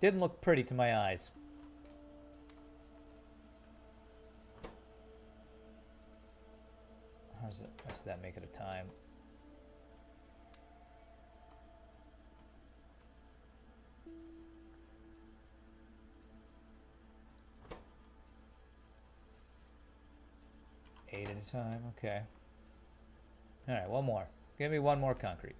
Didn't look pretty to my eyes. How's that make it a time? Eight at a time, okay. Alright, one more. Give me one more concrete.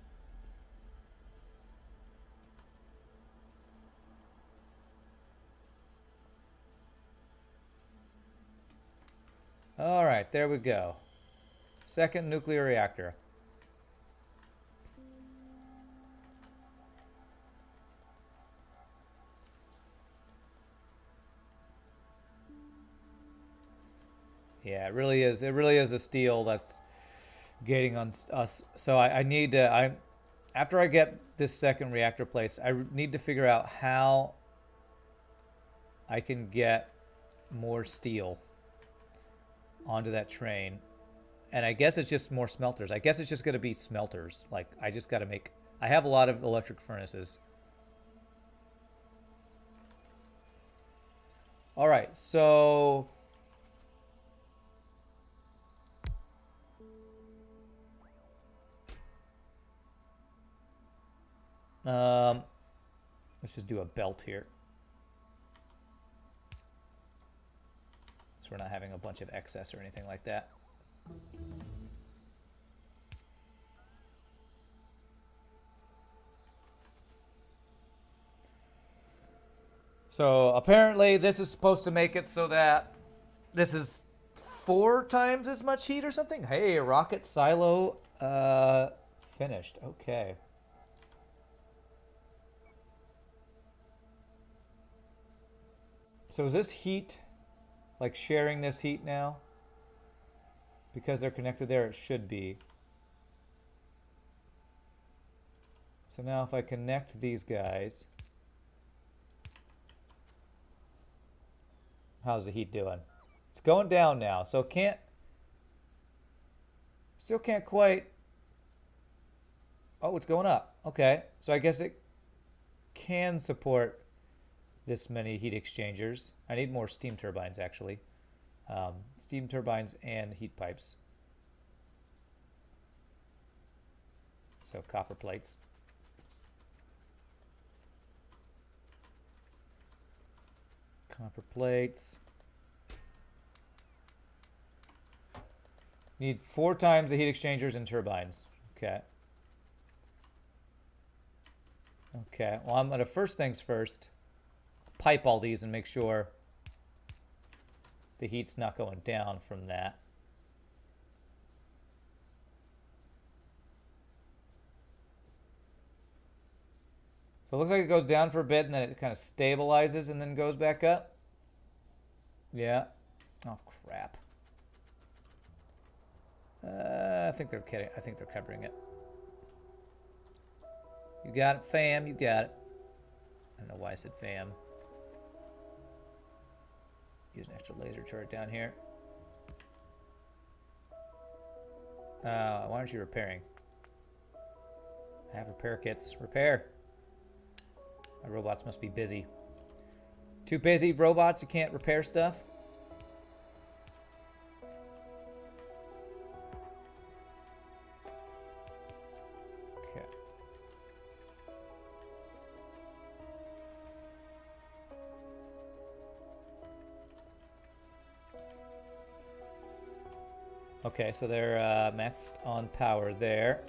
Alright, there we go. Second nuclear reactor. Yeah, it really is. It really is the steel that's gating on us. So I need to. After I get this second reactor placed, I need to figure out how I can get more steel onto that train. And I guess it's just more smelters. I guess it's just going to be smelters. Like, I just got to make... I have a lot of electric furnaces. All right, so... let's just do a belt here. So we're not having a bunch of excess or anything like that. So apparently this is supposed to make it so that this is 4 times as much heat or something. Hey, rocket silo finished. Okay. So is this heat like sharing this heat now? Because they're connected there, it should be. So now if I connect these guys, how's the heat doing? It's going down now, so it still can't quite, oh, it's going up. Okay, so I guess it can support this many heat exchangers. I need more steam turbines, actually. Steam turbines and heat pipes. So copper plates. Copper plates. Need 4 times the heat exchangers and turbines. Okay. Okay, well, I'm gonna first things first, pipe all these and make sure the heat's not going down from that. So it looks like it goes down for a bit and then it kind of stabilizes and then goes back up. Yeah. Oh, crap. I think they're kidding. I think they're covering it. You got it, fam. You got it. I don't know why I said fam. Use an extra laser turret down here. Why aren't you repairing? I have repair kits. Repair. My robots must be busy. Too busy, robots? You can't repair stuff? Okay. Okay, so they're maxed on power there.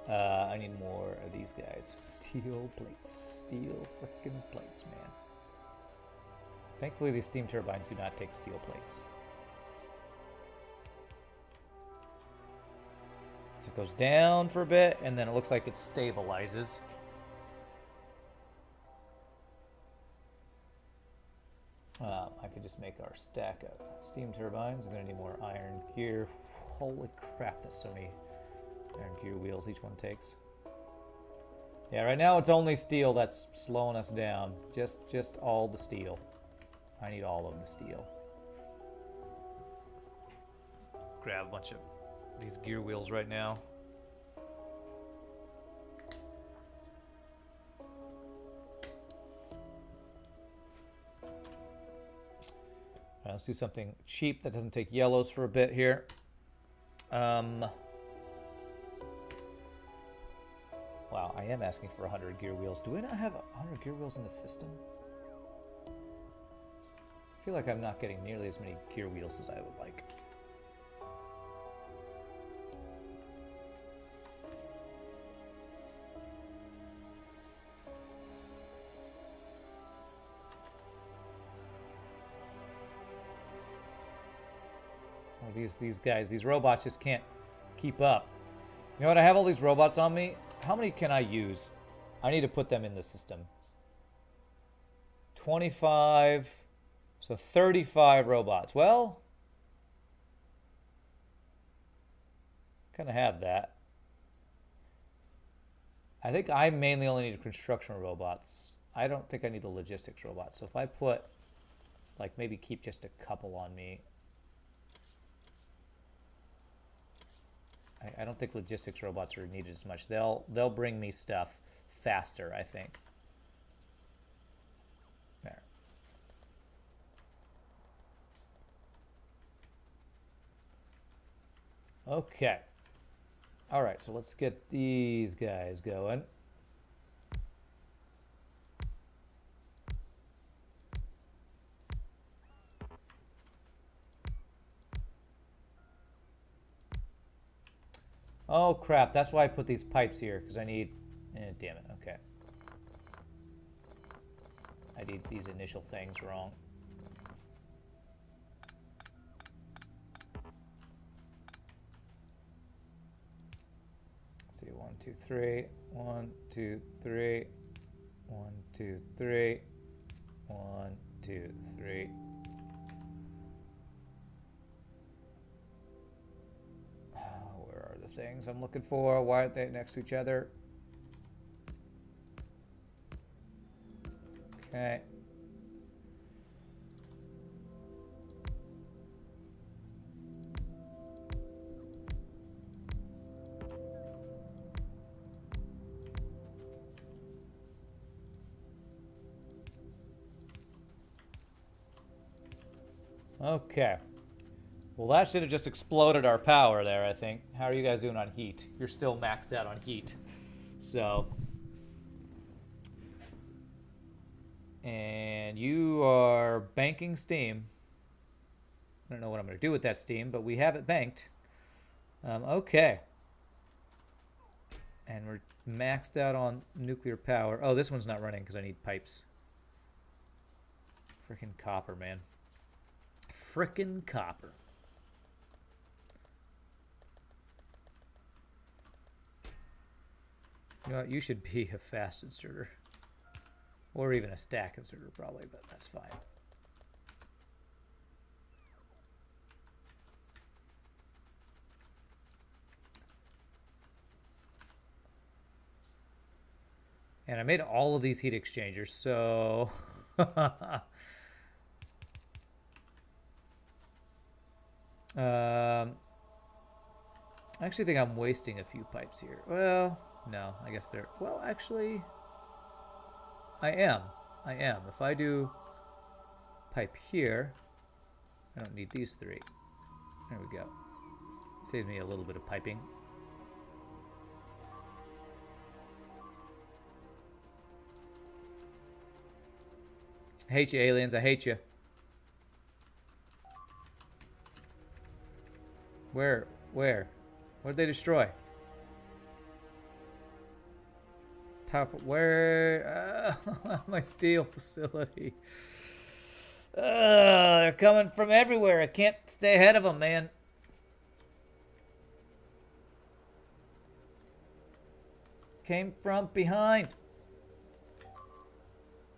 I need more of these guys. Steel plates. Steel frickin' plates, man. Thankfully, these steam turbines do not take steel plates. So it goes down for a bit, and then it looks like it stabilizes. I could just make our stack of steam turbines. I'm going to need more iron gear. Holy crap, that's so many iron gear wheels each one takes. Yeah, right now it's only steel that's slowing us down. Just all the steel. I need all of the steel. Grab a bunch of these gear wheels right now. right, let's do something cheap that doesn't take yellows for a bit here. Wow, I am asking for 100 gear wheels. Do we not have 100 gear wheels in the system? I feel like I'm not getting nearly as many gear wheels as I would like. Oh, these robots just can't keep up. You know what? I have all these robots on me. How many can I use? I need to put them in the system. 25, so 35 robots. Well, kind of have that. I think I mainly only need construction robots. I don't think I need the logistics robots. So if I put, like, maybe keep just a couple on me. I don't think logistics robots are needed as much. They'll bring me stuff faster, I think. There. Okay. All right, so let's get these guys going. Oh crap, that's why I put these pipes here, because I need... damn it, okay. I did these initial things wrong. Let's see, 1, 2, 3, 1, 2, 3, 1, 2, 3, 1, 2, 3. Things I'm looking for. Why aren't they next to each other? Okay. Okay. Well, that should have just exploded our power there, I think. How are you guys doing on heat? You're still maxed out on heat. So. And you are banking steam. I don't know what I'm going to do with that steam, but we have it banked. Okay. And we're maxed out on nuclear power. Oh, this one's not running because I need pipes. Frickin' copper, man. Frickin' copper. You know what, you should be a fast inserter. Or even a stack inserter, probably, but that's fine. And I made all of these heat exchangers, so... I actually think I'm wasting a few pipes here. Well... No, I guess they're... Well, actually, I am. If I do pipe here, I don't need these three. There we go. Saves me a little bit of piping. I hate you, aliens. I hate you. Where? What did they destroy? Where? My steel facility. They're coming from everywhere. I can't stay ahead of them, man. Came from behind.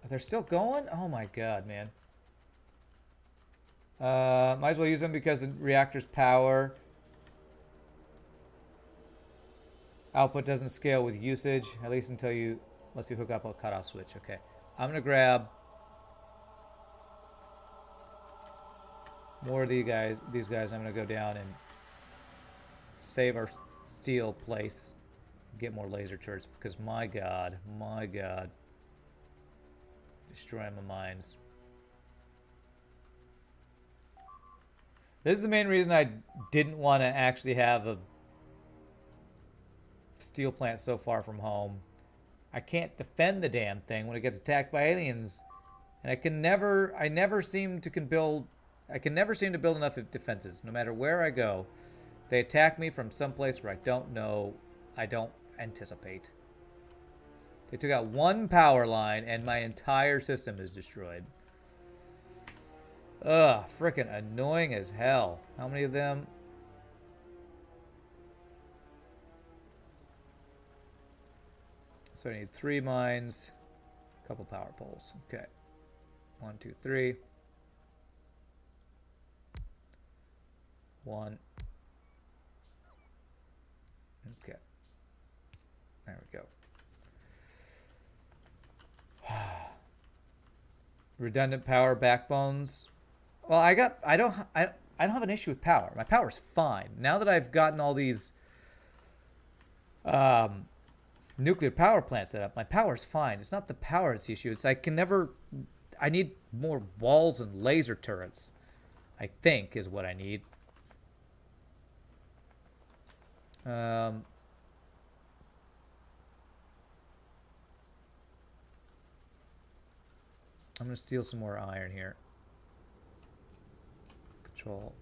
They're still going? Oh my god, man. Might as well use them because the reactor's power output doesn't scale with usage, at least unless you hook up a cutoff switch. Okay, I'm gonna grab more of these guys. I'm gonna go down and save our steel place, get more laser turrets because my god, destroying my mines. This is the main reason I didn't want to actually have a steel plant so far from home. I can't defend the damn thing when it gets attacked by aliens, and I never seem to build enough defenses. No matter where I go, they attack me from someplace where I don't know, I don't anticipate. They took out one power line, and my entire system is destroyed. Ugh, frickin' annoying as hell. How many of them? So I need 3 mines, a couple power poles. Okay. 1, 2, 3. 1. Okay. There we go. Redundant power backbones. Well, I don't have an issue with power. My power's fine. Now that I've gotten all these nuclear power plants set up, my power's fine. It's not the power that's the issue. It's I need more walls and laser turrets, I think, is what I need. I'm going to steal some more iron here. Control.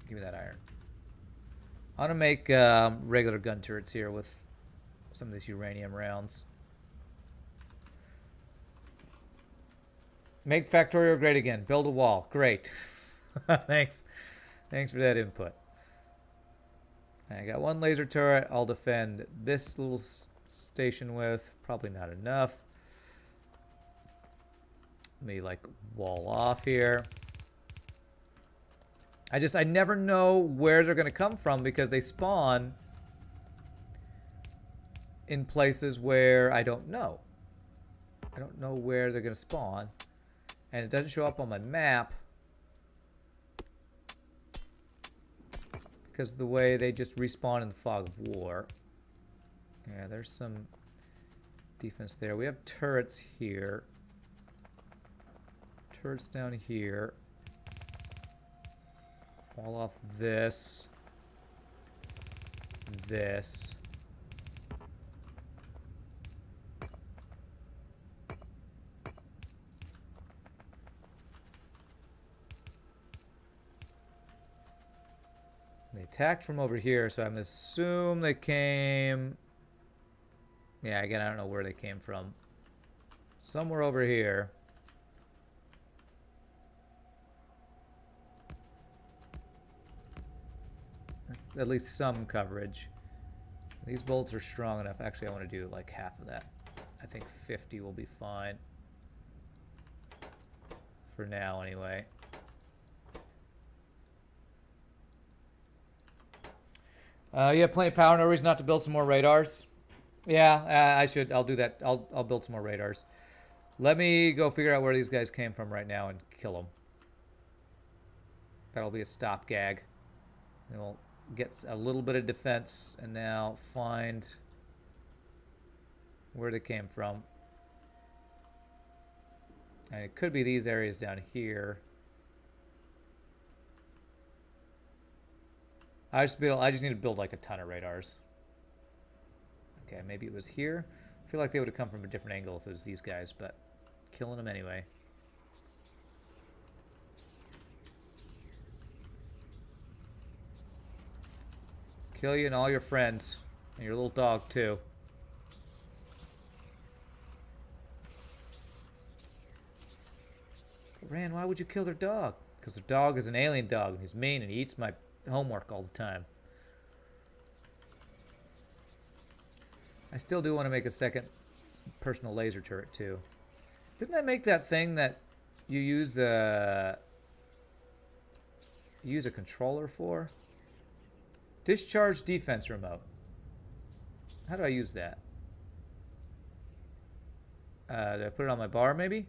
Give me that iron. I want to make regular gun turrets here with some of these uranium rounds. Make Factorio great again. Build a wall. Great. Thanks. Thanks for that input. I got 1 laser turret. I'll defend this little station with. Probably not enough. Let me like wall off here. I never know where they're going to come from because they spawn in places where I don't know. I don't know where they're going to spawn. And it doesn't show up on my map because of the way they just respawn in the fog of war. Yeah, there's some defense there. We have turrets here. Turrets down here. Wall off this. This. They attacked from over here, so I'm gonna assume they came. Yeah, again, I don't know where they came from. Somewhere over here. That's at least some coverage. These bolts are strong enough. Actually, I want to do like half of that. I think 50 will be fine. For now, anyway. You have plenty of power. No reason not to build some more radars. Yeah, I should. I'll do that. I'll build some more radars. Let me go figure out where these guys came from right now and kill them. That'll be a stop gag. And we'll get a little bit of defense and now find where they came from. And it could be these areas down here. I just need to build like a ton of radars. Okay, maybe it was here. I feel like they would have come from a different angle if it was these guys, but killing them anyway. Kill you and all your friends. And your little dog, too. Ran, why would you kill their dog? Because their dog is an alien dog, and he's mean, and he eats my homework all the time. I still do want to make a second personal laser turret, too. Didn't I make that thing that you use a controller for? Discharge defense remote. How do I use that? Do I put it on my bar, maybe?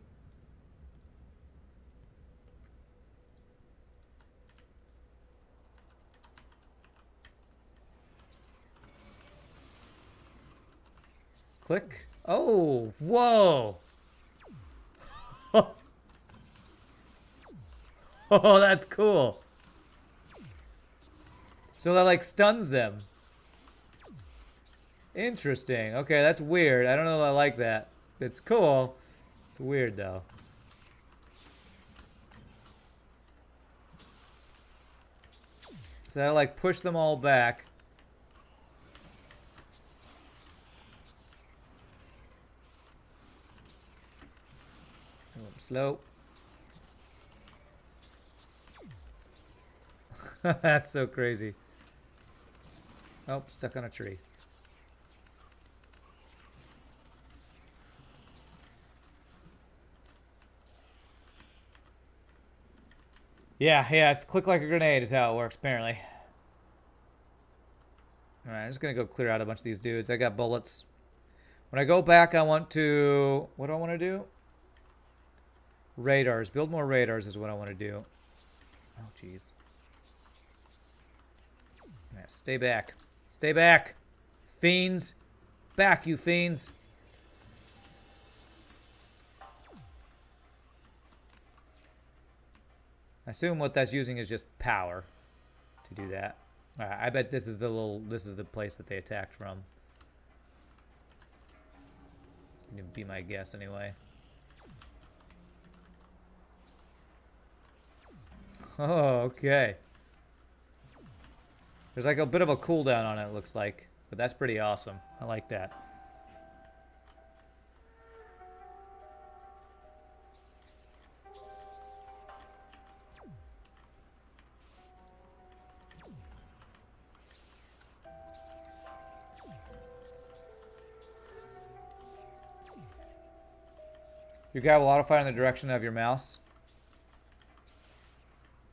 Click. Oh, whoa. Oh, that's cool. So that like stuns them. Interesting. Okay, that's weird. I don't know if I like that. It's cool. It's weird though. So that'll like push them all back. Slow. That's so crazy. Oh, stuck on a tree. Yeah, it's click like a grenade is how it works, apparently. Alright, I'm just gonna go clear out a bunch of these dudes. I got bullets. When I go back, I want to... What do I want to do? Radars. Build more radars is what I want to do. Oh, jeez. Yeah, stay back. Stay back. Fiends. Back, you fiends. I assume what that's using is just power to do that. Alright, I bet this is the place that they attacked from. It'd be my guess anyway. Oh, okay. There's like a bit of a cooldown on it looks like, but that's pretty awesome. I like that. You grab a lot of fire in the direction of your mouse.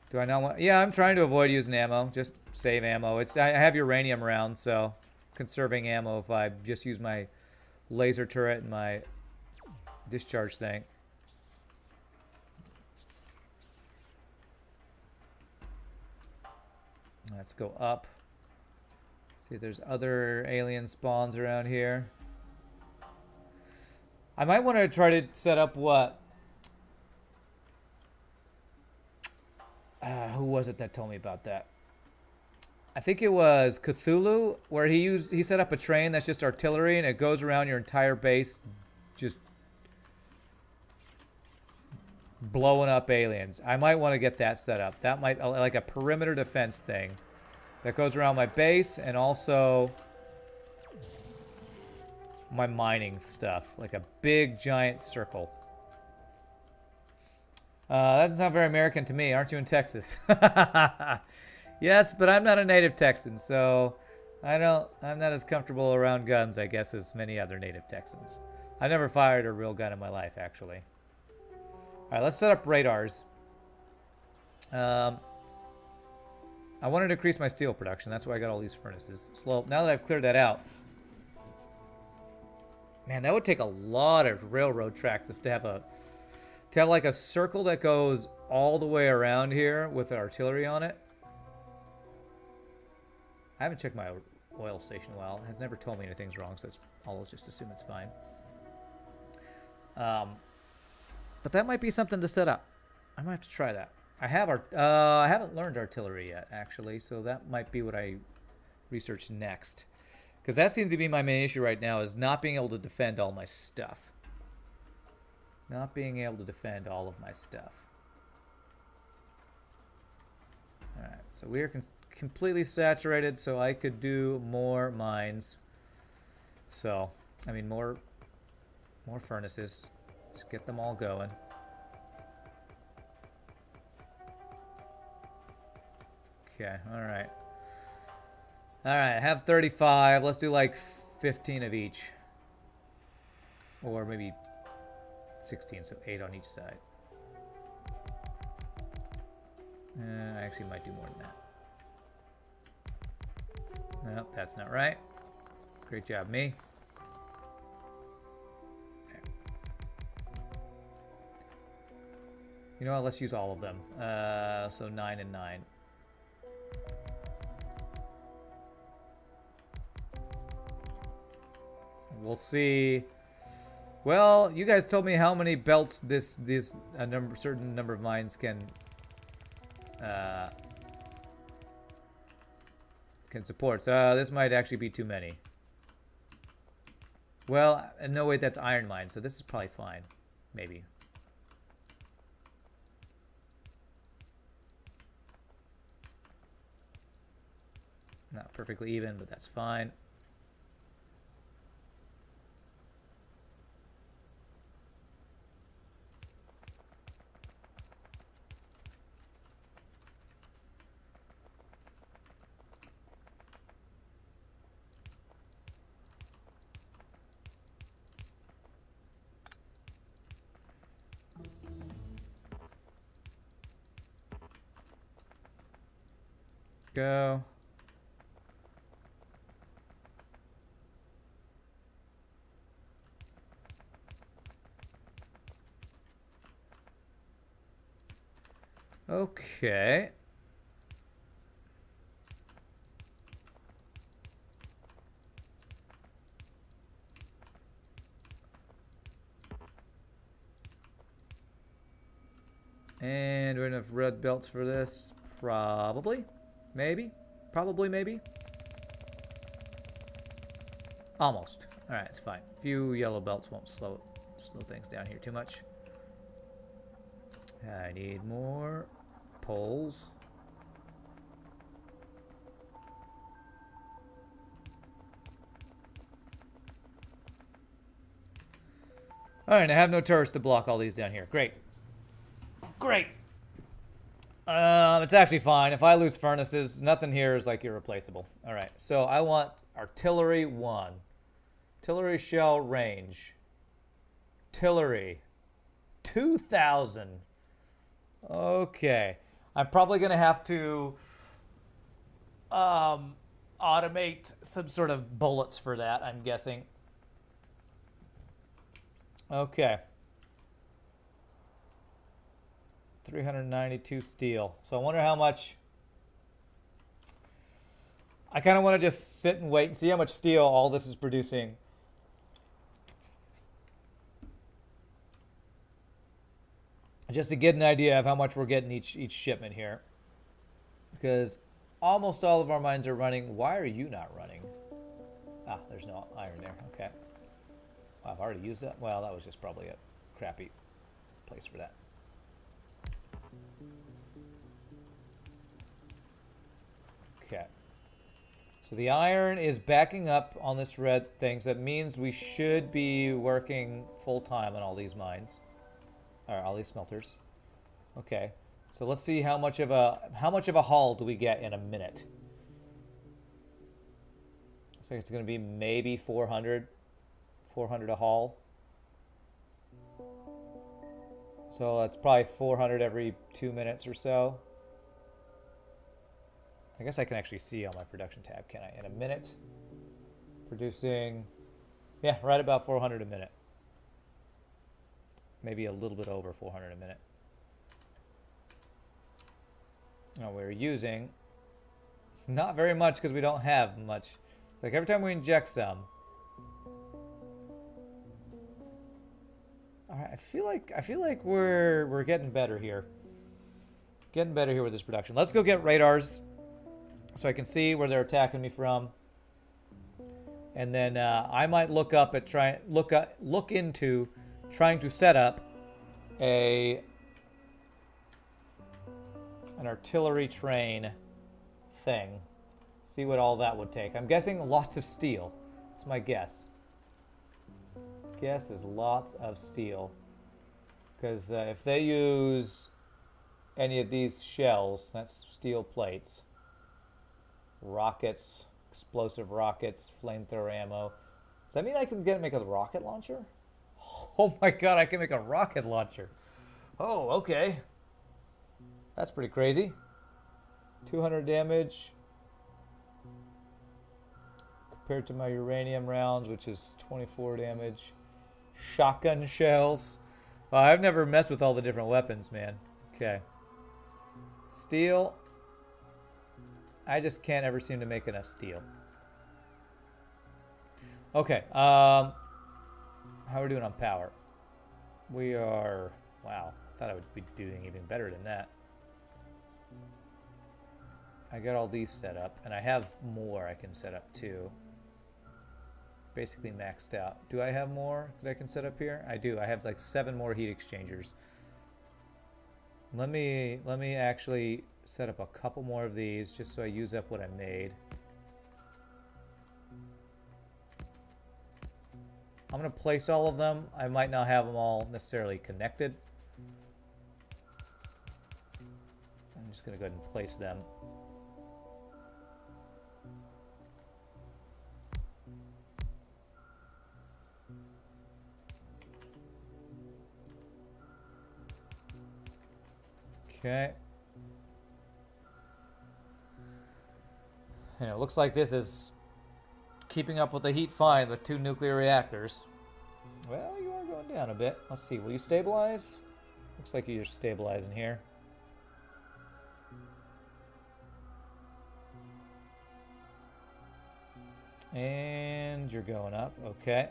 Do I not want... Yeah, I'm trying to avoid using ammo. Just save ammo. I have uranium rounds, so conserving ammo if I just use my laser turret and my discharge thing. Let's go up. See if there's other alien spawns around here. I might want to try to set up what... who was it that told me about that? I think it was Cthulhu, where he set up a train that's just artillery and it goes around your entire base just blowing up aliens. I might want to get that set up. That might, like a perimeter defense thing that goes around my base and also my mining stuff, like a big giant circle. That doesn't sound very American to me. Aren't you in Texas? Yes, but I'm not a native Texan, so I'm not as comfortable around guns, I guess, as many other native Texans. I've never fired a real gun in my life, actually. All right, let's set up radars. I wanted to increase my steel production. That's why I got all these furnaces. So now that I've cleared that out, man, that would take a lot of railroad tracks to have like a circle that goes all the way around here with artillery on it. I haven't checked my oil station well. It has never told me anything's wrong, so I'll just assume it's fine. But that might be something to set up. I might have to try that. I haven't learned artillery yet, actually, so that might be what I research next. Because that seems to be my main issue right now, is not being able to defend all my stuff. Not being able to defend all of my stuff. Alright, so we are completely saturated, so I could do more mines. So, I mean, more furnaces. Let's get them all going. Okay, alright. Alright, I have 35. Let's do like 15 of each. Or maybe 16, so 8 on each side. I actually might do more than that. Nope, that's not right. Great job, me. Okay. You know what? Let's use all of them. So 9 and 9. We'll see. Well, you guys told me how many belts certain number of mines can can support. So this might actually be too many. Well, no, wait, that's iron mine, so this is probably fine. Maybe. Not perfectly even, but that's fine. Go. Okay. And do we have enough red belts for this? Probably. Maybe. Probably, maybe. Almost. Alright, it's fine. A few yellow belts won't slow things down here too much. I need more poles. Alright, I have no turrets to block all these down here. Great. Great. It's actually fine. If I lose furnaces, nothing here is like irreplaceable. Alright, so I want artillery 1. Artillery shell range. Artillery. 2,000. Okay. I'm probably going to have to automate some sort of bullets for that, I'm guessing. Okay. 392 steel. So I wonder how much... I kind of want to just sit and wait and see how much steel all this is producing. Just to get an idea of how much we're getting each shipment here. Because almost all of our mines are running. Why are you not running? Ah, there's no iron there. Okay. Wow, I've already used that. Well, that was just probably a crappy place for that. Okay. So the iron is backing up on this red thing. So that means we should be working full time on all these mines. Or all these smelters. Okay. So let's see how much of a haul do we get in a minute. So it's going to be maybe 400 a haul. So that's probably 400 every 2 minutes or so. I guess I can actually see on my production tab, can I? In a minute, producing, yeah, right about 400 a minute. Maybe a little bit over 400 a minute. Now we're using not very much because we don't have much. It's like every time we inject some. All right, I feel like we're getting better here. Getting better here with this production. Let's go get radars so I can see where they're attacking me from. And then I might look into trying to set up an artillery train thing. See what all that would take. I'm guessing lots of steel. That's my guess. Guess is lots of steel. Because if they use any of these shells, that's steel plates. Rockets, explosive rockets, flamethrower ammo. Does that mean I can make a rocket launcher? Oh my god, I can make a rocket launcher. Oh, okay. That's pretty crazy. 200 damage. Compared to my uranium rounds, which is 24 damage. Shotgun shells. I've never messed with all the different weapons, man. Okay. Steel. I just can't ever seem to make enough steel. Okay. How are we doing on power? We are... Wow. I thought I would be doing even better than that. I got all these set up, and I have more I can set up too. Basically maxed out. Do I have more that I can set up here? I do. I have like 7 more heat exchangers. Let me actually set up a couple more of these just so I use up what I made. I'm going to place all of them. I might not have them all necessarily connected. I'm just going to go ahead and place them. Okay. And it looks like this is keeping up with the heat fine with 2 nuclear reactors. Well, you are going down a bit. Let's see. Will you stabilize? Looks like you're stabilizing here. And you're going up. Okay.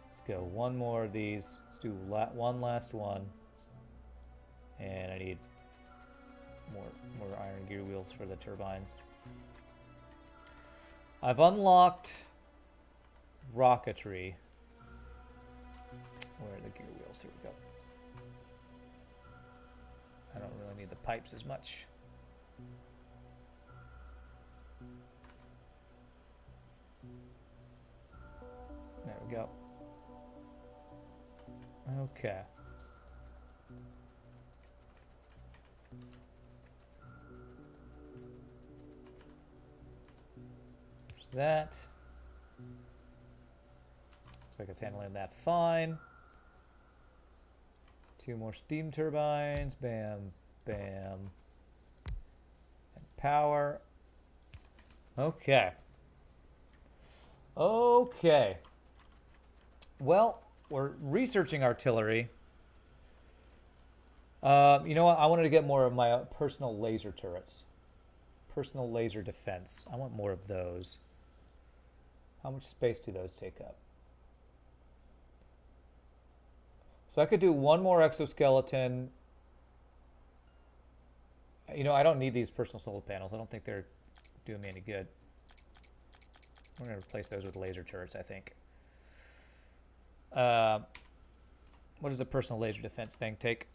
Let's go one more of these. Let's do one last one. And I need more iron gear wheels for the turbines. I've unlocked rocketry. Where are the gear wheels? Here we go. I don't really need the pipes as much. There we go. Okay. There's that. Looks like it's handling that fine. 2 more steam turbines. Bam, bam. And power. Okay. Okay. Well, we're researching artillery. You know what? I wanted to get more of my personal laser turrets. Personal laser defense. I want more of those. How much space do those take up? So I could do 1 more exoskeleton. You know, I don't need these personal solar panels. I don't think they're doing me any good. I'm going to replace those with laser turrets, I think. What does a personal laser defense thing take?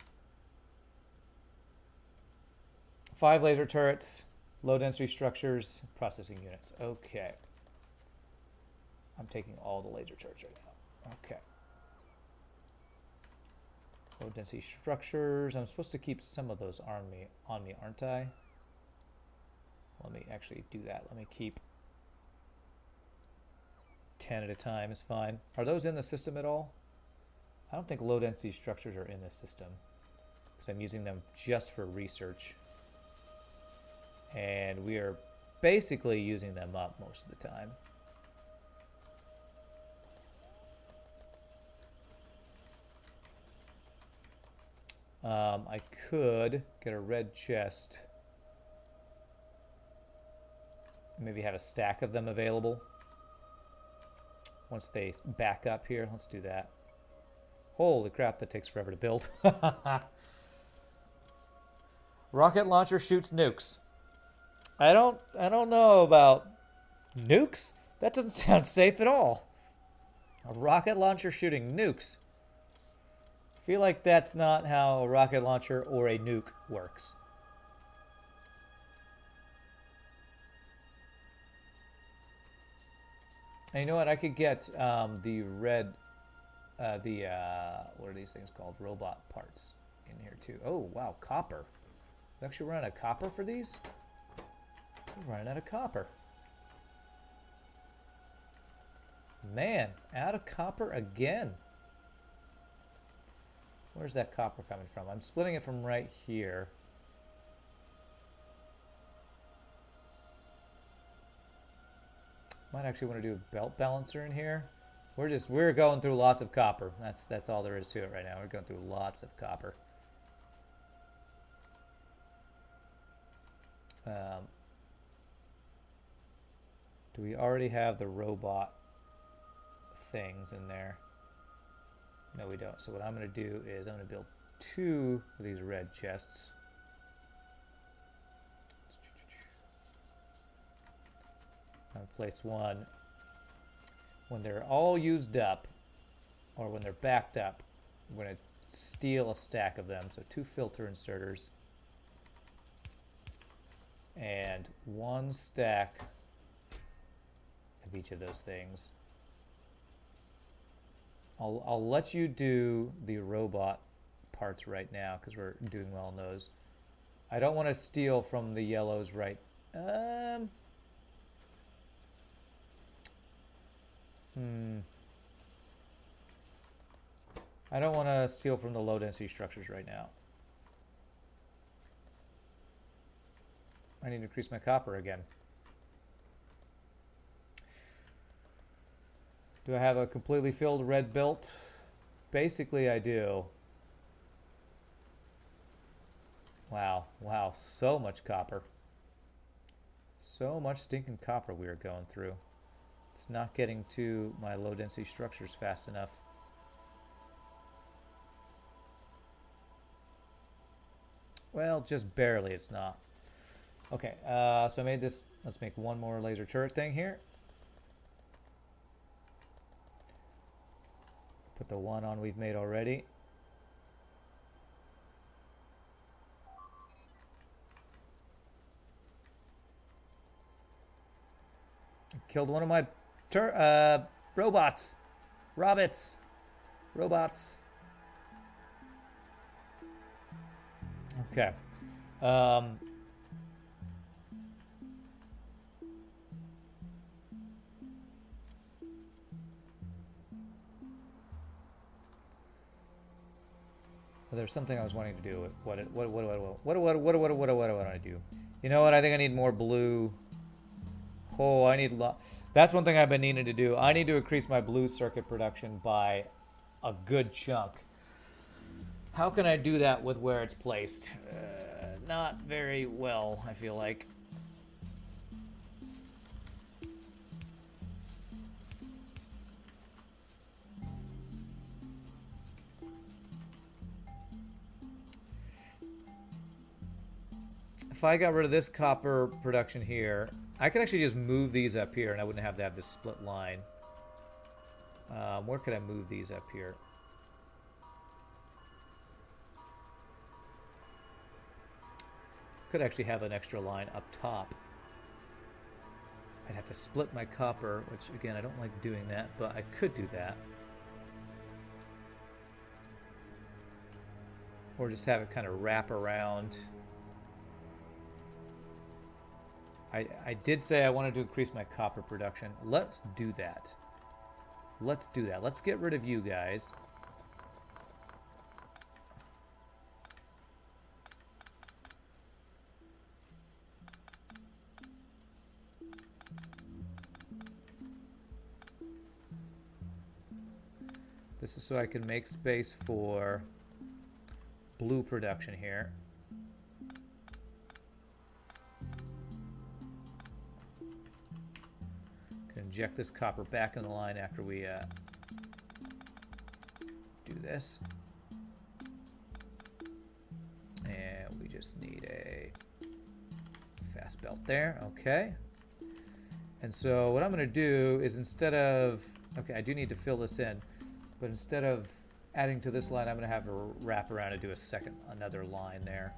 5 laser turrets, low density structures, processing units. Okay. I'm taking all the laser turrets right now. Okay. Low density structures. I'm supposed to keep some of those on me, aren't I? Let me actually do that. Let me keep 10 at a time is fine. Are those in the system at all? I don't think low density structures are in the system because I'm using them just for research. And we are basically using them up most of the time. I could get a red chest. Maybe have a stack of them available. Once they back up here, let's do that. Holy crap, that takes forever to build. Rocket launcher shoots nukes. I don't know about nukes. That doesn't sound safe at all. A rocket launcher shooting nukes. I feel like that's not how a rocket launcher or a nuke works. And you know what? I could get the red, what are these things called? Robot parts in here too. Oh, wow, copper. We actually run out of copper for these? We're running out of copper. Man, out of copper again. Where's that copper coming from? I'm splitting it from right here. Might actually want to do a belt balancer in here. We're going through lots of copper. That's all there is to it right now. We're going through lots of copper. Do we already have the robot things in there? No, we don't. So what I'm going to do is I'm going to build 2 of these red chests. place one. When they're all used up, or when they're backed up, I'm going to steal a stack of them. So 2 filter inserters. And 1 stack of each of those things. I'll let you do the robot parts right now because we're doing well on those. I don't want to steal from the yellows right. I don't want to steal from the low density structures right now. I need to increase my copper again. Do I have a completely filled red built? Basically, I do. Wow, wow, so much copper. So much stinking copper we are going through. It's not getting to my low density structures fast enough. Well, just barely it's not. Okay, so I made this, let's make one more laser turret thing here. Put the one on we've made already. Killed one of my robots. Robots. Okay. There's something I was wanting to do. What do I want to do? You know what? I think I need more blue. Oh, I need that's one thing I've been needing to do. I need to increase my blue circuit production by a good chunk. How can I do that with where it's placed? Not very well, I feel like. If I got rid of this copper production here, I could actually just move these up here and I wouldn't have to have this split line. Where could I move these up here? Could actually have an extra line up top. I'd have to split my copper, which again, I don't like doing that, but I could do that. Or just have it kind of wrap around. I did say I wanted to increase my copper production. Let's do that. Let's do that. Let's get rid of you guys. This is so I can make space for blue production here. Inject this copper back in the line after we do this. And we just need a fast belt there. Okay. And so what I'm going to do is instead of... Okay, I do need to fill this in. But instead of adding to this line, I'm going to have to wrap around and do another line there.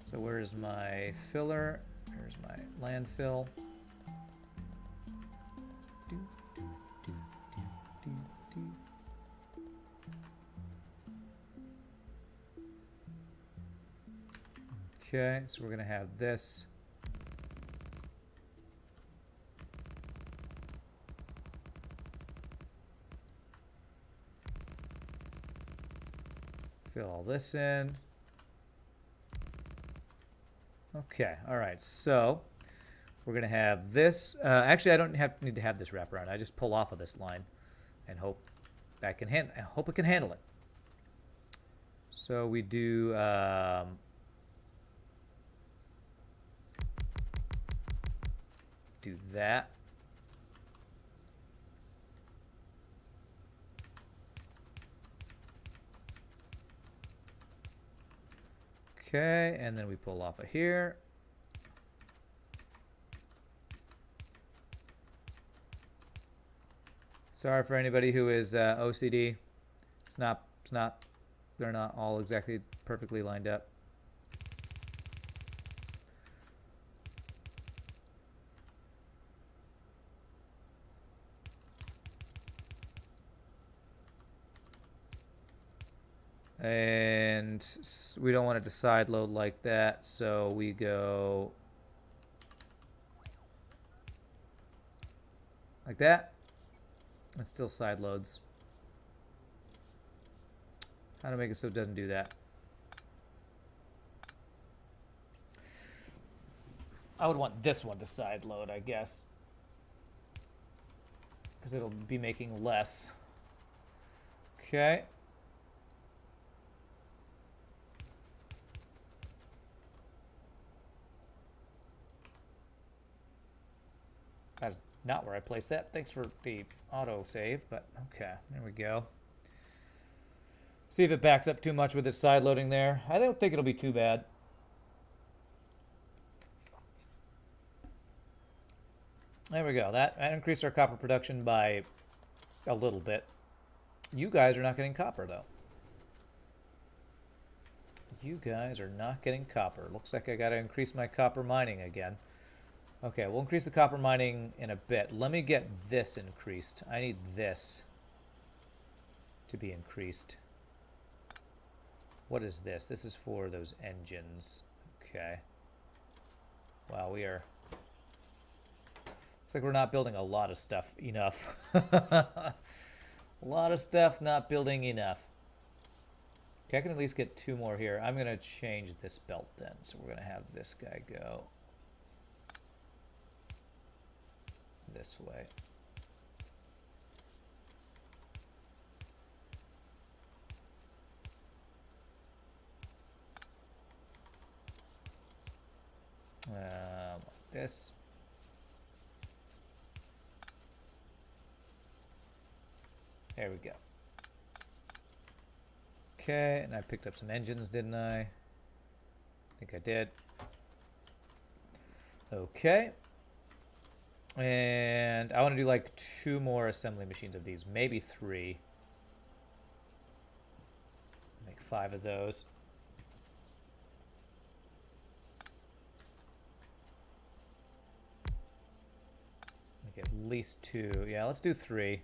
So where's my filler? Here's my landfill. Okay, so we're going to have this. Fill all this in. Okay, all right, so we're going to have this. Actually, I don't need to have this wrap around. I just pull off of this line and hope I hope it can handle it. So we do that. Okay, and then we pull off of here. Sorry for anybody who is OCD. They're not all exactly perfectly lined up. And we don't want it to side load like that, so we go like that. It still side loads. How to make it so it doesn't do that? I would want this one to side load, I guess, because it'll be making less. Okay. That's not where I placed that. Thanks for the auto save, but okay, there we go. See if it backs up too much with its side loading there. I don't think it'll be too bad. There we go. That increased our copper production by a little bit. You guys are not getting copper, though. You guys are not getting copper. Looks like I got to increase my copper mining again. Okay, we'll increase the copper mining in a bit. Let me get this increased. I need this to be increased. What is this? This is for those engines. Okay. Wow, we are... Looks like we're not building a lot of stuff enough. A lot of stuff not building enough. Okay, I can at least get 2 more here. I'm going to change this belt then. So we're going to have this guy go this way. Like this. There we go. Okay, and I picked up some engines, didn't I? I think I did. Okay. And I want to do like 2 more assembly machines of these, maybe 3. Make 5 of those. Make at least 2. Yeah, let's do 3.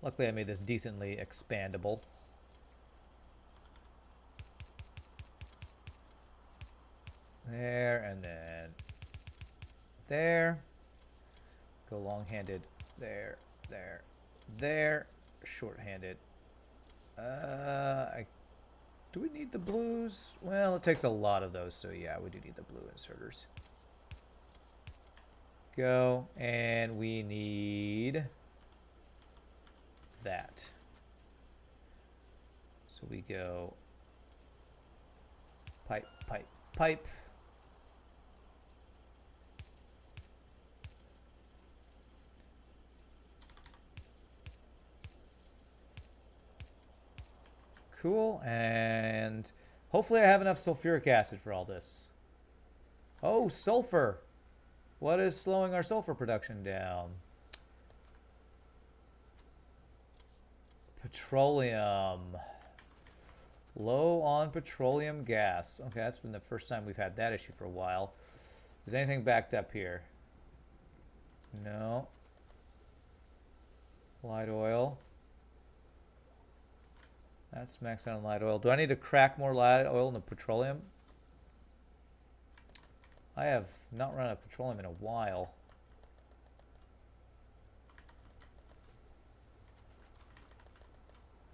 Luckily I made this decently expandable. There, and then there. Go long-handed. There, there, there. Short-handed. Do we need the blues? Well, it takes a lot of those, so yeah, we do need the blue inserters. Go, and we need that. So we go pipe, pipe, pipe. Cool, and hopefully I have enough sulfuric acid for all this. Oh, sulfur! What is slowing our sulfur production down? Petroleum. Low on petroleum gas. Okay, that's been the first time we've had that issue for a while. Is anything backed up here? No. Light oil. That's maxed out on light oil. Do I need to crack more light oil in the petroleum? I have not run out of petroleum in a while.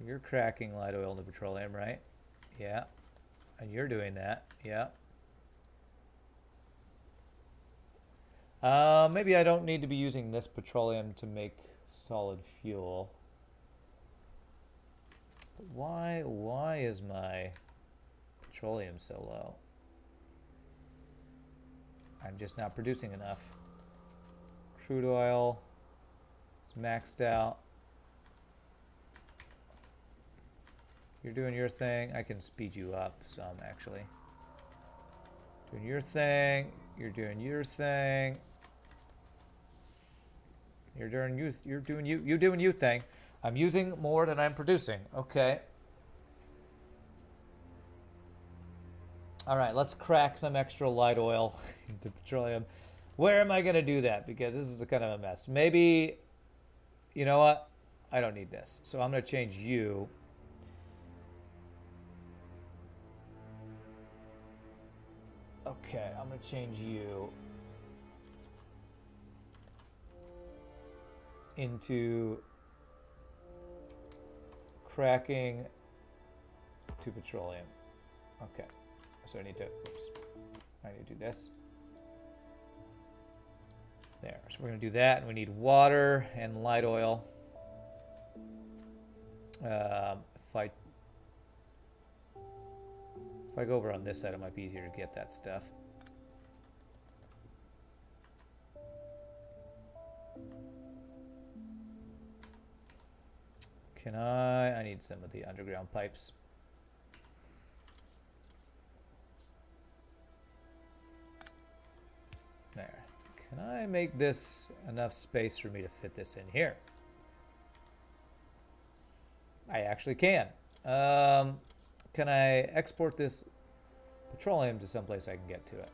You're cracking light oil in the petroleum, right? Yeah. And you're doing that. Yeah. Maybe I don't need to be using this petroleum to make solid fuel. But why is my petroleum so low? I'm just not producing enough. Crude oil is maxed out. You're doing your thing. I can speed you up some, actually. Doing your thing. You're doing your thing. You're doing you. You're doing you. You doing you thing. I'm using more than I'm producing. Okay. All right. Let's crack some extra light oil into petroleum. Where am I going to do that? Because this is a kind of a mess. Maybe, you know what? I don't need this. So I'm going to change you. Okay, I'm going to change you into cracking to petroleum. Okay, so I need to, oops, I need to do this. There, so we're going to do that, and we need water and light oil. If I go over on this side, it might be easier to get that stuff. Can I need some of the underground pipes. There. Can I make this enough space for me to fit this in here? I actually can. Can I export this petroleum to someplace I can get to it?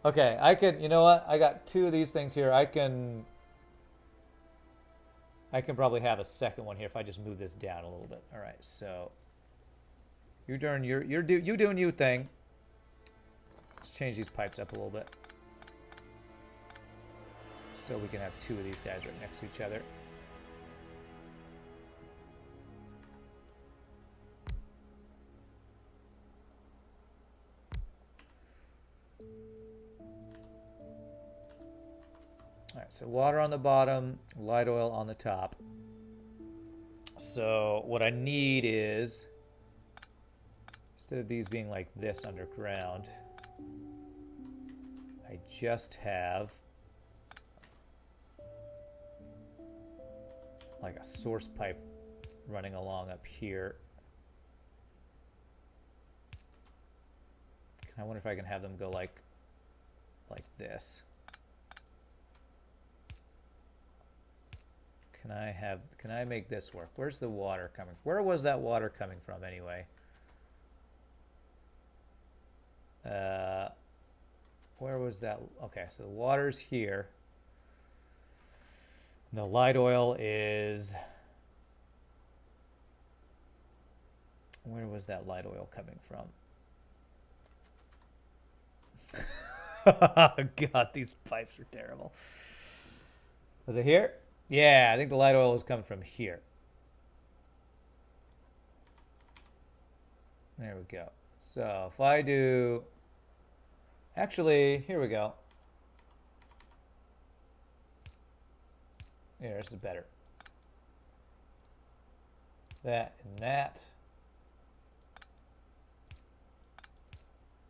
Okay, I can, you know what? I got two of these things here. I can probably have a second one here if I just move this down a little bit. All right, so you're doing you doing you thing. Let's change these pipes up a little bit so we can have two of these guys right next to each other. All right, so water on the bottom, light oil on the top. So what I need is, instead of these being like this underground, I just have like a source pipe running along up here. I wonder if I can have them go like this. Can I make this work? Where's the water coming? Where was that water coming from anyway? Where was that? Okay, so the water's here. The light oil is, where was that light oil coming from? God, these pipes are terrible. Was it here? Yeah, I think the light oil was coming from here. There we go. So if I do, actually, here we go. Here, this is better. That and that.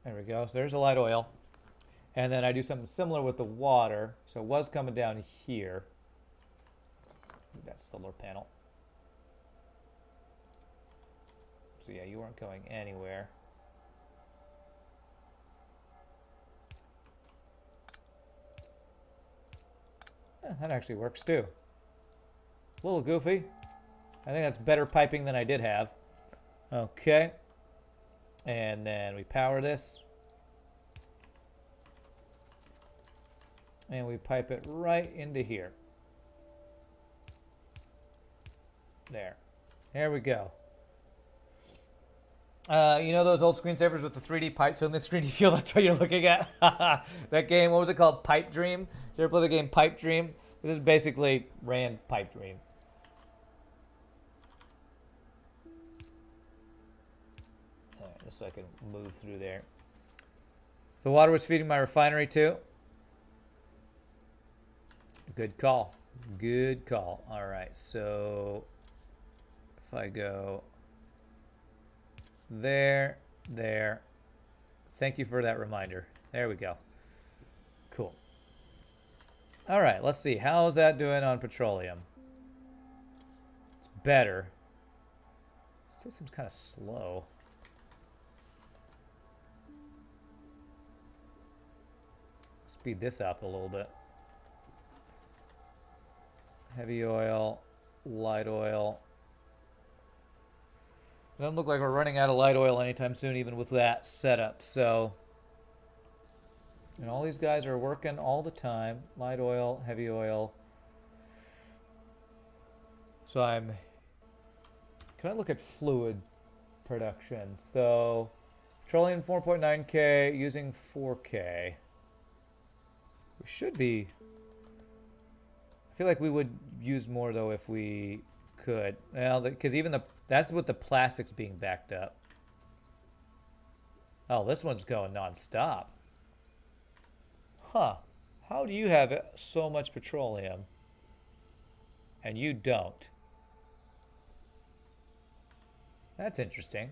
There we go. So there's the light oil. And then I do something similar with the water. So it was coming down here. That solar panel. So yeah, you weren't going anywhere. Yeah, that actually works too. A little goofy. I think that's better piping than I did have. Okay. And then we power this. And we pipe it right into here. There we go. You know those old screensavers with the 3D pipes on the screen? You feel that's what you're looking at? That game, what was it called? Pipe Dream? Did you ever play the game Pipe Dream? This is basically Rand Pipe Dream. All right, just so I can move through there. The water was feeding my refinery too. Good call. Good call. All right, so if I go there. Thank you for that reminder. There we go. Cool. All right, let's see. How's that doing on petroleum? It's better. Still seems kind of slow. Speed this up a little bit. Heavy oil, light oil. It doesn't look like we're running out of light oil anytime soon, even with that setup. So, and all these guys are working all the time. Light oil, heavy oil. So can I look at fluid production? So, petroleum 4.9K, using 4K. We should be. I feel like we would use more though if we could. Well, because even that's with the plastics being backed up. Oh, this one's going non-stop. Huh. How do you have so much petroleum and you don't? That's interesting.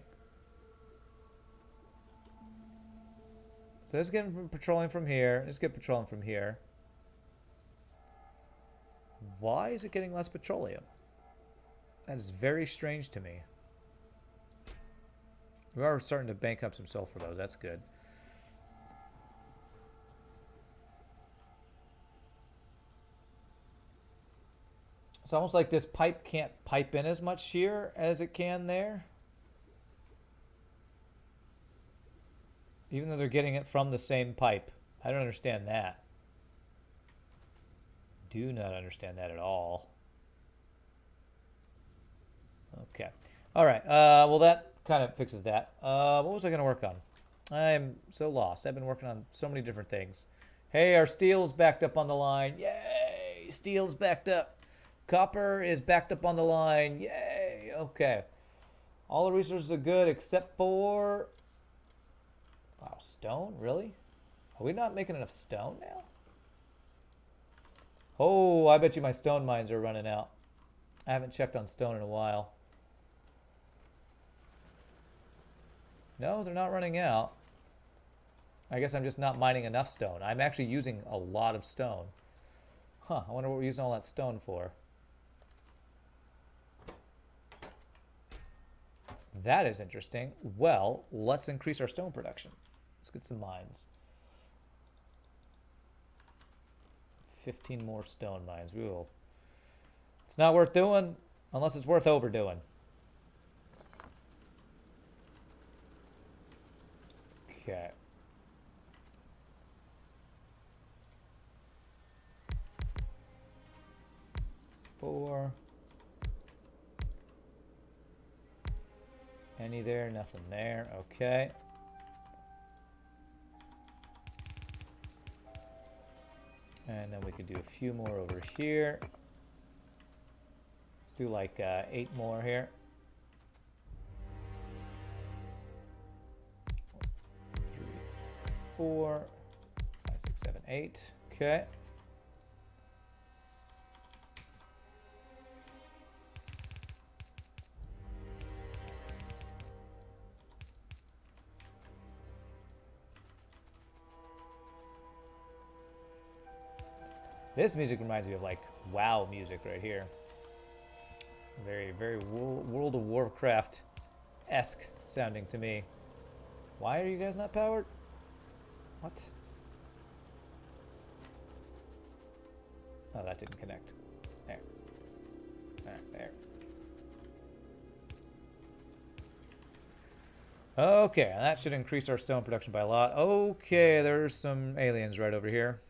So let's get petroleum from here. Let's get petroleum from here. Why is it getting less petroleum? That is very strange to me. We are starting to bank up some sulfur though. That's good. It's almost like this pipe can't pipe in as much shear as it can there. Even though they're getting it from the same pipe. I don't understand that. Do not understand that at all. Okay. All right. Well, that kind of fixes that. What was I going to work on? I'm so lost. I've been working on so many different things. Hey, our steel's backed up on the line. Yay! Steel's backed up. Copper is backed up on the line. Yay! Okay. All the resources are good except for... Wow, stone? Really? Are we not making enough stone now? Oh, I bet you my stone mines are running out. I haven't checked on stone in a while. No, they're not running out. I guess I'm just not mining enough stone. I'm actually using a lot of stone. Huh, I wonder what we're using all that stone for. That is interesting. Well, let's increase our stone production. Let's get some mines. 15 more stone mines. We will. It's not worth doing unless it's worth overdoing. Okay. Four. Any there? Nothing there. Okay. And then we could do a few more over here. Let's do like 8 more here. 3, 4, 5, 6, 7, 8. Okay. This music reminds me of like WoW music right here. Very, very World of Warcraft-esque sounding to me. Why are you guys not powered? What? Oh, that didn't connect. There. Alright, there. Okay, and that should increase our stone production by a lot. Okay, there's some aliens right over here.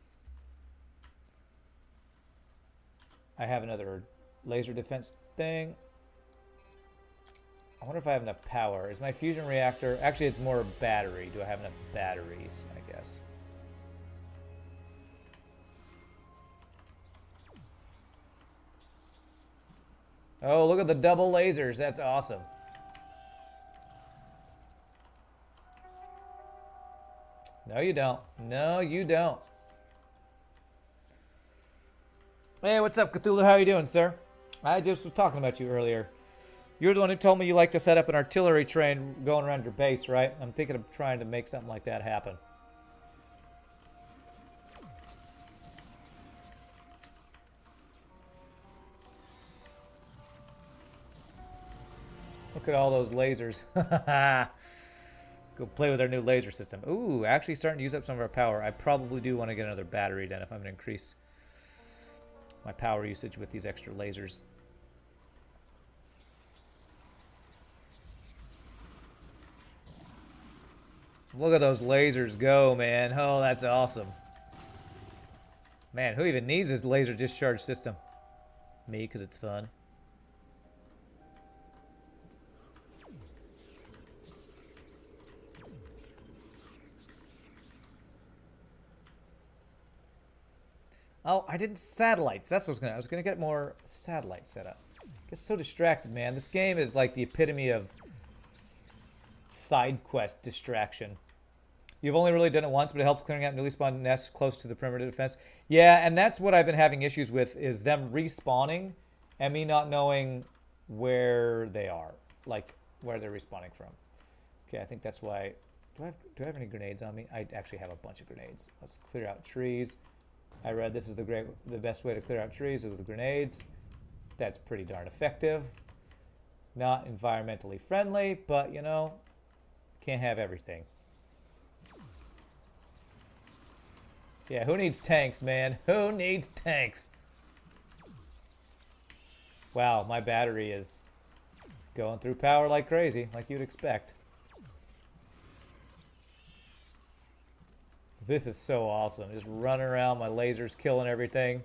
I have another laser defense thing. I wonder if I have enough power. Is my fusion reactor... Actually, it's more battery. Do I have enough batteries, I guess? Oh, look at the double lasers. That's awesome. No, you don't. No, you don't. Hey, what's up, Cthulhu? How you doing, sir? I just was talking about you earlier. You're the one who told me you like to set up an artillery train going around your base, right? I'm thinking of trying to make something like that happen. Look at all those lasers. Go play with our new laser system. Ooh, actually starting to use up some of our power. I probably do want to get another battery then if I'm going to increase my power usage with these extra lasers. Look at those lasers go, man. Oh, that's awesome. Man, who even needs this laser discharge system? Me, because it's fun. Oh, I didn't satellites. That's what I was gonna get more satellites set up. Get so distracted, man. This game is like the epitome of side quest distraction. You've only really done it once, but it helps clearing out newly spawned nests close to the perimeter defense. Yeah, and that's what I've been having issues with, is them respawning and me not knowing where they are, like where they're respawning from. Okay, I think that's why. Do I have any grenades on me? I actually have a bunch of grenades. Let's clear out trees. I read this is the best way to clear out trees is with grenades. That's pretty darn effective. Not environmentally friendly, but you know, can't have everything. Yeah, who needs tanks, man? Who needs tanks? Wow, my battery is going through power like crazy, like you'd expect. This is so awesome. Just running around, my lasers killing everything.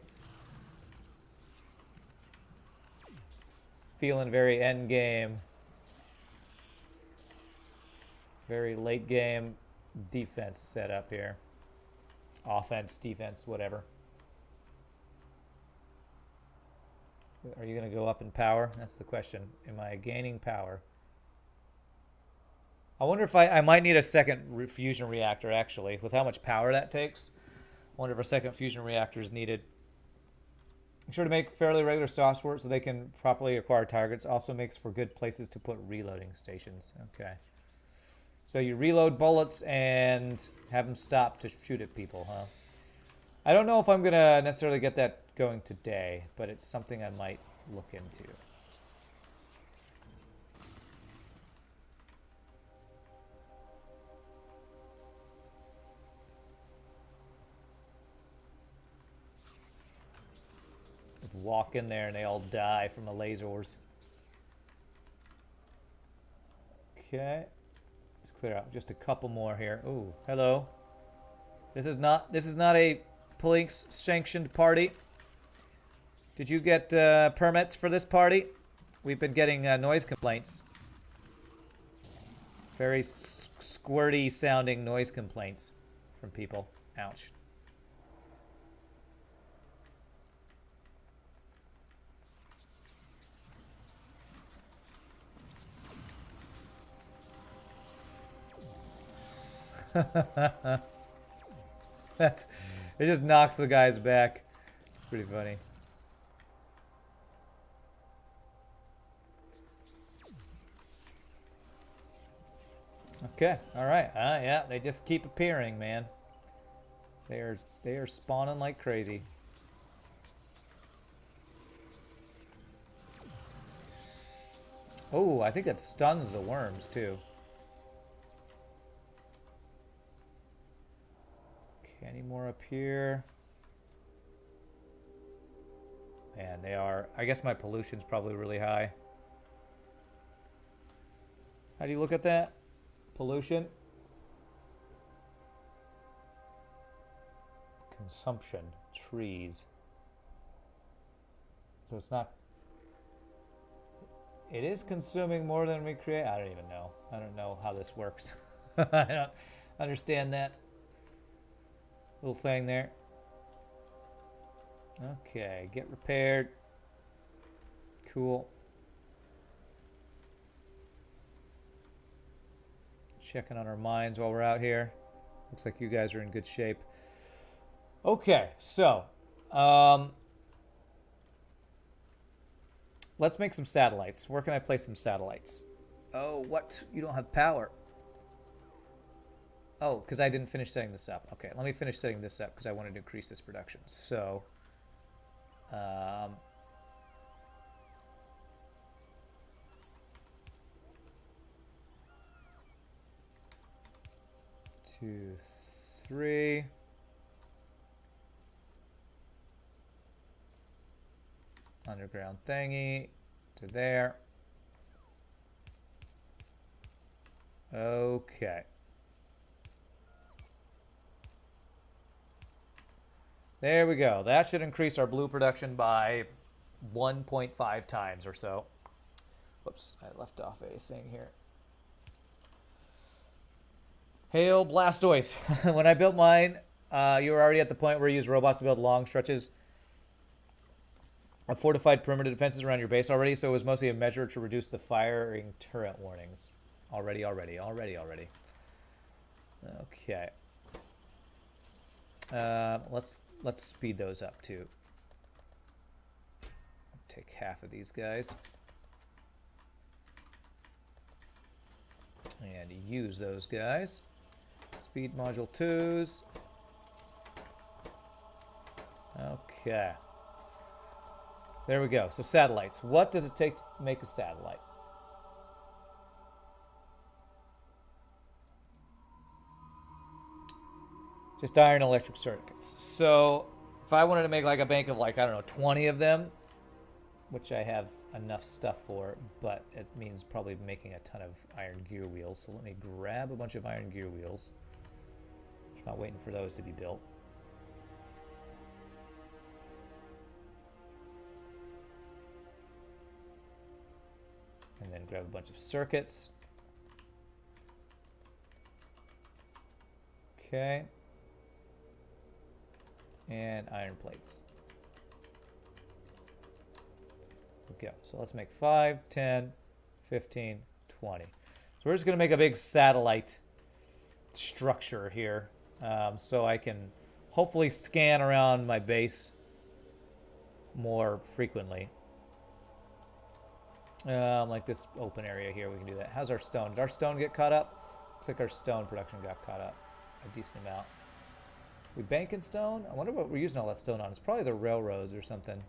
Feeling very end game. Very late game defense setup here. Offense, defense, whatever. Are you going to go up in power? That's the question. Am I gaining power? I wonder if I might need a second fusion reactor, actually, with how much power that takes. I wonder if a second fusion reactor is needed. Make sure to make fairly regular stops for it so they can properly acquire targets. Also makes for good places to put reloading stations. Okay. So you reload bullets and have them stop to shoot at people, huh? I don't know if I'm going to necessarily get that going today, but it's something I might look into. Walk in there and they all die from the lasers. Okay. Let's clear out just a couple more here. Ooh, hello. This is not a police sanctioned party. Did you get permits for this party? We've been getting noise complaints. Very squirty sounding noise complaints from people. Ouch. It just knocks the guys back. It's pretty funny. Okay, all right. Yeah, they just keep appearing, man. They are spawning like crazy. Oh, I think that stuns the worms too. Any more up here? Man, they are. I guess my pollution's probably really high. How do you look at that? Pollution. Consumption. Trees. So it's not. It is consuming more than we create. I don't even know. I don't know how this works. I don't understand that little thing there. Okay, get repaired. Cool. Checking on our mines while we're out here. Looks like you guys are in good shape. Okay, so let's make some satellites. Where can I place some satellites? Oh, what? You don't have power. Oh, because I didn't finish setting this up. Okay, let me finish setting this up because I wanted to increase this production. So, 2, 3. Underground thingy to there. Okay. There we go. That should increase our blue production by 1.5 times or so. Whoops, I left off a thing here. Hail Blastoise. When I built mine, you were already at the point where you use robots to build long stretches of fortified perimeter defenses around your base already, so it was mostly a measure to reduce the firing turret warnings. Already. Okay. Let's speed those up too. Take half of these guys. And use those guys. Speed module 2s. Okay. There we go. So satellites. What does it take to make a satellite? Just iron electric circuits. So if I wanted to make like a bank of like, I don't know, 20 of them, which I have enough stuff for, but it means probably making a ton of iron gear wheels. So let me grab a bunch of iron gear wheels. Just not waiting for those to be built. And then grab a bunch of circuits. Okay. And iron plates. Okay, so let's make 5, 10, 15, 20. So we're just going to make a big satellite structure here, so I can hopefully scan around my base more frequently. Like this open area here, we can do that. How's our stone? Did our stone get caught up? Looks like our stone production got caught up a decent amount. We bank in stone? I wonder what we're using all that stone on. It's probably the railroads or something.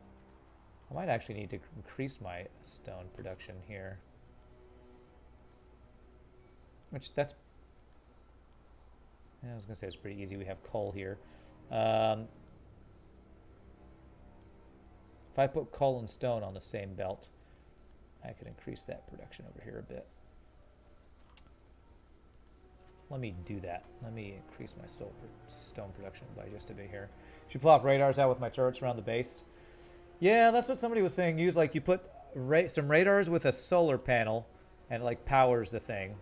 I might actually need to increase my stone production here. Which that's... Yeah, I was going to say it's pretty easy. We have coal here. If I put coal and stone on the same belt, I could increase that production over here a bit. Let me do that. Let me increase my stone production by just a bit here. Should plop radars out with my turrets around the base. Yeah, that's what somebody was saying. Use like you put some radars with a solar panel and it like powers the thing.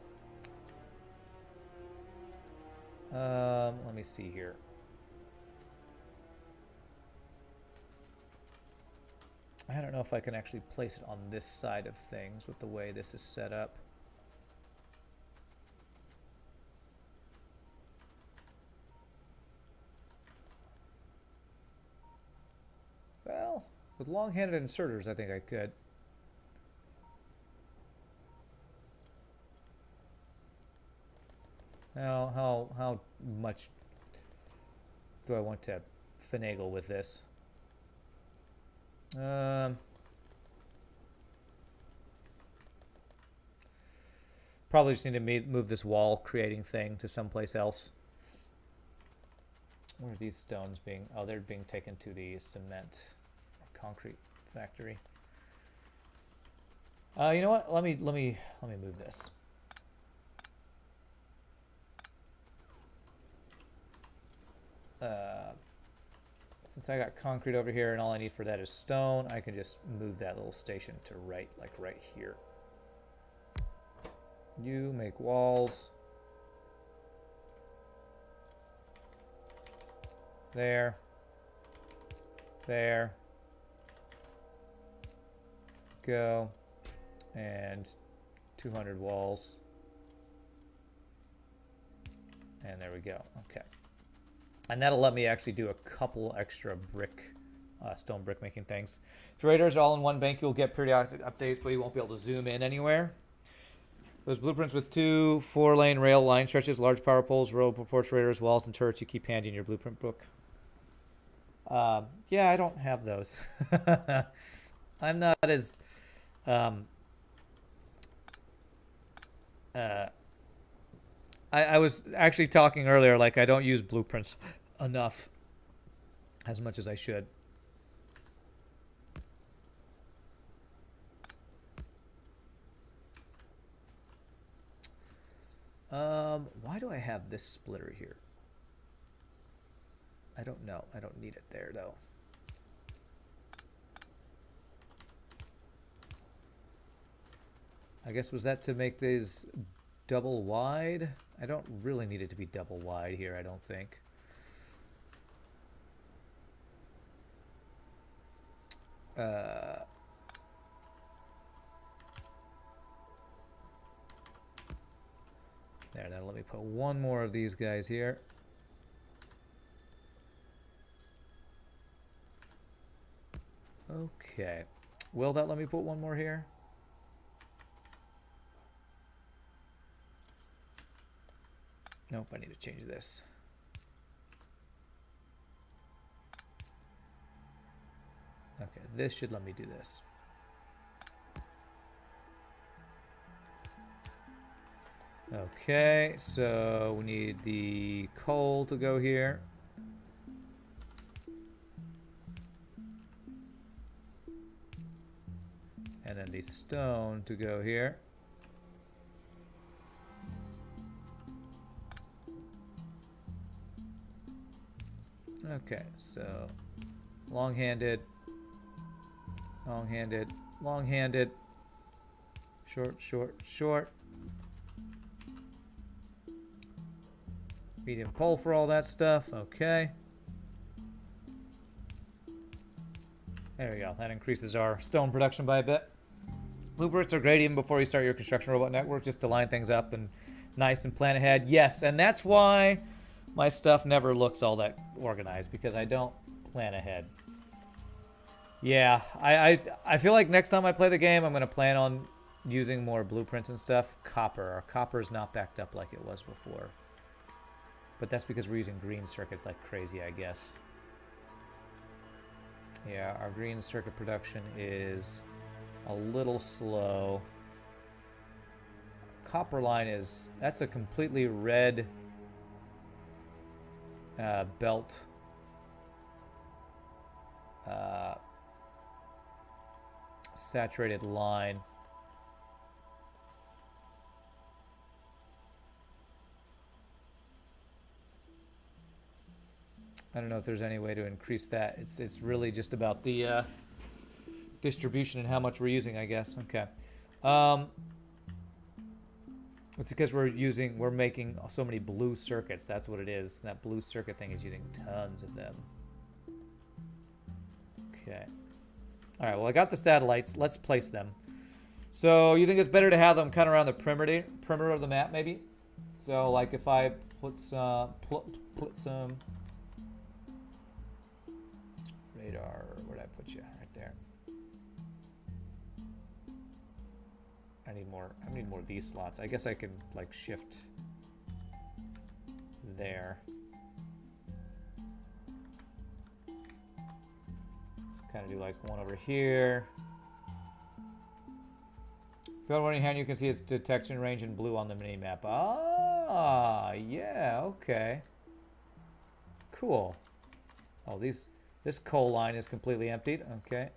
Let me see here. I don't know if I can actually place it on this side of things with the way this is set up. Well, with long-handed inserters, I think I could. Now, how much do I want to finagle with this? Probably just need to move this wall creating thing to someplace else. Where are these stones being? Oh, they're being taken to the cement or concrete factory. You know what? Let me move this. Since I got concrete over here and all I need for that is stone, I can just move that little station to right here. You make walls. There. There. Go. And 200 walls. And there we go. Okay. And that'll let me actually do a couple extra stone brick making things. If your radars are all in one bank, you'll get periodic updates, but you won't be able to zoom in anywhere. Those blueprints with 2 4-lane rail line stretches, large power poles, row porch radars, walls, and turrets you keep handy in your blueprint book. Yeah, I don't have those. I'm not as I was actually talking earlier, like I don't use blueprints enough as much as I should. Why do I have this splitter here? I don't know. I don't need it there, though. I guess was that to make these double wide? I don't really need it to be double wide here, I don't think. There, now let me put one more of these guys here. Okay. Will that let me put one more here? Nope, I need to change this. Okay, this should let me do this. Okay, so we need the coal to go here. And then the stone to go here. Okay, so long-handed, long-handed, long-handed, short, short, short. Medium pole for all that stuff. Okay. There we go. That increases our stone production by a bit. Blueprints are great even before you start your construction robot network, just to line things up and nice and plan ahead. Yes, and that's why my stuff never looks all that organized, because I don't plan ahead. Yeah, I feel like next time I play the game, I'm going to plan on using more blueprints and stuff. Copper. Our copper is not backed up like it was before. But that's because we're using green circuits like crazy, I guess. Yeah, our green circuit production is a little slow. Copper line is, that's a completely red belt. Saturated line. I don't know if there's any way to increase that. It's really just about the distribution and how much we're using, I guess. Okay. It's because we're making so many blue circuits. That's what it is. That blue circuit thing is using tons of them. Okay. All right, well, I got the satellites. Let's place them. So you think it's better to have them kind of around the perimeter of the map, maybe? So, like, if I put some radar, where did I put you? Right there. I need more of these slots. I guess I could, like, shift there. Kind of do like one over here. If you have one in your hand, you can see its detection range in blue on the mini map. Ah, yeah, okay. Cool. Oh, this coal line is completely emptied. Okay.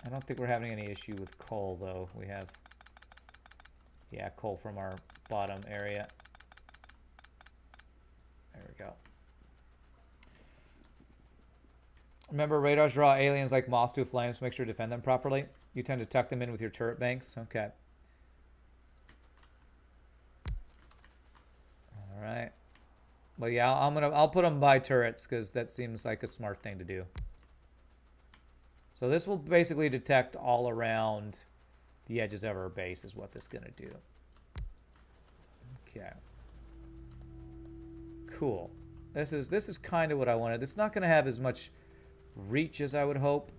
I don't think we're having any issue with coal, though. We have, yeah, coal from our bottom area. There we go. Remember, radars draw aliens like moths to flames, so make sure to defend them properly. You tend to tuck them in with your turret banks. Okay. All right. Well, yeah, I'll put them by turrets because that seems like a smart thing to do. So this will basically detect all around the edges of our base is what this is going to do. Okay. Cool. This is kind of what I wanted. It's not going to have as much reach as I would hope,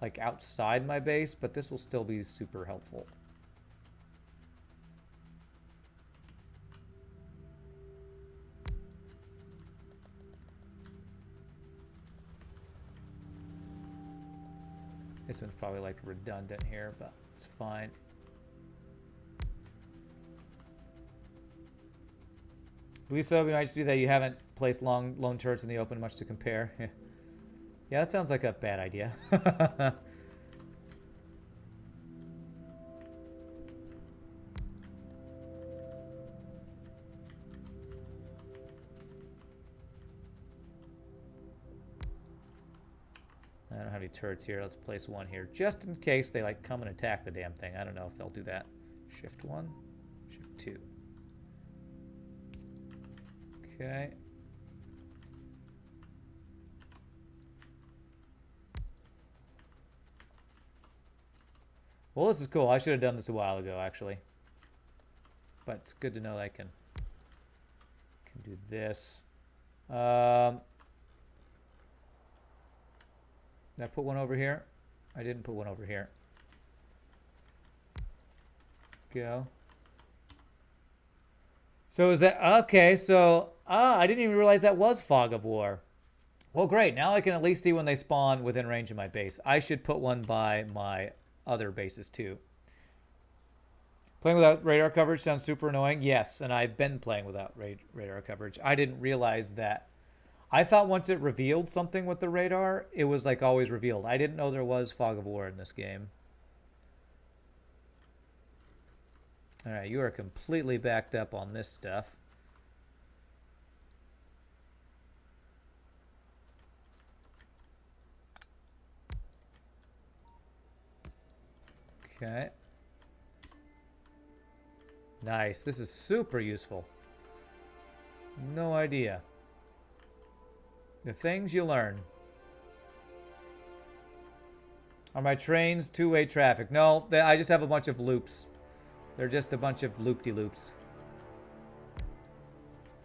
like outside my base, but this will still be super helpful. This one's probably like redundant here, but it's fine. Believe so, it might just be that you haven't placed lone turrets in the open much to compare. Yeah, that sounds like a bad idea. I don't have any turrets here. Let's place one here just in case they like come and attack the damn thing. I don't know if they'll do that. Shift 1, Shift 2. Okay. Well, this is cool. I should have done this a while ago, actually. But it's good to know that I can do this. Did I put one over here? I didn't put one over here. Go. So is that okay? So I didn't even realize that was Fog of War. Well, great. Now I can at least see when they spawn within range of my base. I should put one by my other bases too. Playing without radar coverage sounds super annoying. Yes, and I've been playing without radar coverage. I didn't realize that. I thought once it revealed something with the radar, it was like always revealed. I didn't know there was Fog of War in this game. All right, you are completely backed up on this stuff. Okay. Nice. This is super useful. No idea. The things you learn. Are my trains two-way traffic? No, I just have a bunch of loops. They're just a bunch of loop-de-loops.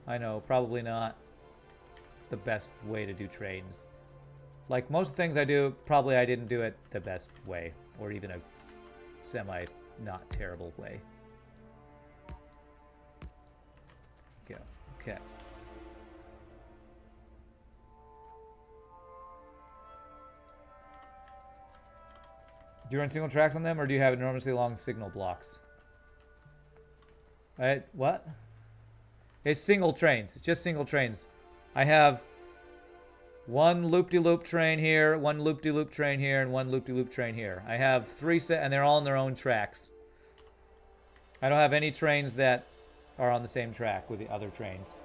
I know, probably not the best way to do trains. Like most things I do, probably I didn't do it the best way. Or even a semi-not terrible way. Go. Okay. Do you run single tracks on them, or do you have enormously long signal blocks? What? It's single trains. It's just single trains. I have one loop-de-loop train here, one loop-de-loop train here, and one loop-de-loop train here. I have 3 set, and they're all on their own tracks. I don't have any trains that are on the same track with the other trains,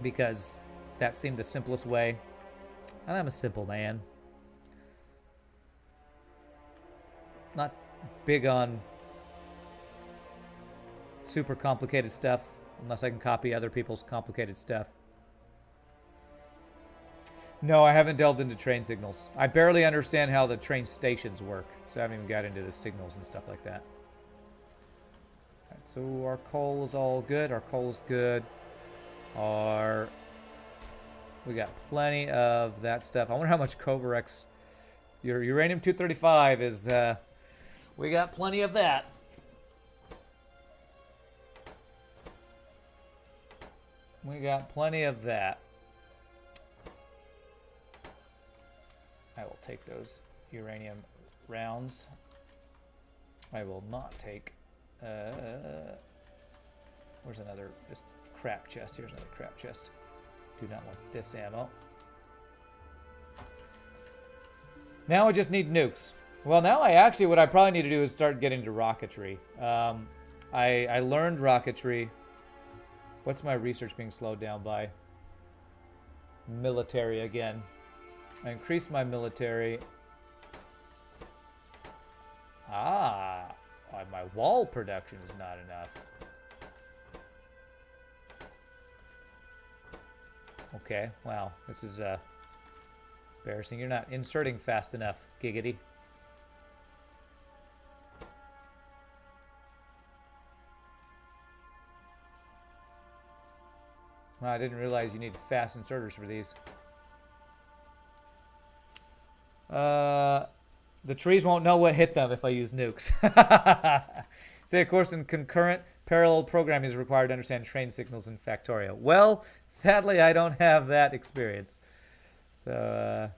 because that seemed the simplest way. And I'm a simple man. Not big on super complicated stuff unless I can copy other people's complicated stuff. No, I haven't delved into train signals. I barely understand how the train stations work, so I haven't even got into the signals and stuff like that. All right, so our coal is all good. Our coal is good. We got plenty of that stuff. I wonder how much Covarex. Your uranium-235 is. We got plenty of that. We got plenty of that. I will take those uranium rounds. I will not take... where's another just crap chest? Here's another crap chest. Do not want this ammo. Now I just need nukes. Well, now what I probably need to do is start getting to rocketry. I learned rocketry. What's my research being slowed down by? Military again. I increased my military. My wall production is not enough. Okay, wow, this is embarrassing. You're not inserting fast enough, giggity. Well, I didn't realize you need fast inserters for these. The trees won't know what hit them if I use nukes. Say, of course, in concurrent parallel programming is required to understand train signals in Factorio. Well, sadly, I don't have that experience. So,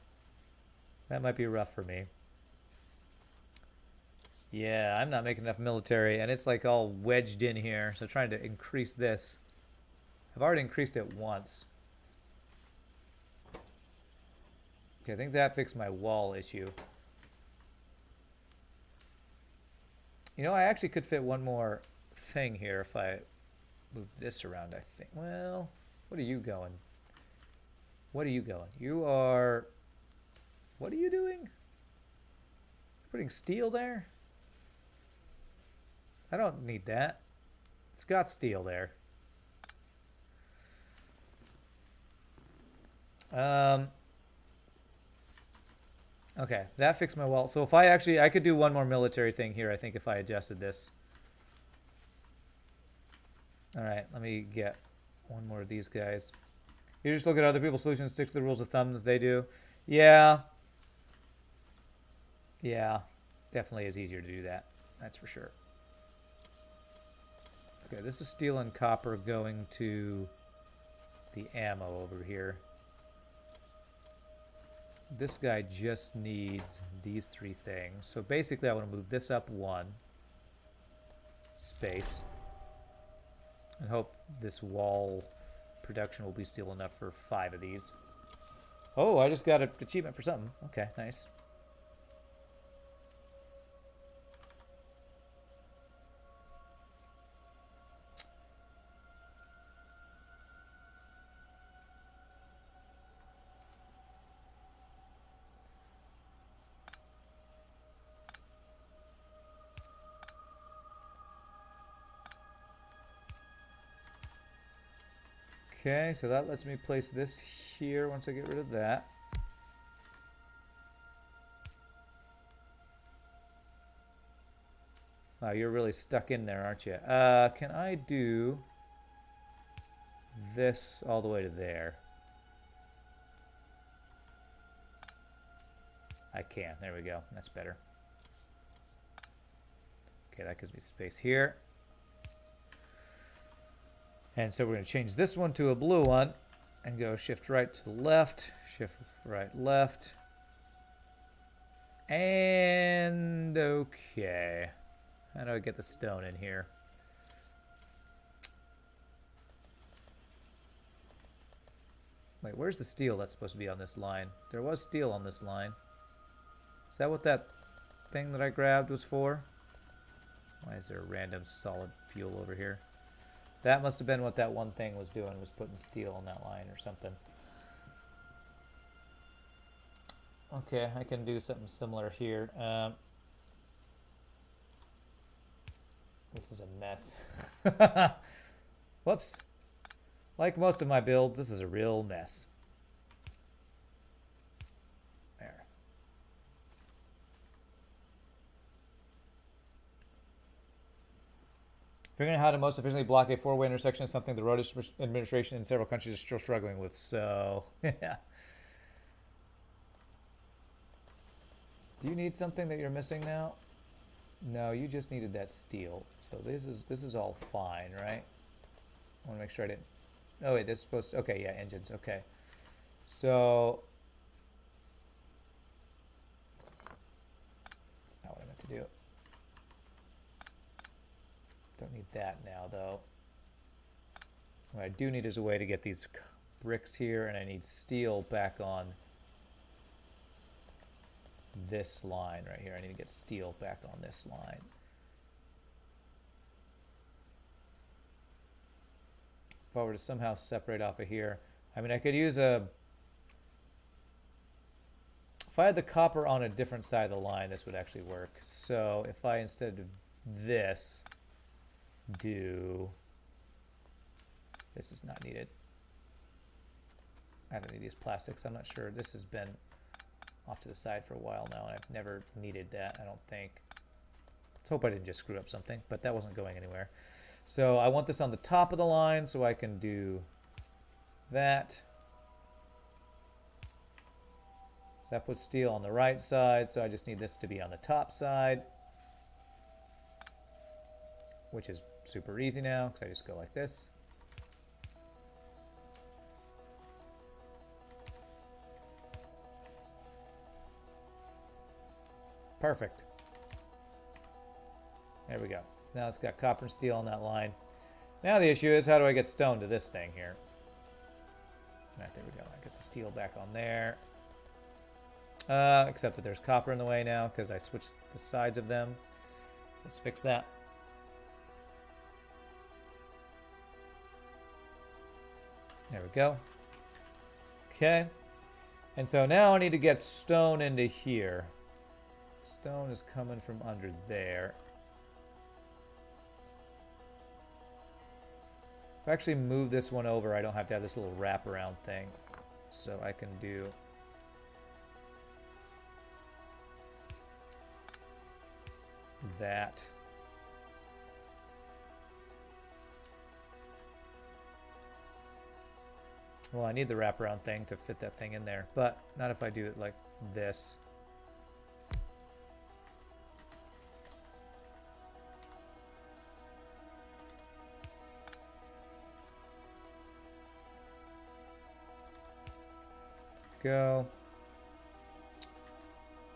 that might be rough for me. Yeah, I'm not making enough military, and it's like all wedged in here. So trying to increase this. I've already increased it once. Okay, I think that fixed my wall issue. You know, I actually could fit one more thing here if I move this around, I think. Well, what are you going? What are you going? You are... What are you doing? Putting steel there? I don't need that. It's got steel there. Okay, that fixed my wall. So if I could do one more military thing here, I think, if I adjusted this. All right, let me get one more of these guys. You just look at other people's solutions, stick to the rules of thumb as they do. Yeah. Yeah, definitely is easier to do that. That's for sure. Okay, this is steel and copper going to the ammo over here. This guy just needs these three things. So basically I want to move this up one space and hope this wall production will be steel enough for 5 of these. Oh, I just got an achievement for something. Okay, nice. Okay, so that lets me place this here once I get rid of that. Wow, you're really stuck in there, aren't you? Can I do this all the way to there? I can. There we go. That's better. Okay, that gives me space here. And so we're going to change this one to a blue one and go shift right to the left, shift right left. And okay. How do I get the stone in here? Wait, where's the steel that's supposed to be on this line? There was steel on this line. Is that what that thing that I grabbed was for? Why is there a random solid fuel over here? That must have been what that one thing was doing, was putting steel on that line or something. Okay, I can do something similar here. This is a mess. Whoops. Like most of my builds, this is a real mess. There. Figuring out how to most efficiently block a four-way intersection is something the road administration in several countries is still struggling with, so yeah. Do you need something that you're missing now? No, you just needed that steel. So this is all fine, right? I want to make sure I didn't... Oh wait, this is supposed to... Okay, yeah, engines, okay. So... That's not what I meant to do. Don't need that now, though. What I do need is a way to get these bricks here, and I need steel back on this line right here. I need to get steel back on this line. If I were to somehow separate off of here, I mean, I could use a... If I had the copper on a different side of the line, this would actually work. So if I, instead of this, do... This is not needed. I don't need these plastics. I'm not sure. This has been off to the side for a while now, and I've never needed that, I don't think. Let's hope I didn't just screw up something, but that wasn't going anywhere. So I want this on the top of the line so I can do that. So that puts steel on the right side, so I just need this to be on the top side, which is super easy now because I just go like this. Perfect. There we go. So now it's got copper and steel on that line. Now the issue is, how do I get stone to this thing here? Right, there we go. I guess the steel back on there. Except that there's copper in the way now because I switched the sides of them. Let's fix that. There we go. Okay. And so now I need to get stone into here. Stone is coming from under there. If I actually move this one over, I don't have to have this little wraparound thing. So I can do... that. Well, I need the wraparound thing to fit that thing in there, but not if I do it like this. Go.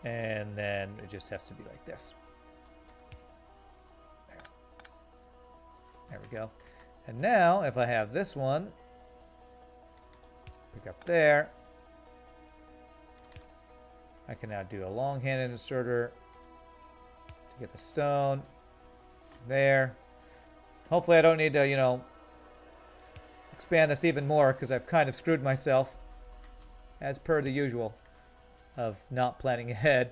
And then it just has to be like this. There we go. And now, if I have this one, pick up there, I can now do a long-handed inserter to get the stone there. Hopefully I don't need to, you know, expand this even more because I've kind of screwed myself as per the usual of not planning ahead.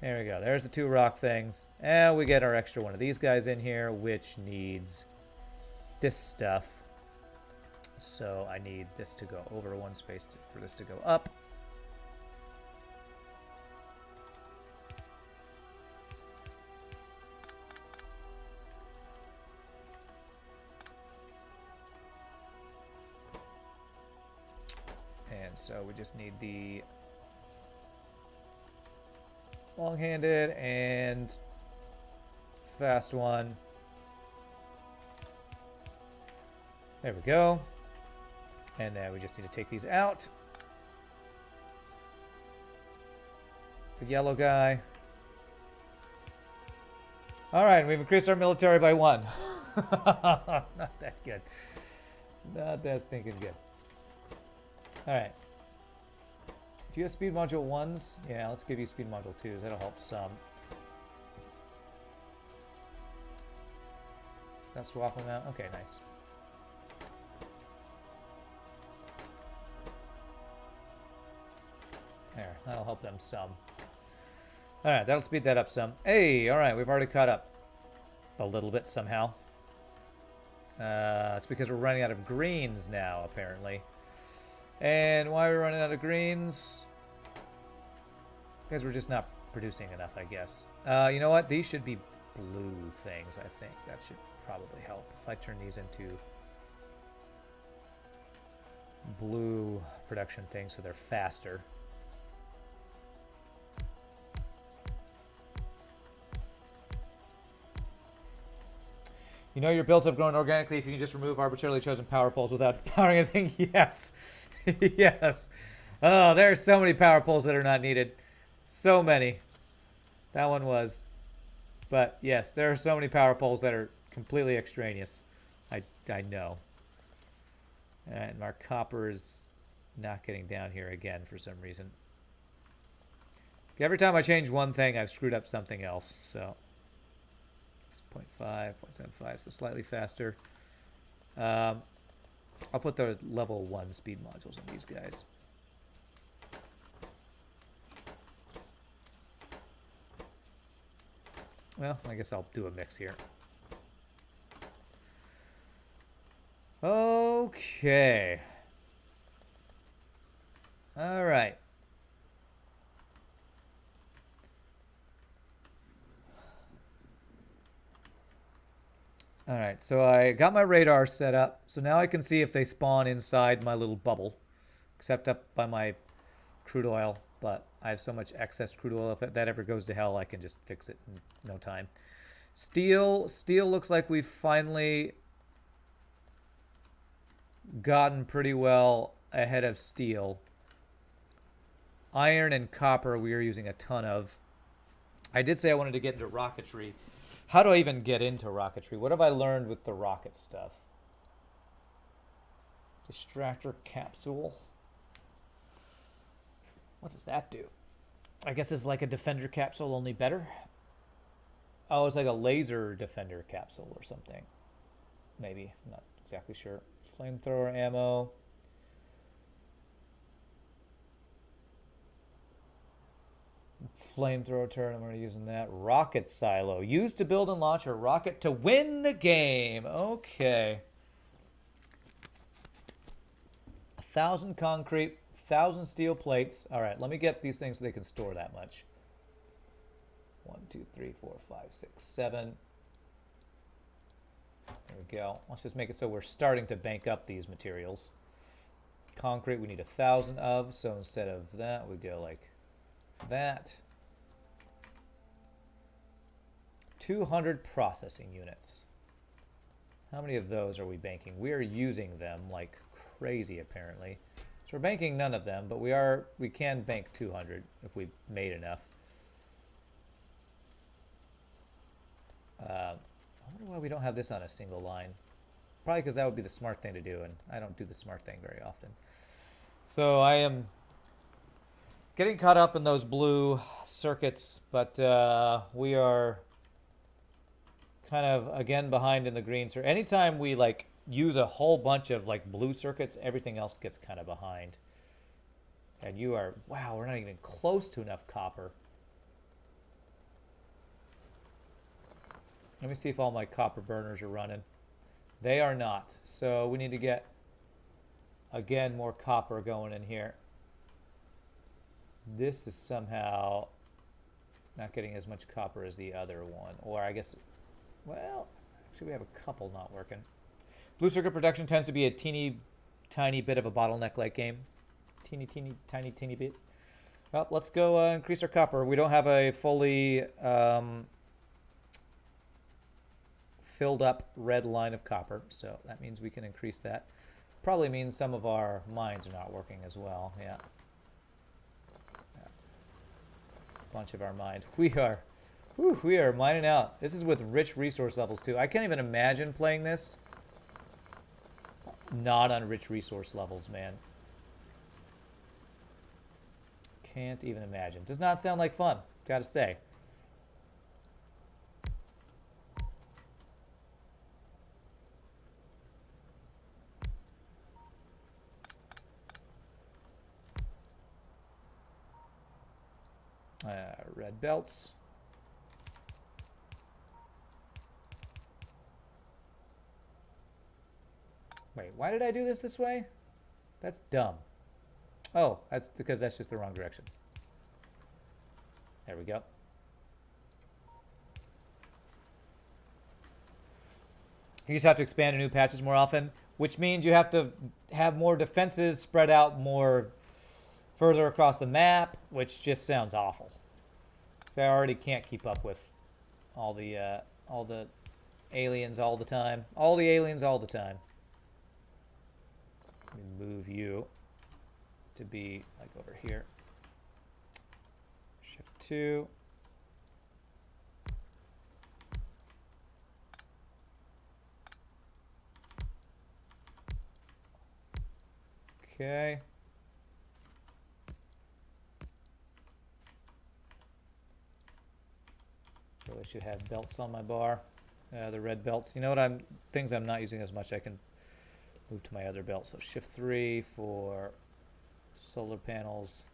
There we go. There's the two rock things. And we get our extra one of these guys in here, which needs this stuff. So I need this to go over one space for this to go up. And so we just need the long-handed and fast one. There we go. And then we just need to take these out. The yellow guy. All right, we've increased our military by 1. Not that good. Not that stinking good. All right. Do you have speed module 1s? Yeah, let's give you speed module 2s. That'll help some. That swap them out? Okay, nice. There, that'll help them some. All right, that'll speed that up some. Hey, all right, we've already caught up a little bit somehow. It's because we're running out of greens now, apparently. And why are we running out of greens? Because we're just not producing enough, I guess. You know what? These should be blue things, I think. That should probably help. If I turn these into blue production things so they're faster. You know your builds have grown organically if you can just remove arbitrarily chosen power poles without powering anything? Yes. Yes. Oh, there are so many power poles that are not needed. So many. That one was. But yes, there are so many power poles that are completely extraneous. I know. And our copper is not getting down here again for some reason. Every time I change one thing, I've screwed up something else. So it's 0.5, 0.75, so slightly faster. I'll put the level 1 speed modules on these guys. Well, I guess I'll do a mix here. Okay. All right. All right, so I got my radar set up. So now I can see if they spawn inside my little bubble, except up by my crude oil. But I have so much excess crude oil, if that ever goes to hell, I can just fix it in no time. Steel looks like we've finally gotten pretty well ahead of steel. Iron and copper we are using a ton of. I did say I wanted to get into rocketry. How do I even get into rocketry? What have I learned with the rocket stuff? Distractor capsule. What does that do? I guess it's like a defender capsule, only better. Oh, it's like a laser defender capsule or something. Maybe. I'm not exactly sure. Flamethrower ammo. Flamethrower turret, I'm already using that. Rocket silo. Used to build and launch a rocket to win the game. Okay. 1,000 concrete, 1,000 steel plates. All right, let me get these things so they can store that much. 1, 2, 3, 4, 5, 6, 7. There we go. Let's just make it so we're starting to bank up these materials. Concrete we need 1,000 of, so instead of that, we go like that. 200 processing units. How many of those are we banking? We are using them like crazy apparently. So we're banking none of them, but we can bank 200 if we made enough. I wonder why we don't have this on a single line. Probably because that would be the smart thing to do, and I don't do the smart thing very often. So I am getting caught up in those blue circuits, but we are kind of again behind in the green. So anytime we like use a whole bunch of like blue circuits, everything else gets kind of behind. And you are, wow, we're not even close to enough copper. Let me see if all my copper burners are running. They are not. So we need to get, again, more copper going in here. This is somehow not getting as much copper as the other one. Or I guess, well, actually we have a couple not working. Blue circuit production tends to be a teeny tiny bit of a bottleneck-like game. Tiny bit. Well, let's go increase our copper. We don't have a fully filled up red line of copper, so that means we can increase that. Probably means some of our mines are not working as well. Yeah. A bunch of our mines. We are mining out. This is with rich resource levels too. I can't even imagine playing this not on rich resource levels, man. Can't even imagine. Does not sound like fun, gotta say. Red belts. Wait, why did I do this way? That's dumb. Oh, that's because that's just the wrong direction. There we go. You just have to expand to new patches more often, which means you have to have more defenses spread out more further across the map, which just sounds awful. So I already can't keep up with all the aliens all the time. All the aliens all the time. Let me move you to be like over here. Shift 2. Okay. Really should have belts on my bar. The red belts. You know what? Things I'm not using as much, I can move to my other belt. So shift 3 for solar panels,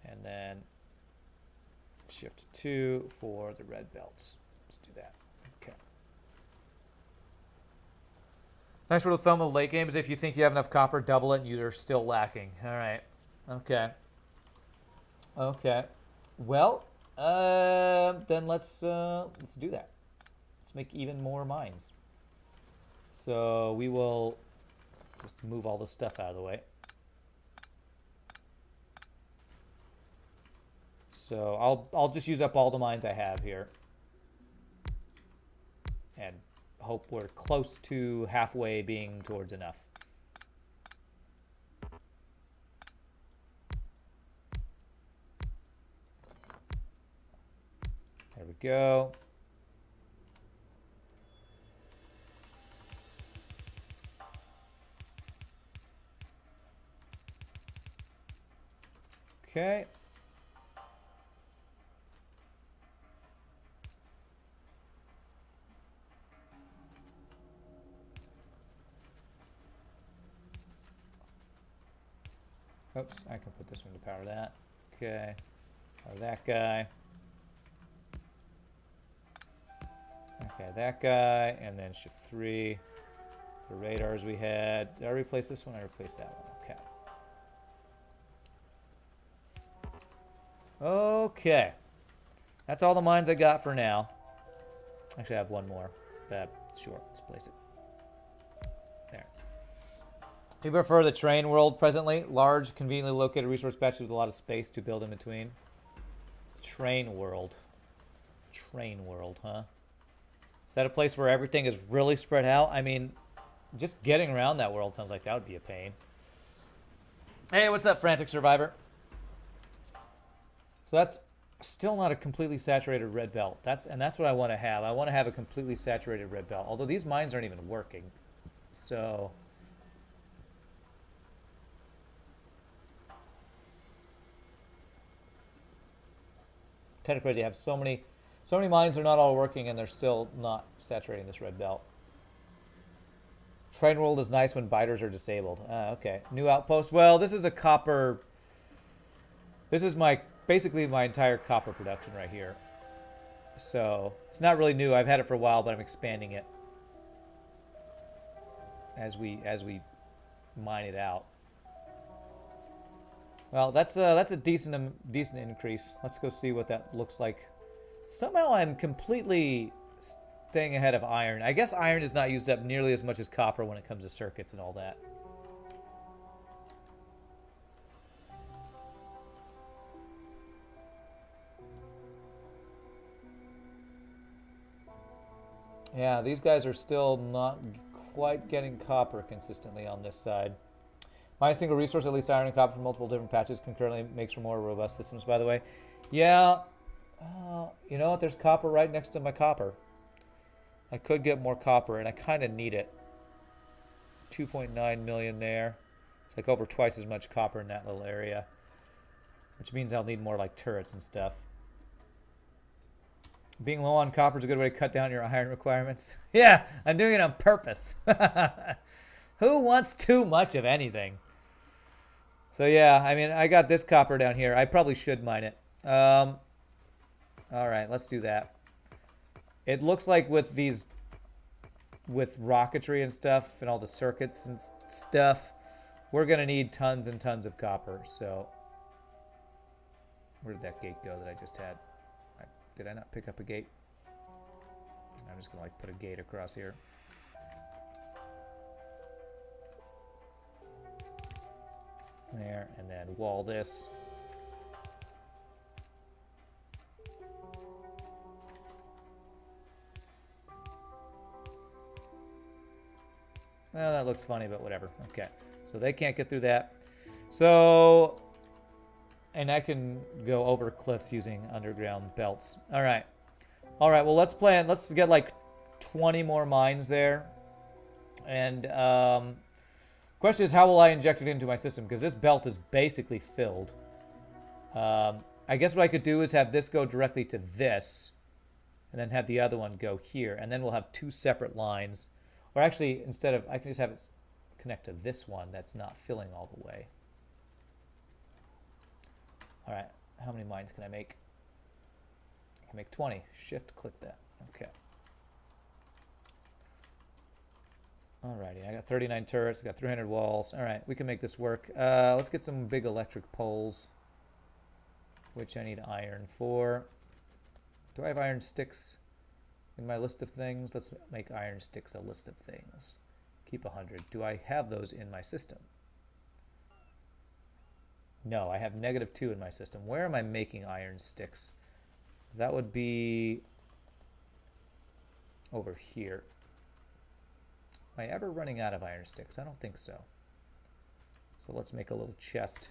and then shift 2 for the red belts. Let's do that. Okay. Nice rule of thumb of late game is if you think you have enough copper, double it, and you're still lacking. All right. Okay. Okay. Well, then let's do that. Let's make even more mines. So we will just move all this stuff out of the way. So I'll just use up all the mines I have here, and hope we're close to halfway being towards enough. we go. Okay. Oops, I can put this one to power that. Okay. Power that guy. Okay, that guy, and then shift 3. The radars we had. Did I replace this one? I replaced that one. Okay. Okay. That's all the mines I got for now. Actually, I have one more. Sure, let's place it. There. Do you prefer the train world presently? Large, conveniently located resource patches with a lot of space to build in between. Train world. Train world, huh? Is that a place where everything is really spread out? I mean, just getting around that world sounds like that would be a pain. Hey, what's up, Frantic Survivor? So that's still not a completely saturated red belt. That's what I want to have. I want to have a completely saturated red belt. Although these mines aren't even working. So kind of crazy. I have so many mines, they're not all working, and they're still not saturating this red belt. Train world is nice when biters are disabled. Okay. New outpost. Well, this is a copper. This is basically my entire copper production right here. So it's not really new. I've had it for a while, but I'm expanding it as we mine it out. Well, that's a decent increase. Let's go see what that looks like. Somehow I'm completely staying ahead of iron. I guess iron is not used up nearly as much as copper when it comes to circuits and all that. Yeah, these guys are still not quite getting copper consistently on this side. My single resource, at least iron and copper from multiple different patches concurrently makes for more robust systems, by the way. Yeah, you know what? There's copper right next to my copper. I could get more copper, and I kind of need it. 2.9 million there. It's like over twice as much copper in that little area. Which means I'll need more like turrets and stuff. Being low on copper is a good way to cut down your iron requirements. Yeah, I'm doing it on purpose. Who wants too much of anything? So yeah, I mean, I got this copper down here. I probably should mine it. All right, let's do that. It looks like with rocketry and stuff and all the circuits and stuff, we're going to need tons and tons of copper. So where did that gate go that I just had? Did I not pick up a gate? I'm just going to like put a gate across here. There, and then wall this. Well, that looks funny, but whatever. Okay, so they can't get through that. So, and I can go over cliffs using underground belts. All right. All right, well, let's plan. Let's get like 20 more mines there. And question is, how will I inject it into my system? Because this belt is basically filled. I guess what I could do is have this go directly to this, and then have the other one go here. And then we'll have two separate lines. Or actually, instead of, I can just have it connect to this one that's not filling all the way. All right, how many mines can I make? I can make 20. Shift, click that. Okay. Alrighty, I got 39 turrets, I got 300 walls. All right, we can make this work. Let's get some big electric poles, which I need iron for. Do I have iron sticks in my list of things? Let's make iron sticks a list of things. Keep 100. Do I have those in my system? No, I have -2 in my system. Where am I making iron sticks? That would be over here. Am I ever running out of iron sticks? I don't think so. So let's make a little chest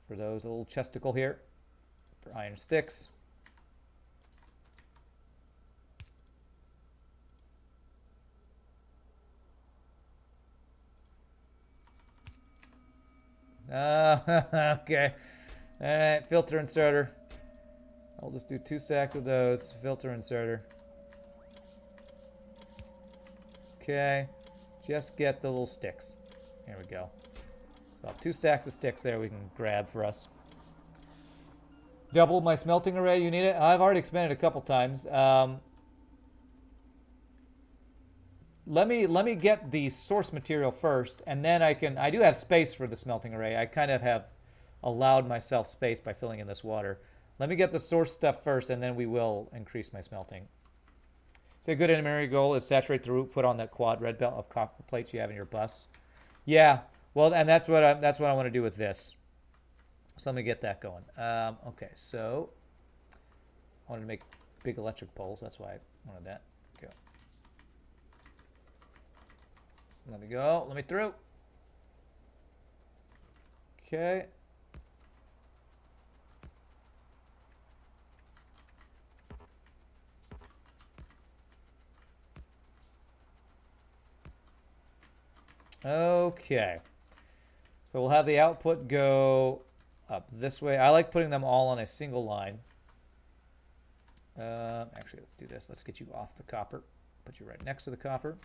for those, a little chesticle here for iron sticks. Okay. All right, filter inserter. I'll just do 2 stacks of those. Filter inserter. Okay. Just get the little sticks. Here we go. So 2 stacks of sticks there we can grab for us. Double my smelting array. You need it? I've already expanded a couple times. Let me get the source material first, and then I do have space for the smelting array. I kind of have allowed myself space by filling in this water. Let me get the source stuff first, and then we will increase my smelting. So a good intermediate goal is saturate the root, put on that quad red belt of copper plates you have in your bus. Yeah, well, and that's what I want to do with this. So let me get that going. Okay, so I wanted to make big electric poles. That's why I wanted that. Go. Let me go. Let me through. Okay. Okay. So we'll have the output go up this way. I like putting them all on a single line. Actually, let's do this. Let's get you off the copper. Put you right next to the copper.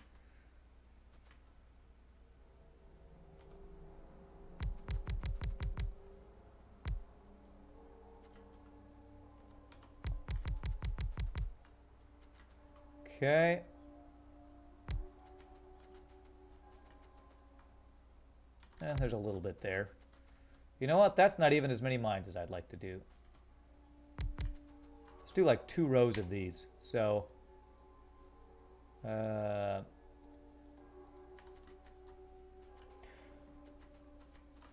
Okay. There's a little bit there. You know what? That's not even as many mines as I'd like to do. Let's do like 2 rows of these. So, all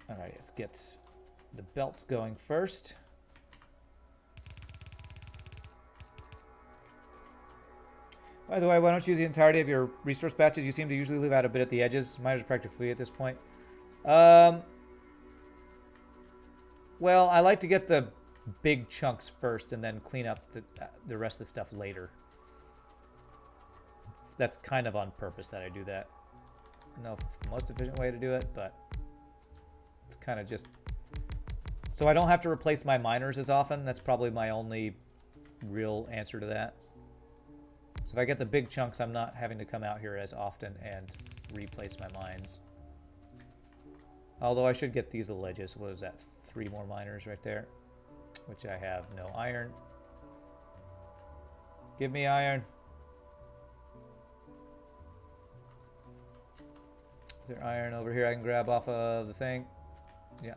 right, let's get the belts going first. By the way, why don't you use the entirety of your resource batches? You seem to usually leave out a bit at the edges. Mine is practically at this point. Well, I like to get the big chunks first and then clean up the rest of the stuff later. That's kind of on purpose that I do that. I don't know if it's the most efficient way to do it, but it's kind of just... So I don't have to replace my miners as often. That's probably my only real answer to that. So if I get the big chunks, I'm not having to come out here as often and replace my mines. Although I should get these little edges. What is that? 3 more miners right there. Which I have no iron. Give me iron. Is there iron over here I can grab off of the thing? Yeah.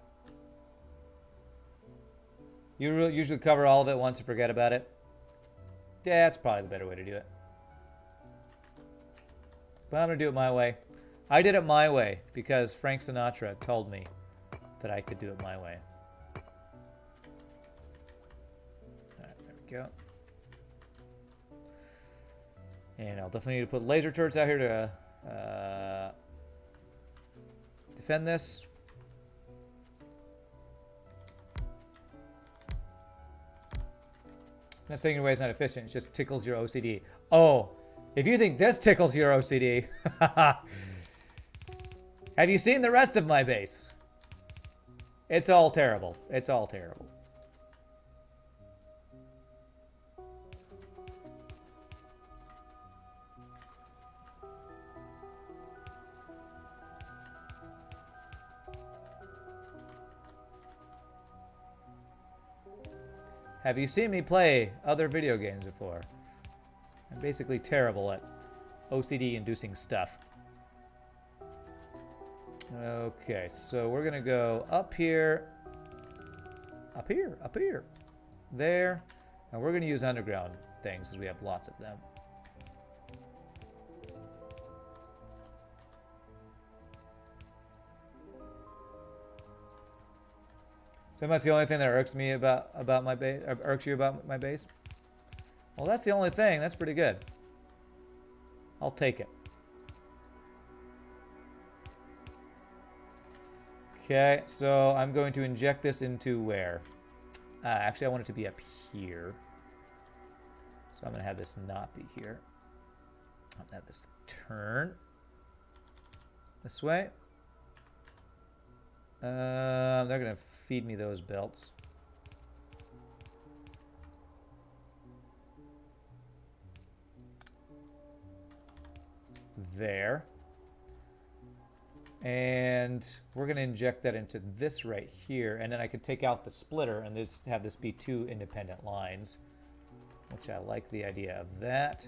You usually cover all of it once and forget about it. Yeah, that's probably the better way to do it. But I'm going to do it my way. I did it my way because Frank Sinatra told me that I could do it my way. Alright, there we go. And I'll definitely need to put laser turrets out here to defend this. I'm not saying your way is not efficient, it just tickles your OCD. Oh, if you think this tickles your OCD, have you seen the rest of my base? It's all terrible. It's all terrible. Have you seen me play other video games before? I'm basically terrible at OCD-inducing stuff. Okay, so we're gonna go up here, there, and we're gonna use underground things because we have lots of them. So that's the only thing that irks me about my base, irks you about my base? Well, that's the only thing. That's pretty good. I'll take it. Okay, so I'm going to inject this into where? Actually, I want it to be up here. So I'm going to have this not be here. I'm going to have this turn this way. They're going to feed me those belts. There. And we're going to inject that into this right here, and then I could take out the splitter and just have this be two independent lines, which I like the idea of that.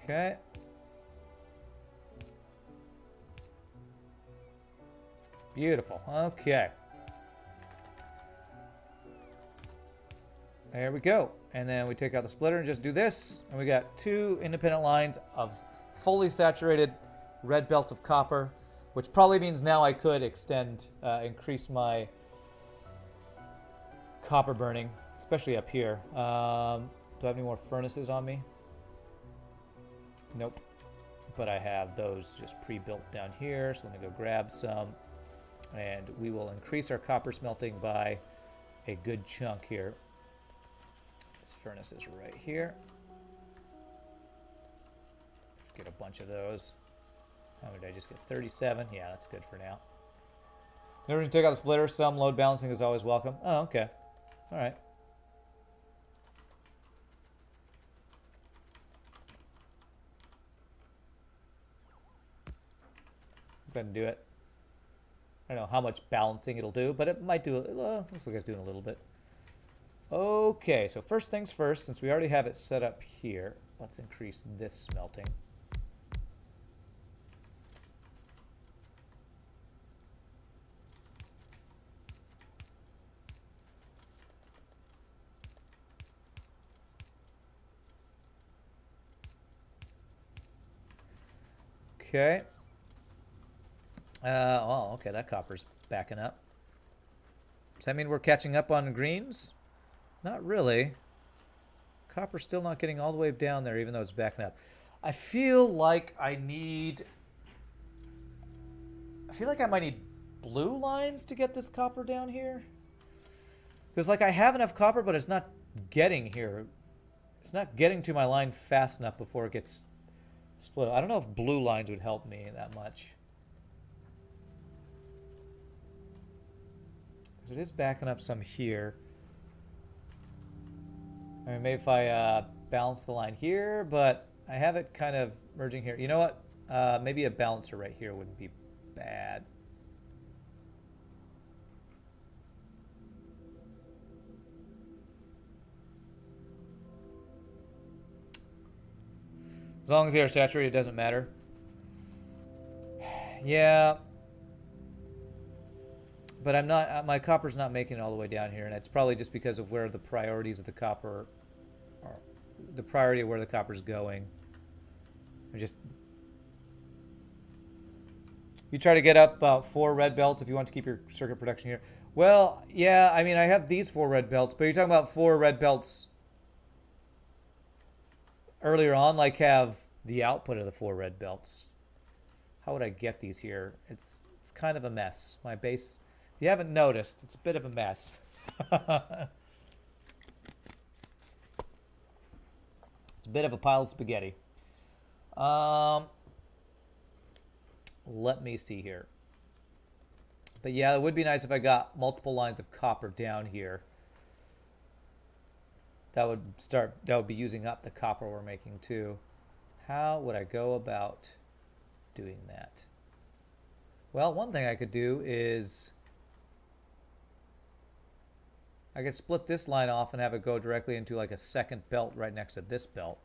Okay. Beautiful. Okay. There we go. And then we take out the splitter and just do this. And we got two independent lines of fully saturated red belts of copper, which probably means now I could increase my copper burning, especially up here. Do I have any more furnaces on me? Nope. But I have those just pre-built down here, so I'm gonna go grab some. And we will increase our copper smelting by a good chunk here. This furnace is right here. Let's get a bunch of those. How many did I just get? 37. Yeah, that's good for now. Never to take out the splitter. Some load balancing is always welcome. Oh, okay. All right. Go ahead and do it. I don't know how much balancing it'll do, but it might do. Looks like it's doing a little bit. Okay, so first things first, since we already have it set up here, let's increase this smelting. Okay. Oh, okay, that copper's backing up. Does that mean we're catching up on greens? Not really. Copper's still not getting all the way down there, even though it's backing up. I feel like I might need blue lines to get this copper down here. Because, like, I have enough copper, but it's not getting here. It's not getting to my line fast enough before it gets split. I don't know if blue lines would help me that much. Because it is backing up some here. I mean, maybe if I balance the line here, but I have it kind of merging here. You know what? Maybe a balancer right here wouldn't be bad. As long as they are saturated, it doesn't matter. Yeah. But I'm not, my copper's not making it all the way down here, and it's probably just because of where the priorities of the copper are, the priority of where the copper's going. You try to get up about 4 red belts if you want to keep your circuit production here. Well, yeah, I mean, I have these 4 red belts, but you're talking about 4 red belts earlier on, like have the output of the 4 red belts. How would I get these here? It's kind of a mess. My base... If you haven't noticed, it's a bit of a mess. It's a bit of a pile of spaghetti. Let me see here. But yeah, it would be nice if I got multiple lines of copper down here. That would be using up the copper we're making too. How would I go about doing that? Well, one thing I could do is I could split this line off and have it go directly into like a second belt right next to this belt.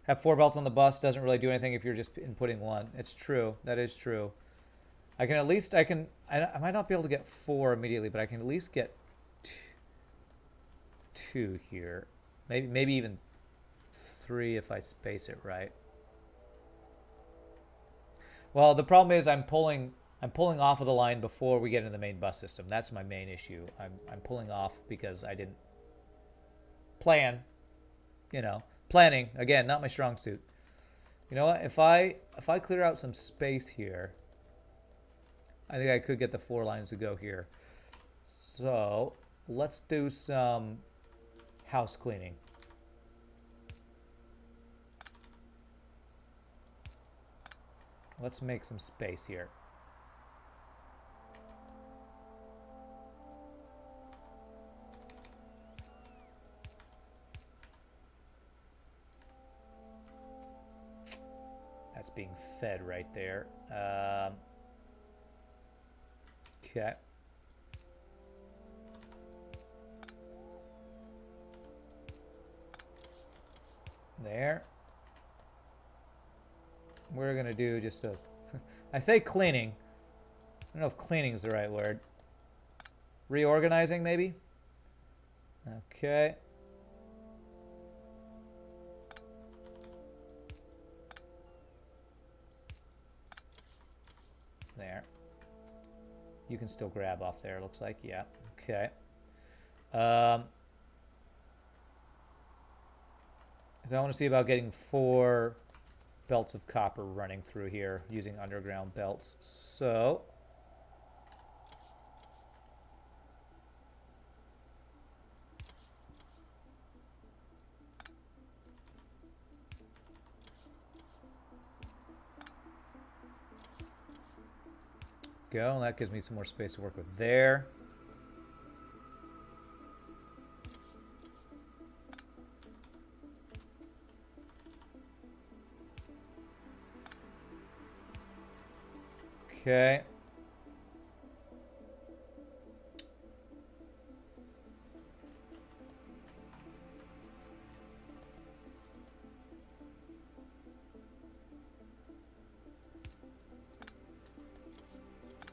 Have 4 belts on the bus doesn't really do anything if you're just inputting 1. It's true. That is true. I might not be able to get 4 immediately, but I can at least get 2 here. Maybe even 3 if I space it right. Well, the problem is I'm pulling off of the line before we get into the main bus system. That's my main issue. I'm pulling off because I didn't plan. You know, planning again, not my strong suit. You know what? If I clear out some space here, I think I could get the 4 lines to go here. So let's do some house cleaning. Let's make some space here. That's being fed right there. Okay. There. We're gonna do just a I say cleaning. I don't know if cleaning is the right word. Reorganizing, maybe? Okay. There. You can still grab off there, looks like. Yeah. Okay. So I want to see about getting 4 belts of copper running through here using underground belts. So go, and that gives me some more space to work with there. Okay.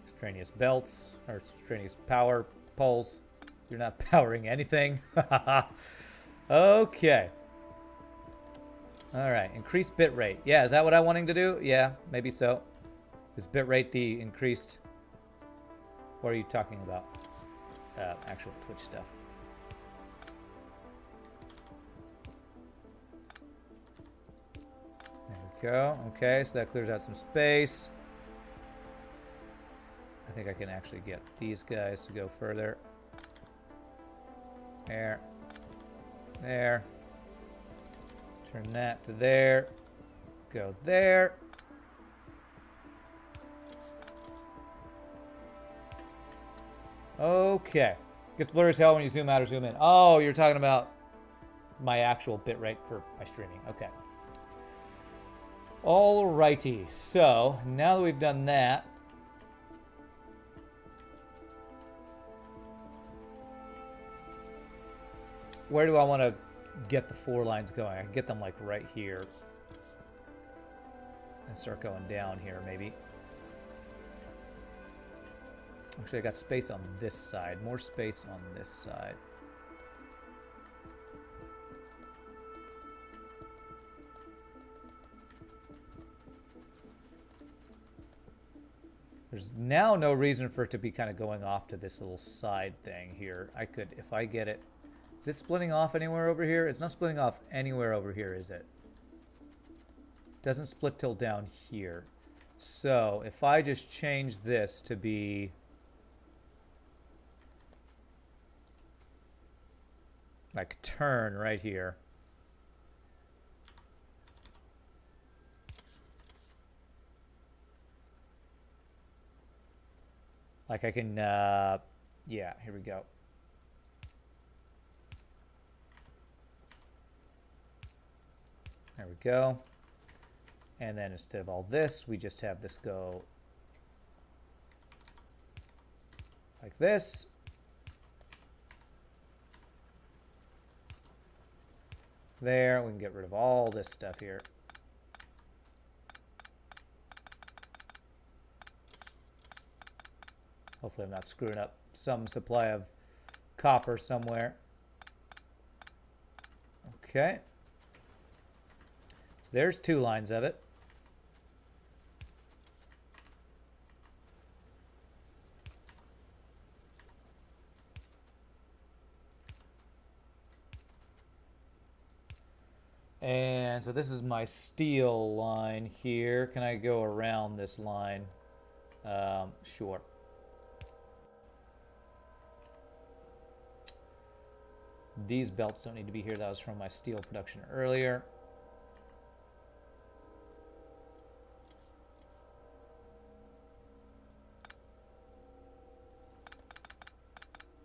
Extraneous belts, or extraneous power poles. You're not powering anything. Okay. Alright, increased bit rate. Yeah, is that what I'm wanting to do? Yeah, maybe so. Is bit rate the increased? What are you talking about? Actual Twitch stuff. There we go. Okay, so that clears out some space. I think I can actually get these guys to go further. There. There. Turn that to there. Go there. Okay. Gets blurry as hell when you zoom out or zoom in. Oh, you're talking about my actual bitrate for my streaming. Okay. Alrighty. So, now that we've done that, where do I want to get the 4 lines going? I can get them like right here. And start going down here, maybe. Actually, I got space on this side. More space on this side. There's now no reason for it to be kind of going off to this little side thing here. I could, if I get it... Is it splitting off anywhere over here? It's not splitting off anywhere over here, is it? Doesn't split till down here. So, if I just change this to be... like turn right here. Like I can, yeah, here we go. There we go. And then instead of all this, we just have this go like this. There, we can get rid of all this stuff here. Hopefully I'm not screwing up some supply of copper somewhere. Okay. So there's 2 lines of it. And so this is my steel line here. Can I go around this line? Sure. These belts don't need to be here. That was from my steel production earlier.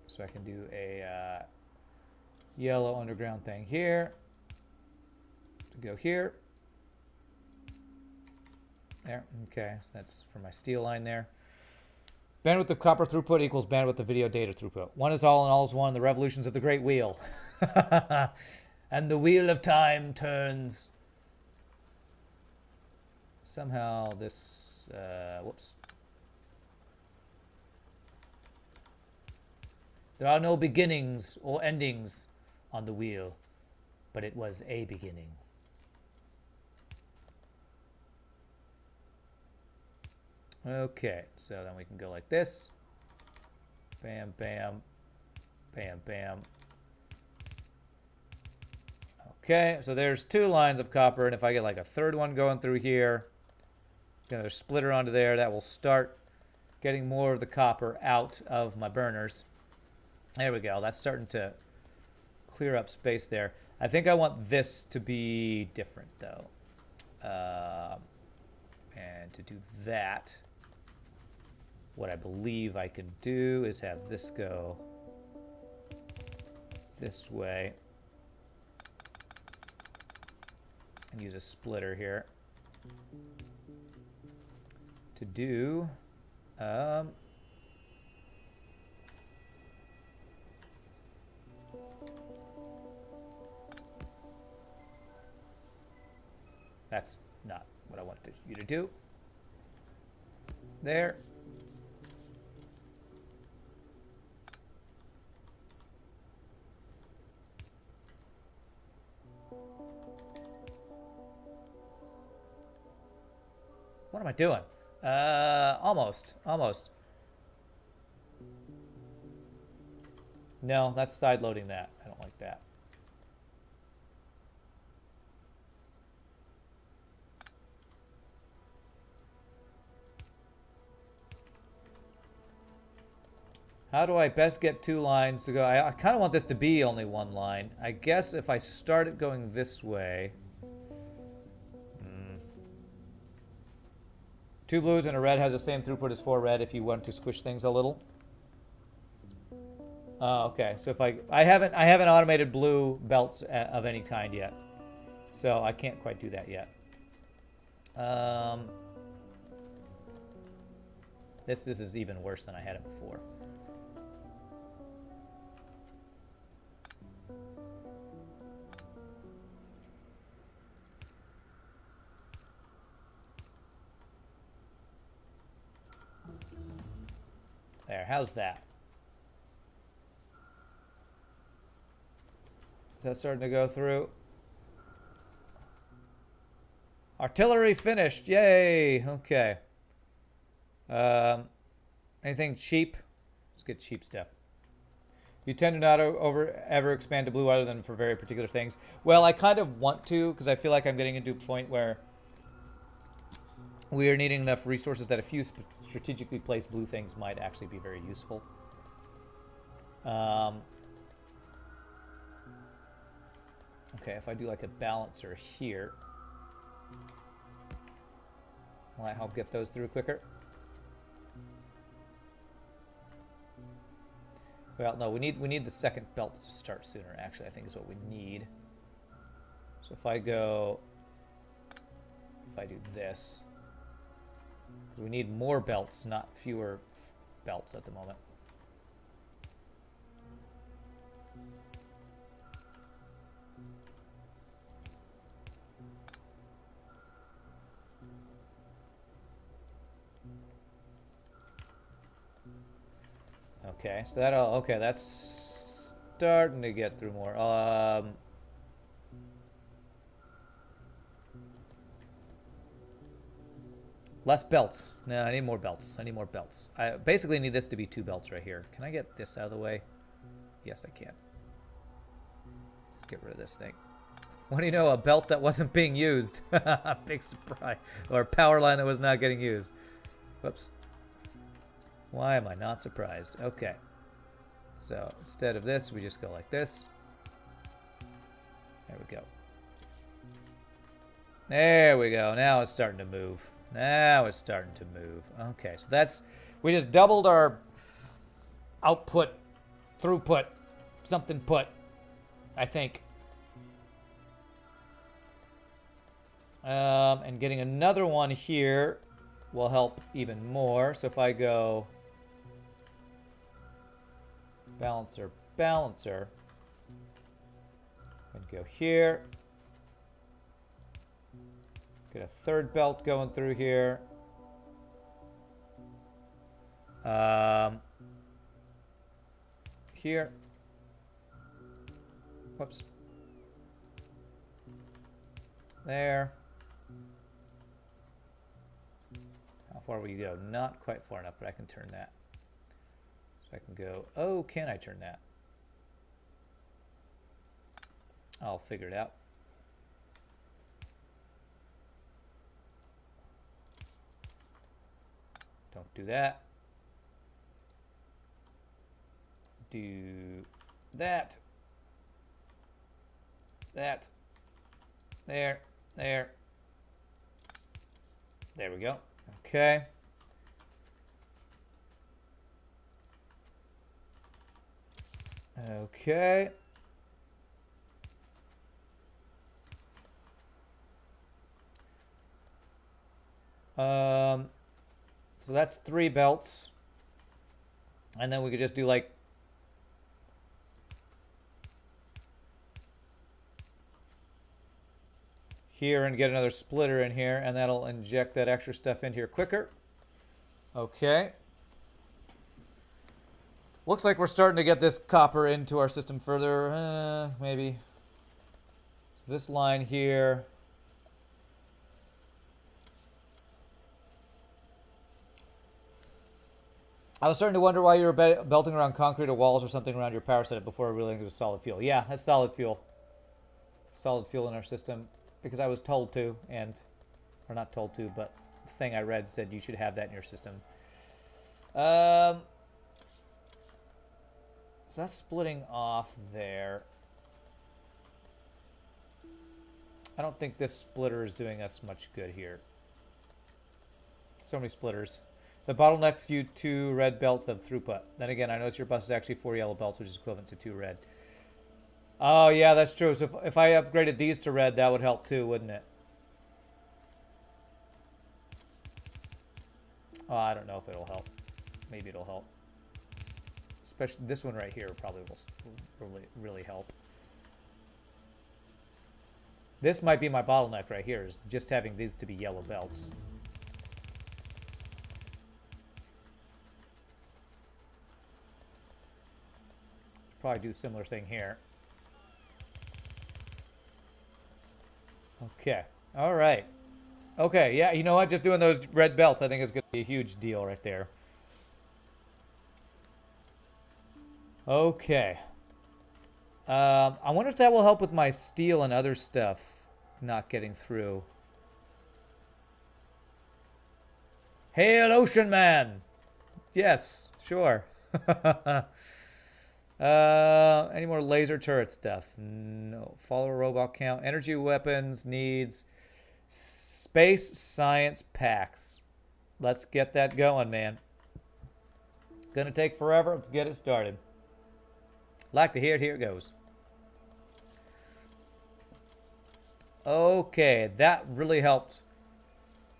So I can do a yellow underground thing here to go here. There, okay, so that's for my steel line there. Bandwidth of copper throughput equals bandwidth of video data throughput. One is all and all is one. The revolutions of the great wheel. And the wheel of time turns. Somehow this, whoops. There are no beginnings or endings on the wheel, but it was a beginning. Okay, so then we can go like this. Bam, bam, bam, bam. Okay, so there's 2 lines of copper, and if I get like a third one going through here, another splitter onto there, that will start getting more of the copper out of my burners. There we go. That's starting to clear up space there. I think I want this to be different, though. And to do that, what I believe I can do is have this go this way and use a splitter here to do that's not what I wanted you to do. There. What am I doing? Almost. No, that's side loading that. I don't like that. How do I best get 2 lines to go? I kind of want this to be only 1 line. I guess if I start it going this way. 2 blues and a red has the same throughput as 4 red if you want to squish things a little. Okay, so if I haven't automated blue belts of any kind yet, so I can't quite do that yet. This is even worse than I had it before. There, how's that? Is that starting to go through? Artillery finished, yay, okay. Anything cheap? Let's get cheap stuff. You tend to not ever expand to blue other than for very particular things. Well, I kind of want to, because I feel like I'm getting into a point where we are needing enough resources that a few strategically placed blue things might actually be very useful. Okay, if I do like a balancer here, will that help get those through quicker? Well, no, we need the second belt to start sooner, actually, I think is what we need. So if I do this, we need more belts, not fewer belts at the moment. Okay, so that's starting to get through more. Less belts. No, I need more belts. I need more belts. I basically need this to be 2 belts right here. Can I get this out of the way? Yes, I can. Let's get rid of this thing. What do you know? A belt that wasn't being used. Big surprise. Or a power line that was not getting used. Whoops. Why am I not surprised? Okay. So instead of this, we just go like this. There we go. There we go. Now it's starting to move. Now it's starting to move. Okay, so that's... We just doubled our output, throughput, something put, I think. And getting another one here will help even more. So if I go balancer, balancer, and go here, get a third belt going through here. Here. Whoops. There. How far will you go? Not quite far enough, but I can turn that. So I can go, oh, can I turn that? I'll figure it out. Don't do that. Do that. That. There. There. There we go. Okay. Okay. So that's 3 belts. And then we could just do like here and get another splitter in here, and that'll inject that extra stuff in here quicker. Okay. Looks like we're starting to get this copper into our system further. Maybe. So this line here. I was starting to wonder why you were belting around concrete or walls or something around your power setup before reeling it was solid fuel. Yeah, that's solid fuel. Solid fuel in our system because I was told to, or not told to, but the thing I read said you should have that in your system. So that's splitting off there. I don't think this splitter is doing us much good here. So many splitters. The bottlenecks you 2 red belts of throughput. Then again, I notice your bus is actually 4 yellow belts, which is equivalent to 2 red. Oh, yeah, that's true. So if I upgraded these to red, that would help too, wouldn't it? Oh, I don't know if it'll help. Maybe it'll help. Especially this one right here probably will really help. This might be my bottleneck right here, is just having these to be yellow belts. Probably do a similar thing here. Okay. All right. Okay. Yeah. You know what? Just doing those red belts, I think, is going to be a huge deal right there. Okay. I wonder if that will help with my steel and other stuff not getting through. Hail, Ocean Man! Yes, sure. Any more laser turret stuff? No. Follower robot count. Energy weapons needs space science packs. Let's get that going, man. Gonna take forever. Let's get it started. Like to hear it. Here it goes. Okay, that really helped.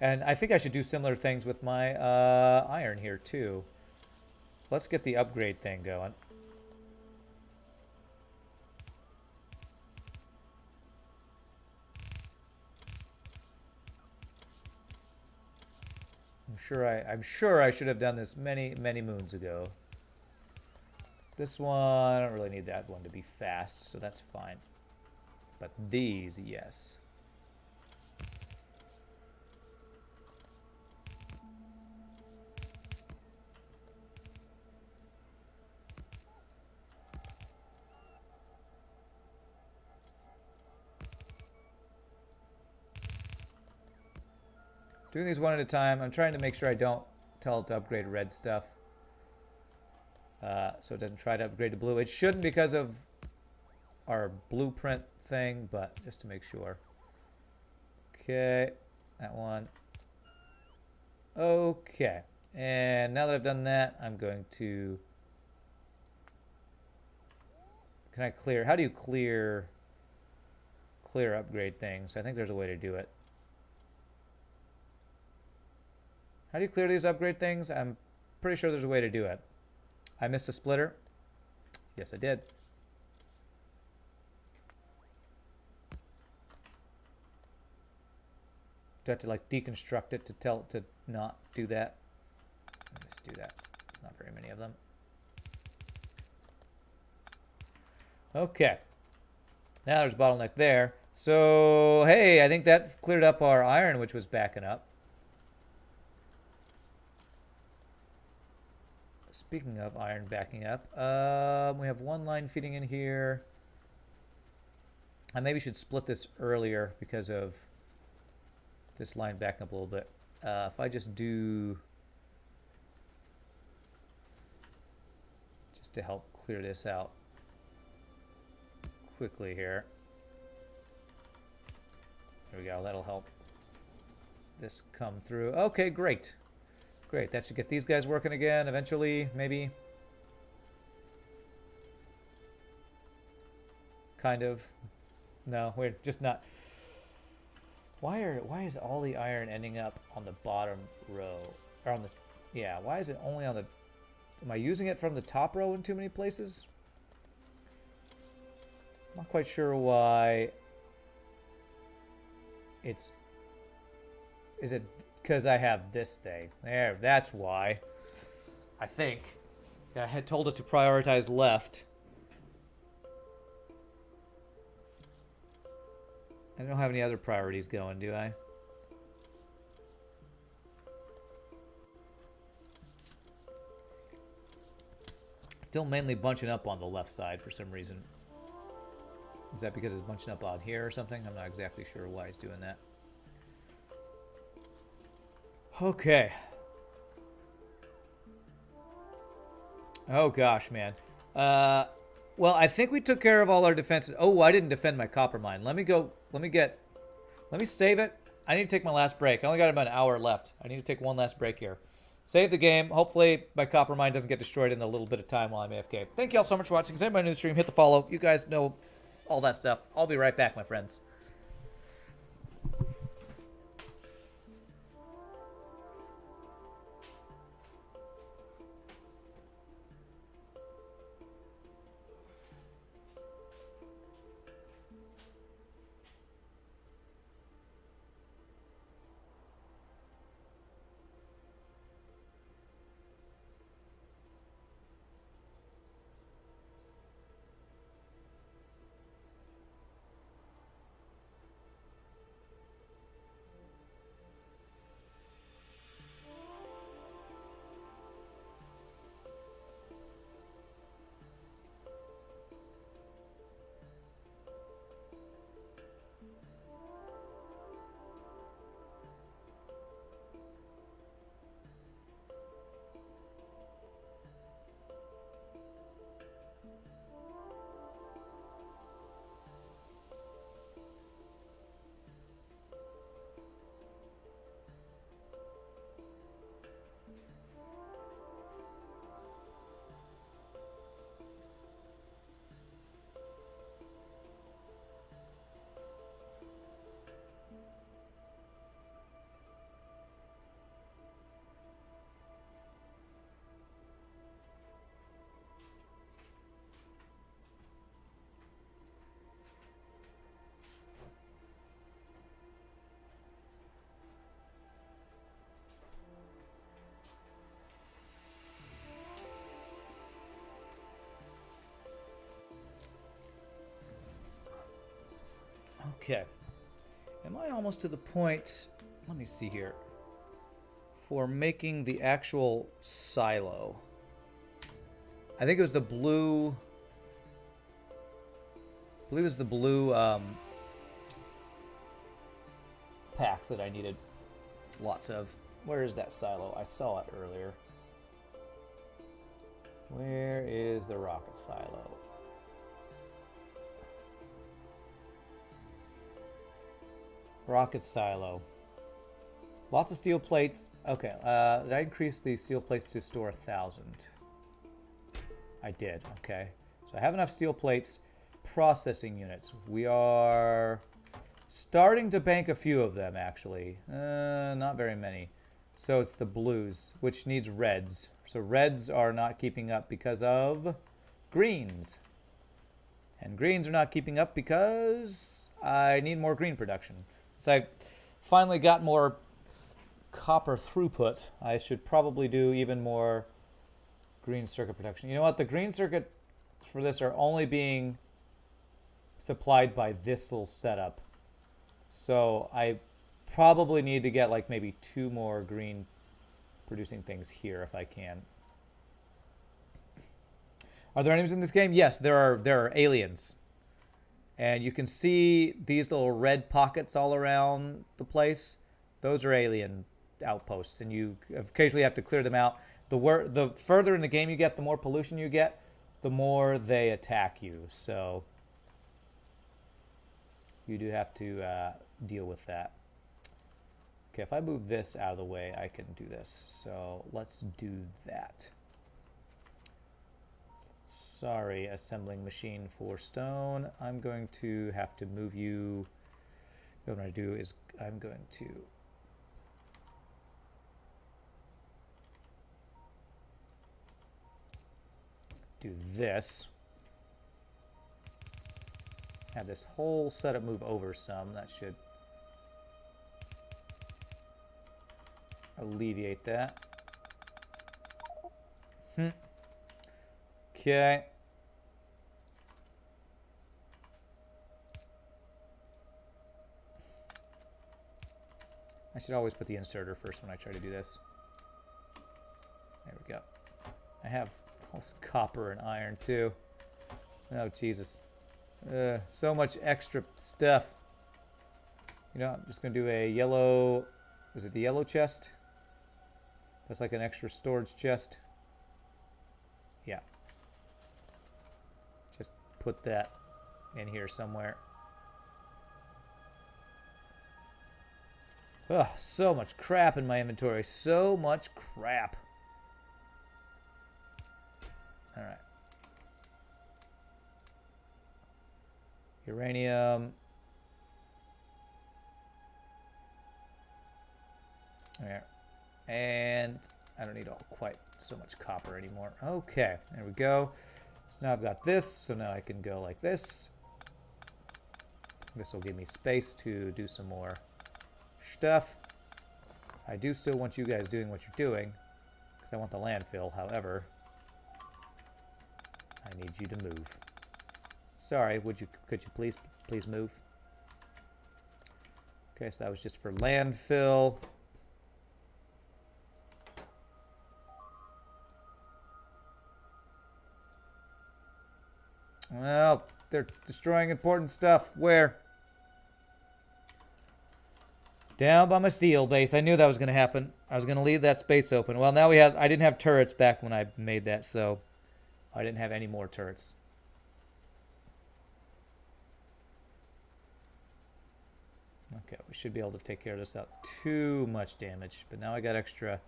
And I think I should do similar things with my iron here too. Let's get the upgrade thing going. I'm sure I should have done this many moons ago. This one, I don't really need that one to be fast, so that's fine. But these, yes. Doing these one at a time. I'm trying to make sure I don't tell it to upgrade red stuff. So it doesn't try to upgrade to blue. It shouldn't because of our blueprint thing, but just to make sure. Okay, that one. Okay, and now that I've done that, I'm going to... Can I clear? How do you clear upgrade things? I think there's a way to do it. How do you clear these upgrade things? I'm pretty sure there's a way to do it. I missed a splitter. Yes, I did. Do I have to like deconstruct it to tell it to not do that? Let's do that. Not very many of them. Okay. Now there's a bottleneck there. So, hey, I think that cleared up our iron, which was backing up. Speaking of iron backing up, we have one line feeding in here. I maybe should split this earlier because of this line backing up a little bit. If I just do... Just to help clear this out quickly here. There we go, that'll help this come through. Okay, great. Great, that should get these guys working again eventually, maybe. Kind of. No, we're just not. Why is all the iron ending up on the bottom row? Or on the... Yeah, why is it only on the... Am I using it from the top row in too many places? I'm not quite sure why it's... Is it because I have this thing? There, that's why. I think. I had told it to prioritize left. I don't have any other priorities going, do I? Still mainly bunching up on the left side for some reason. Is that because it's bunching up out here or something? I'm not exactly sure why it's doing that. Okay. Oh gosh, man. Well, I think we took care of all our defenses. Oh, I didn't defend my copper mine. Let me save it. I need to take my last break. I only got about an hour left. I need to take one last break here. Save the game. Hopefully my copper mine doesn't get destroyed in the little bit of time while I'm AFK. Thank you all so much for watching. Is anybody new to the stream? Hit the follow. You guys know all that stuff. I'll be right back, my friends. Okay. Am I almost to the point, let me see here, for making the actual silo? I think it was the blue, I believe it was the blue packs that I needed lots of. Where is that silo? I saw it earlier. Where is the rocket silo? Rocket silo. Lots of steel plates. Okay, did I increase the steel plates to store 1,000? I did, okay. So I have enough steel plates. Processing units. We are starting to bank a few of them, actually. Not very many. So it's the blues, which needs reds. So reds are not keeping up because of greens. And greens are not keeping up because I need more green production. So I finally got more copper throughput. I should probably do even more green circuit production. You know what? The green circuit for this are only being supplied by this little setup. So I probably need to get like maybe 2 more green producing things here if I can. Are there enemies in this game? Yes, there are aliens. And you can see these little red pockets all around the place. Those are alien outposts, and you occasionally have to clear them out. The further in the game you get, the more pollution you get, the more they attack you. So you do have to deal with that. Okay, if I move this out of the way, I can do this. So let's do that. Sorry, assembling machine for stone. I'm going to have to move you. What I'm going to do is I'm going to do this. Have this whole setup move over some. That should alleviate that. Okay. I should always put the inserter first when I try to do this. There we go. I have all this copper and iron too. Oh, Jesus. So much extra stuff. You know, I'm just going to do a yellow... Is it the yellow chest? That's like an extra storage chest. Yeah. Just put that in here somewhere. Ugh, so much crap in my inventory. So much crap. Alright. Uranium. There. And I don't need quite so much copper anymore. Okay, there we go. So now I've got this, so now I can go like this. This will give me space to do some more stuff. I do still want you guys doing what you're doing, because I want the landfill. However, I need you to move. Sorry, could you please move? Okay, so that was just for landfill. Well, they're destroying important stuff. Where? Down by my steel base. I knew that was going to happen. I was going to leave that space open. Well, now I didn't have turrets back when I made that, so I didn't have any more turrets. Okay, we should be able to take care of this without too much damage. But now I got extra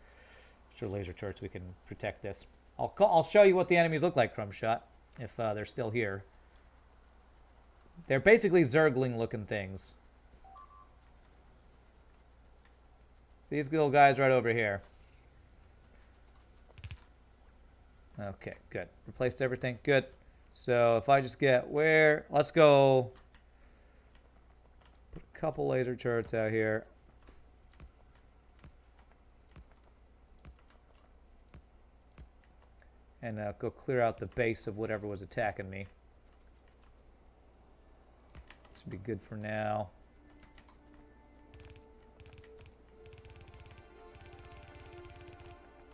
laser turrets. We can protect this. I'll show you what the enemies look like, Crumbshot, if they're still here. They're basically Zergling-looking things. These little guys right over here. Okay, good. Replaced everything. Good. So if I just get where... Let's go... Put a couple laser turrets out here. And go clear out the base of whatever was attacking me. Should be good for now.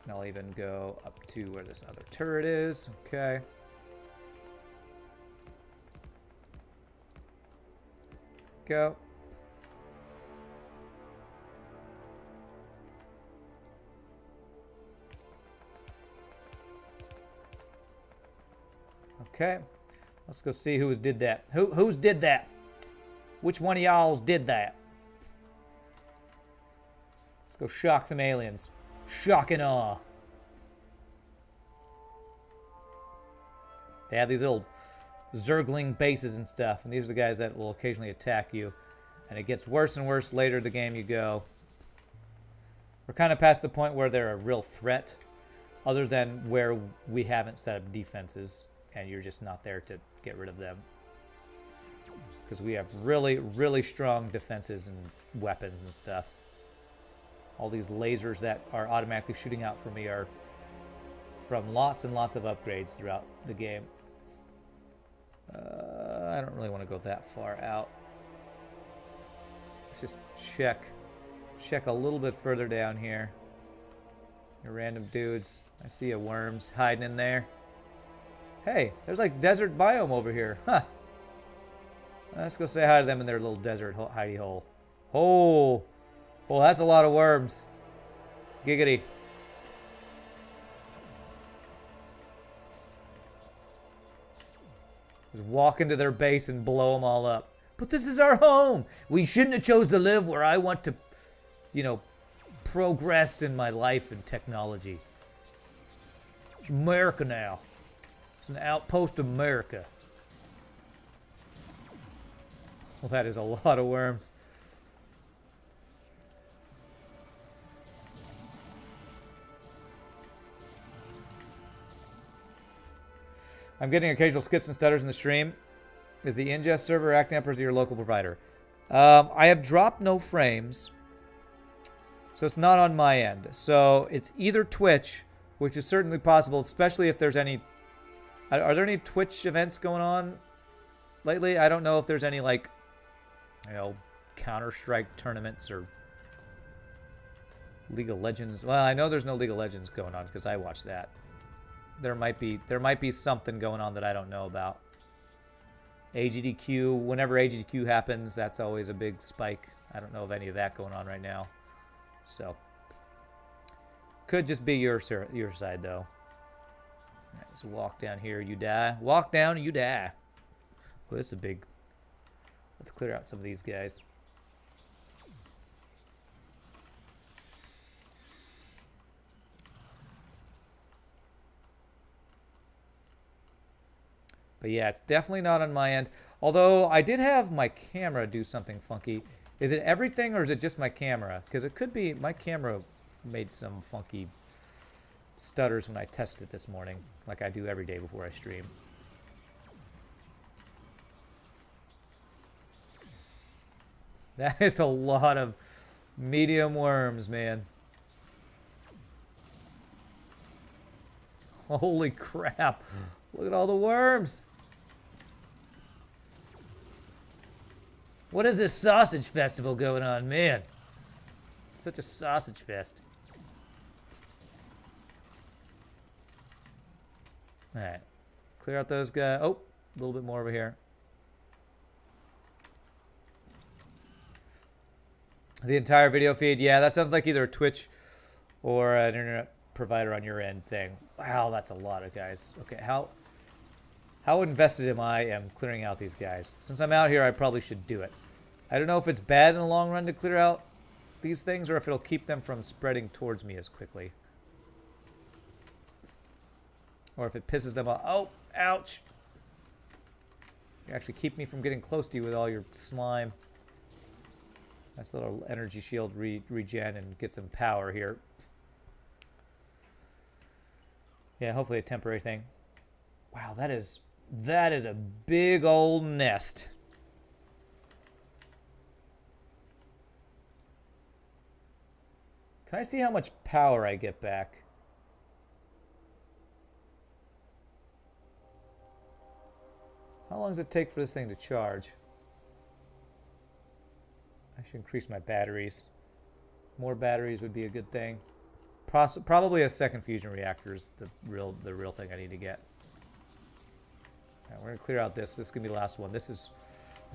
And I'll even go up to where this other turret is. Okay. Go. Okay. Let's go see who's did that. Who's did that? Which one of y'all's did that? Let's go shock some aliens. Shock and awe. They have these little zergling bases and stuff, and these are the guys that will occasionally attack you. And it gets worse and worse later in the game you go. We're kind of past the point where they're a real threat, other than where we haven't set up defenses, and you're just not there to get rid of them. Because we have really, really strong defenses and weapons and stuff. All these lasers that are automatically shooting out for me are from lots and lots of upgrades throughout the game. I don't really want to go that far out. Let's just check a little bit further down here. Your random dudes. I see a worms hiding in there. Hey, there's like desert biome over here. Huh. Let's go say hi to them in their little desert hidey hole. Oh, that's a lot of worms. Giggity. Just walk into their base and blow them all up. But this is our home. We shouldn't have chose to live where I want to, you know, progress in my life and technology. It's America now. It's an outpost of America. Well, that is a lot of worms. I'm getting occasional skips and stutters in the stream. Is the ingest server acting up, or is it your local provider? I have dropped no frames, so it's not on my end. So it's either Twitch, which is certainly possible, especially if there's any... Are there any Twitch events going on lately? I don't know if there's any, like, you know, Counter-Strike tournaments or League of Legends. Well, I know there's no League of Legends going on because I watch that. There might be something going on that I don't know about. AGDQ, whenever AGDQ happens, that's always a big spike. I don't know of any of that going on right now. So, could just be your side, though. All right, so walk down here, you die. Walk down, you die. Well, this is a big... Let's clear out some of these guys. But yeah, it's definitely not on my end. Although I did have my camera do something funky. Is it everything or is it just my camera? Because it could be my camera made some funky stutters when I tested it this morning, like I do every day before I stream. That is a lot of medium worms, man. Holy crap. Look at all the worms. What is this sausage festival going on, man? Such a sausage fest. Alright. Clear out those guys. Oh, a little bit more over here. The entire video feed. Yeah, that sounds like either a Twitch or an internet provider on your end thing. Wow, that's a lot of guys. Okay, how invested am I in clearing out these guys? Since I'm out here, I probably should do it. I don't know if it's bad in the long run to clear out these things or if it'll keep them from spreading towards me as quickly. Or if it pisses them off. Oh, ouch. You actually keep me from getting close to you with all your slime. Nice little energy shield regen and get some power here. Yeah, hopefully a temporary thing. Wow, that is a big old nest. Can I see how much power I get back? How long does it take for this thing to charge? I should increase my batteries. More batteries would be a good thing. Probably a second fusion reactor is the real thing I need to get. All right, we're gonna clear out this. This is gonna be the last one. This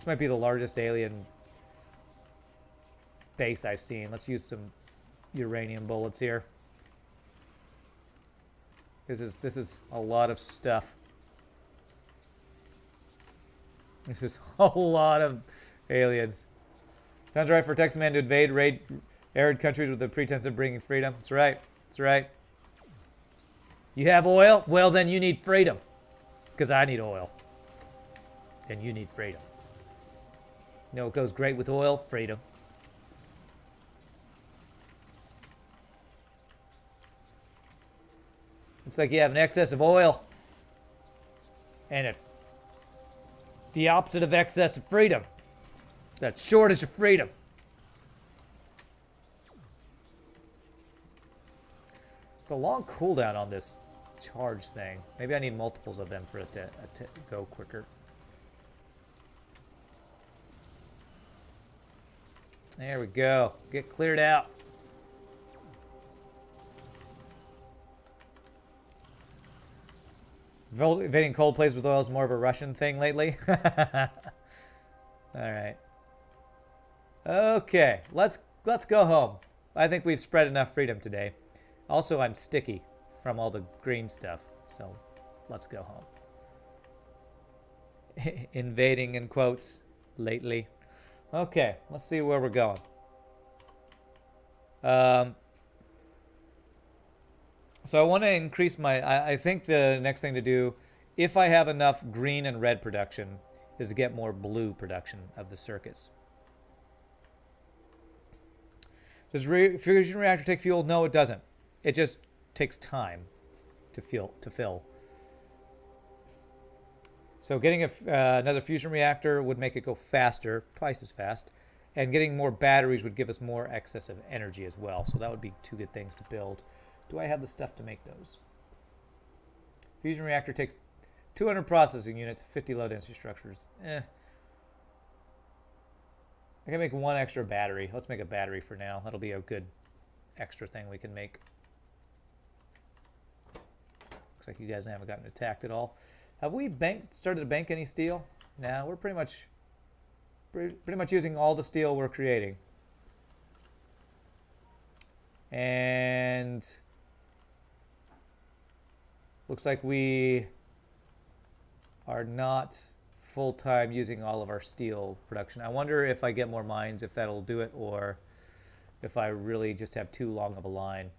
might be the largest alien base I've seen. Let's use some uranium bullets here. This is a lot of stuff. This is a lot of aliens. Sounds right for Texas Man to invade Arid countries with the pretense of bringing freedom. That's right. That's right. You have oil? Well, then you need freedom. Because I need oil. And you need freedom. You know what goes great with oil? Freedom. Looks like you have an excess of oil. And the opposite of excess of freedom. That shortage of freedom. It's a long cooldown on this charge thing. Maybe I need multiples of them for it to go quicker. There we go. Get cleared out. Invading cold places with oil is more of a Russian thing lately. Alright. Okay. Let's go home. I think we've spread enough freedom today. Also, I'm sticky from all the green stuff. So, let's go home. Invading in quotes lately. Okay, let's see where we're going. So I want to increase my... I think the next thing to do, if I have enough green and red production, is to get more blue production of the circuits. Does fusion reactor take fuel? No, it doesn't. It just takes time to fill. So getting another fusion reactor would make it go faster, twice as fast, and getting more batteries would give us more excess of energy as well. So that would be two good things to build. Do I have the stuff to make those? Fusion reactor takes 200 processing units, 50 low density structures. I can make one extra battery. Let's make a battery for now. That'll be a good extra thing we can make. Looks like you guys haven't gotten attacked at all. Have we started to bank any steel? Nah, we're pretty much using all the steel we're creating. And looks like we are not full-time using all of our steel production. I wonder if I get more mines, if that'll do it, or if I really just have too long of a line.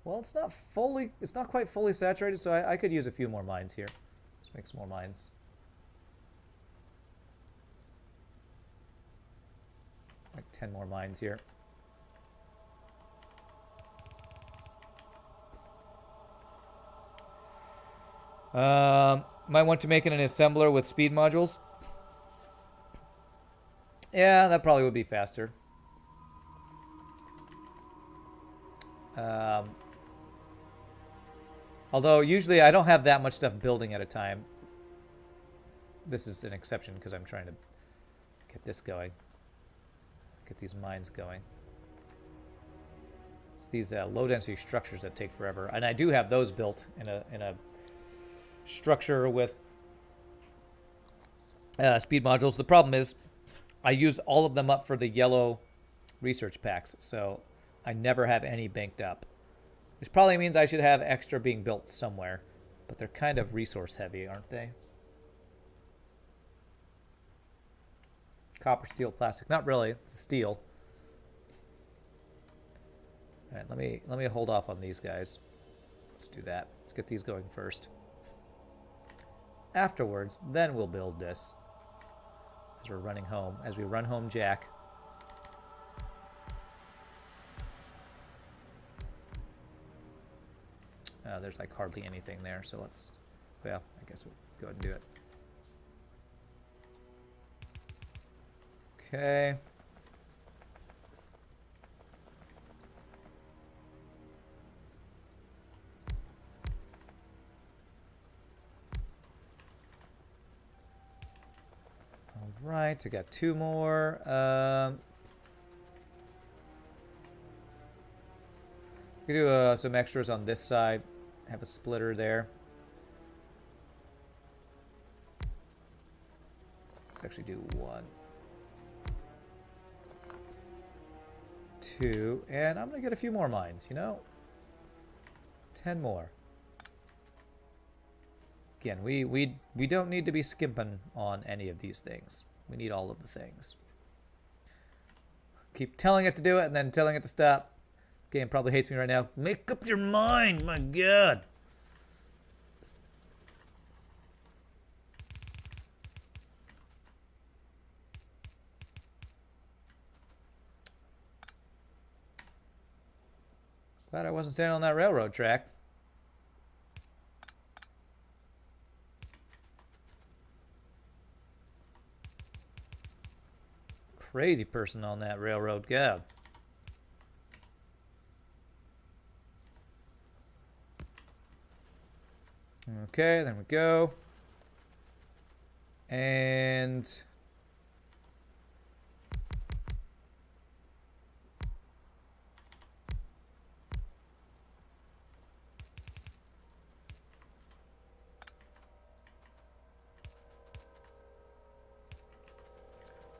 Well, it's not quite fully saturated, so I could use a few more mines here. Let's make some more mines. Like 10 more mines here. Might want to make it an assembler with speed modules. Yeah, that probably would be faster. Although usually I don't have that much stuff building at a time. This is an exception because I'm trying to get this going. Get these mines going. It's these low density structures that take forever, and I do have those built in a structure with speed modules. The problem is I use all of them up for the yellow research packs, so I never have any banked up. Which probably means I should have extra being built somewhere, but they're kind of resource heavy, aren't they? Copper, steel, plastic. Not really. It's steel. All right, let me hold off on these guys. Let's do that. Let's get these going first. Afterwards, then we'll build this. As we're running home. As we run home, Jack. There's like hardly anything there, so let's... Well, I guess we'll go ahead and do it. Okay. All right, I got two more. We do some extras on this side. Have a splitter there. Let's actually do 1, 2, and I'm gonna get a few more mines, you know? 10 more. Again, we don't need to be skimping on any of these things. We need all of the things. keep telling it to do it and then telling it to stop. Game probably hates me right now. Make up your mind, my god. Glad I wasn't standing on that railroad track. Crazy person on that railroad, god. Okay, there we go. And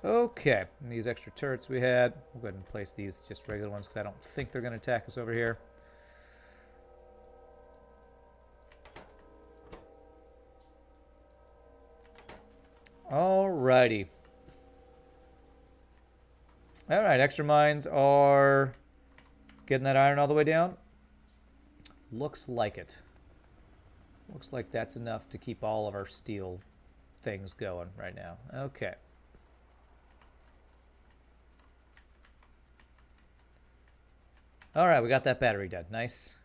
okay, and these extra turrets we had, we'll go ahead and place these just regular ones because I don't think they're going to attack us over here. Alrighty. Alright, extra mines are getting that iron all the way down. Looks like it. Looks like that's enough to keep all of our steel things going right now. Okay. Alright, we got that battery done. Nice.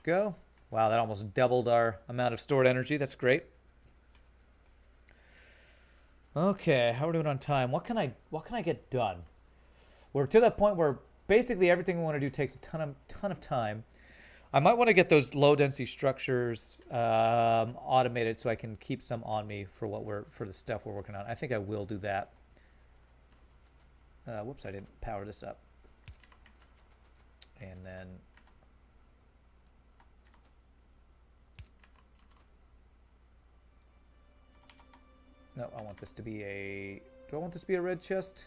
Go. Wow, that almost doubled our amount of stored energy. That's great. Okay, how are we doing on time? What can I get done? We're to that point where basically everything we want to do takes a ton of time. I might want to get those low density structures automated so I can keep some on me for the stuff we're working on. I think I will do that. Whoops, I didn't power this up. And then no, I want this to be a... Do I want this to be a red chest?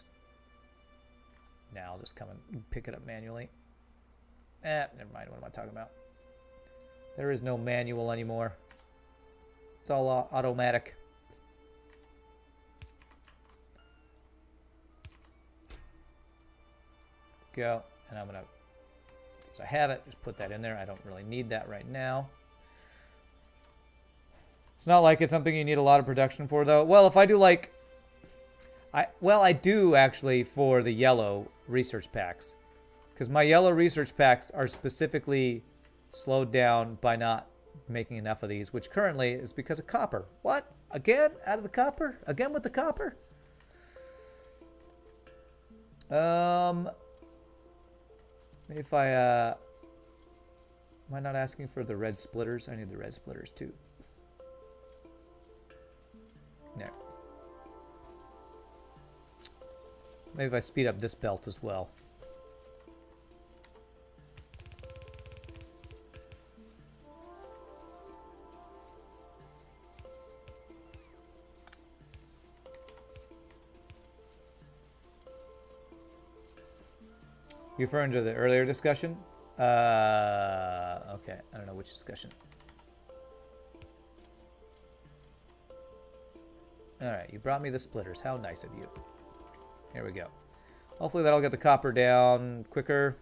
No, I'll just come and pick it up manually. Never mind. What am I talking about? There is no manual anymore. It's all automatic. Go. And I'm going to... Since I have it, just put that in there. I don't really need that right now. It's not like it's something you need a lot of production for, though. Well, if I do like... I do, actually, for the yellow research packs. Because my yellow research packs are specifically slowed down by not making enough of these, which currently is because of copper. What? Again? Out of the copper? Again with the copper? If I, am I not asking for the red splitters? I need the red splitters, too. There. Maybe if I speed up this belt as well. You referring to the earlier discussion? Okay, I don't know which discussion. Alright, you brought me the splitters. How nice of you. Here we go. Hopefully that'll get the copper down quicker.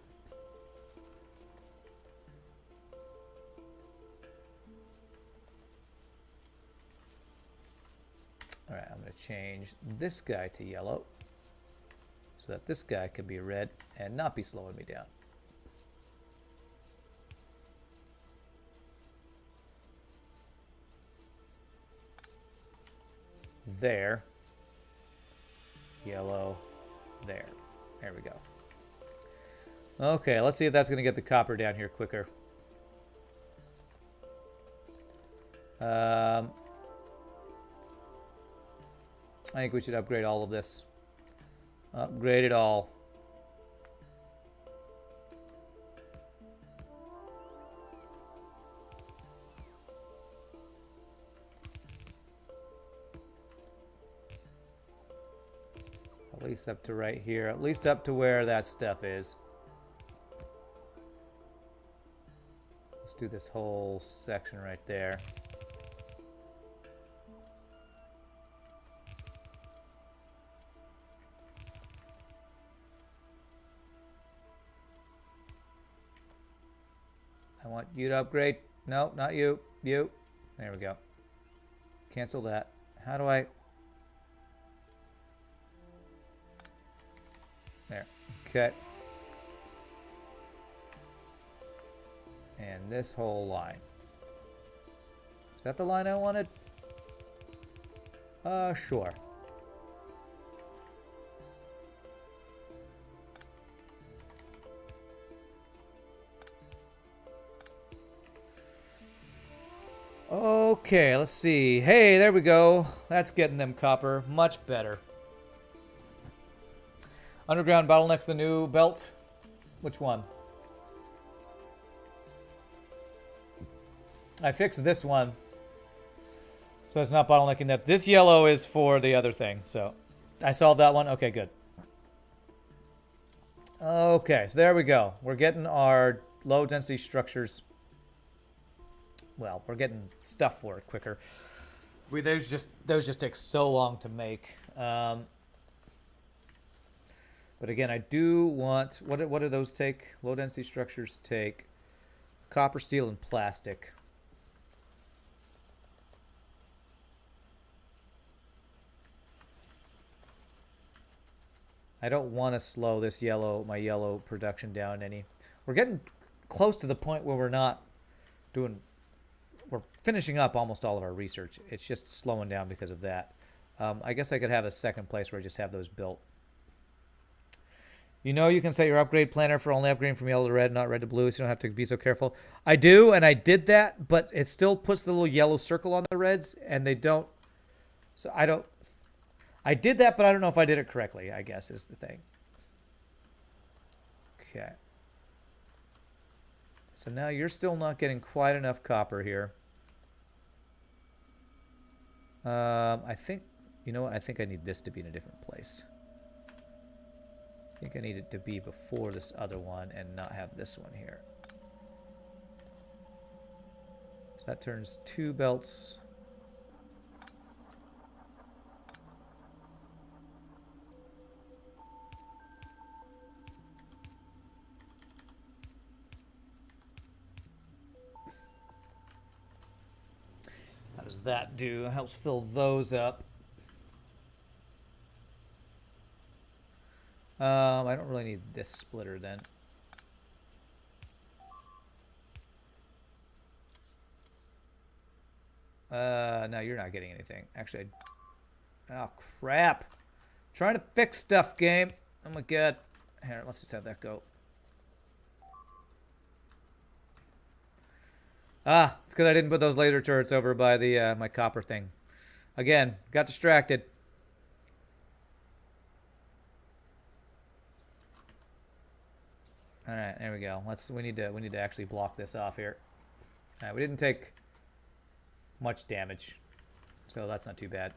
Alright, I'm going to change this guy to yellow so that this guy can be red and not be slowing me down. There. Yellow. There. There we go. Okay, let's see if that's going to get the copper down here quicker. I think we should upgrade all of this. Upgrade it all. At least up to right here. At least up to where that stuff is. Let's do this whole section right there. you to upgrade. No, not you. You. There we go. Cancel that. How do I... There. Okay. And this whole line. Is that the line I wanted? Sure. Okay, let's see. Hey, there we go. That's getting them copper. Much better. Underground bottlenecks the new belt. Which one? I fixed this one. So it's not bottlenecking that. This yellow is for the other thing. So I solved that one. Okay, good. Okay, so there we go. We're getting our low density structures. Well, we're getting stuff for it quicker. Those just take so long to make. But again, I do want... What do those take? Low density structures take copper, steel, and plastic. I don't want to slow this my yellow production down any. We're getting close to the point where we're not doing... We're finishing up almost all of our research. It's just slowing down because of that. I guess I could have a second place where I just have those built. You know you can set your upgrade planner for only upgrading from yellow to red, not red to blue, so you don't have to be so careful. I do, and I did that, but it still puts the little yellow circle on the reds, and they don't... So I don't... I did that, but I don't know if I did it correctly, I guess, is the thing. Okay. So now you're still not getting quite enough copper here. I think... You know what? I think I need this to be in a different place. I think I need it to be before this other one and not have this one here. So that turns 2 belts. How does that do? It helps fill those up. I don't really need this splitter then. No, you're not getting anything. Actually, oh crap. Trying to fix stuff, game. Oh my god. Here, let's just have that go. Ah, it's because I didn't put those laser turrets over by the my copper thing. Again, got distracted. All right, there we go. We need to actually block this off here. All right, we didn't take much damage, so that's not too bad.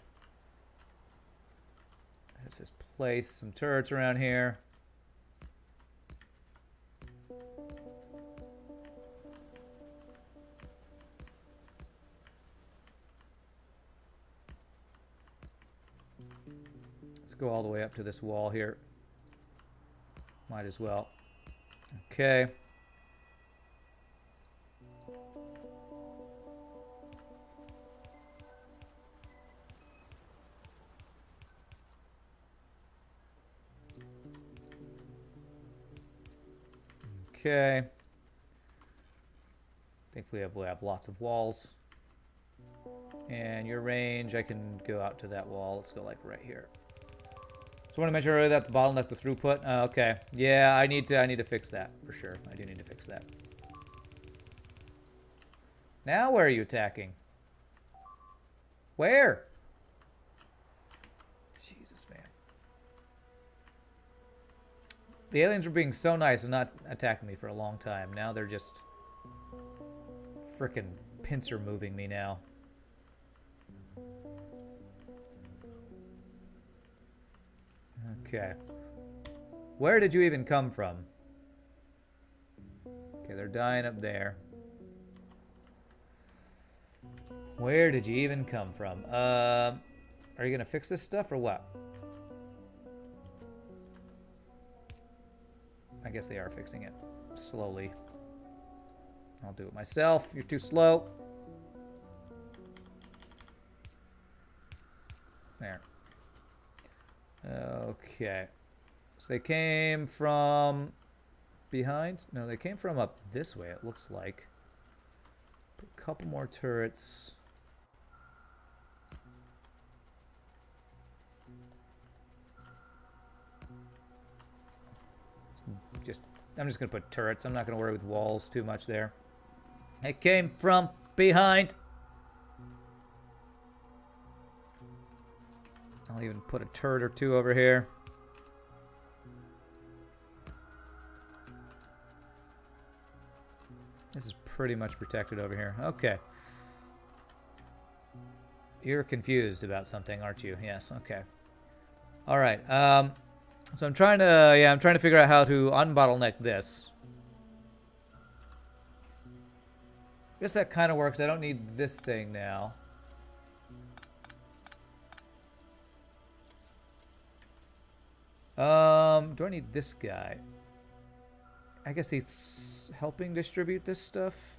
Let's just place some turrets around here. Let's go all the way up to this wall here. Might as well. Okay. Okay. Thankfully we'll have lots of walls. And your range, I can go out to that wall. Let's go like right here. So I want to make sure that the bottleneck the throughput. Okay. Yeah, I need to fix that for sure. I do need to fix that. Now where are you attacking? Where? Jesus, man. The aliens were being so nice and not attacking me for a long time. Now they're just frickin' pincer moving me now. Okay. Where did you even come from? Okay, they're dying up there. Where did you even come from? Are you gonna fix this stuff or what? I guess they are fixing it slowly. I'll do it myself. You're too slow. There. Okay. So they came from behind? No, they came from up this way, it looks like. Put a couple more turrets. I'm just going to put turrets. I'm not going to worry with walls too much there. It came from behind. I'll even put a turret or two over here. This is pretty much protected over here. Okay. You're confused about something, aren't you? Yes, okay. All right. So I'm trying to figure out how to unbottleneck this. I guess that kind of works. I don't need this thing now. Do I need this guy? I guess he's helping distribute this stuff.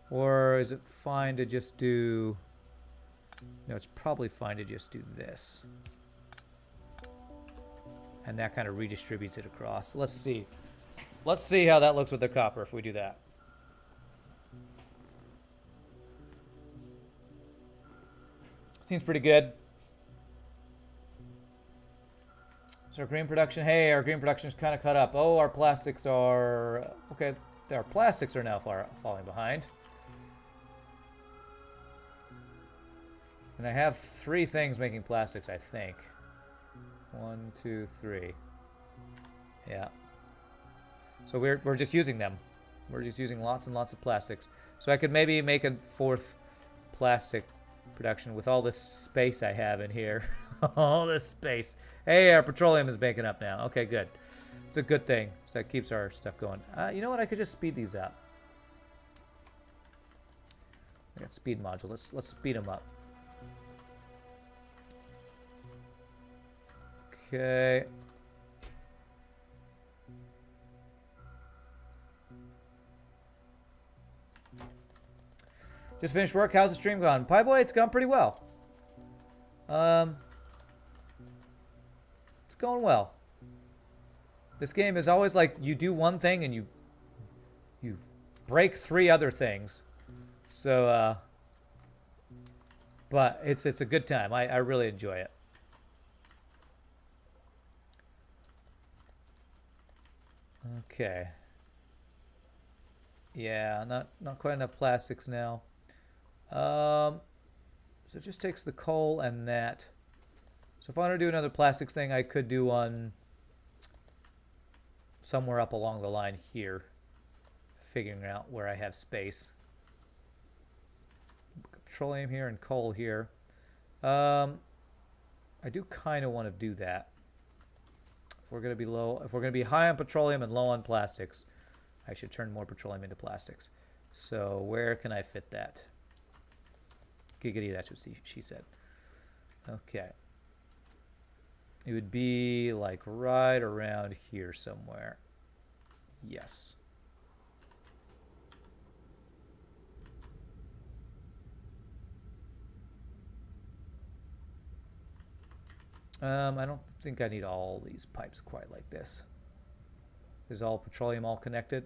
Or is it fine to just do... No, it's probably fine to just do this. And that kind of redistributes it across. Let's see. Let's see how that looks with the copper if we do that. Seems pretty good. So our green production, hey, our green production is kind of cut up. Oh, our plastics are, okay, our plastics are now falling behind. And I have 3 things making plastics, I think. 1, 2, 3. Yeah. So we're just using them. We're just using lots and lots of plastics. So I could maybe make a 4th plastic production with all this space I have in here. All this space. Hey, our petroleum is making up now. Okay, good. It's a good thing. So that keeps our stuff going. You know what? I could just speed these up. I got speed module. Let's speed them up. Okay. Just finished work. How's the stream gone? Pie Boy, it's gone pretty well. It's going well. This game is always like you do one thing and you break 3 other things. So, but it's a good time. I really enjoy it. Okay. Yeah, not quite enough plastics now. So it just takes the coal and that. So if I want to do another plastics thing, I could do one somewhere up along the line here, figuring out where I have space. Petroleum here and coal here. I do kind of want to do that. If we're going to be low, if we're going to be high on petroleum and low on plastics, I should turn more petroleum into plastics. So where can I fit that? Giggity, that's what she said. Okay. It would be like right around here somewhere. Yes. I don't think I need all these pipes quite like this. Is all petroleum all connected?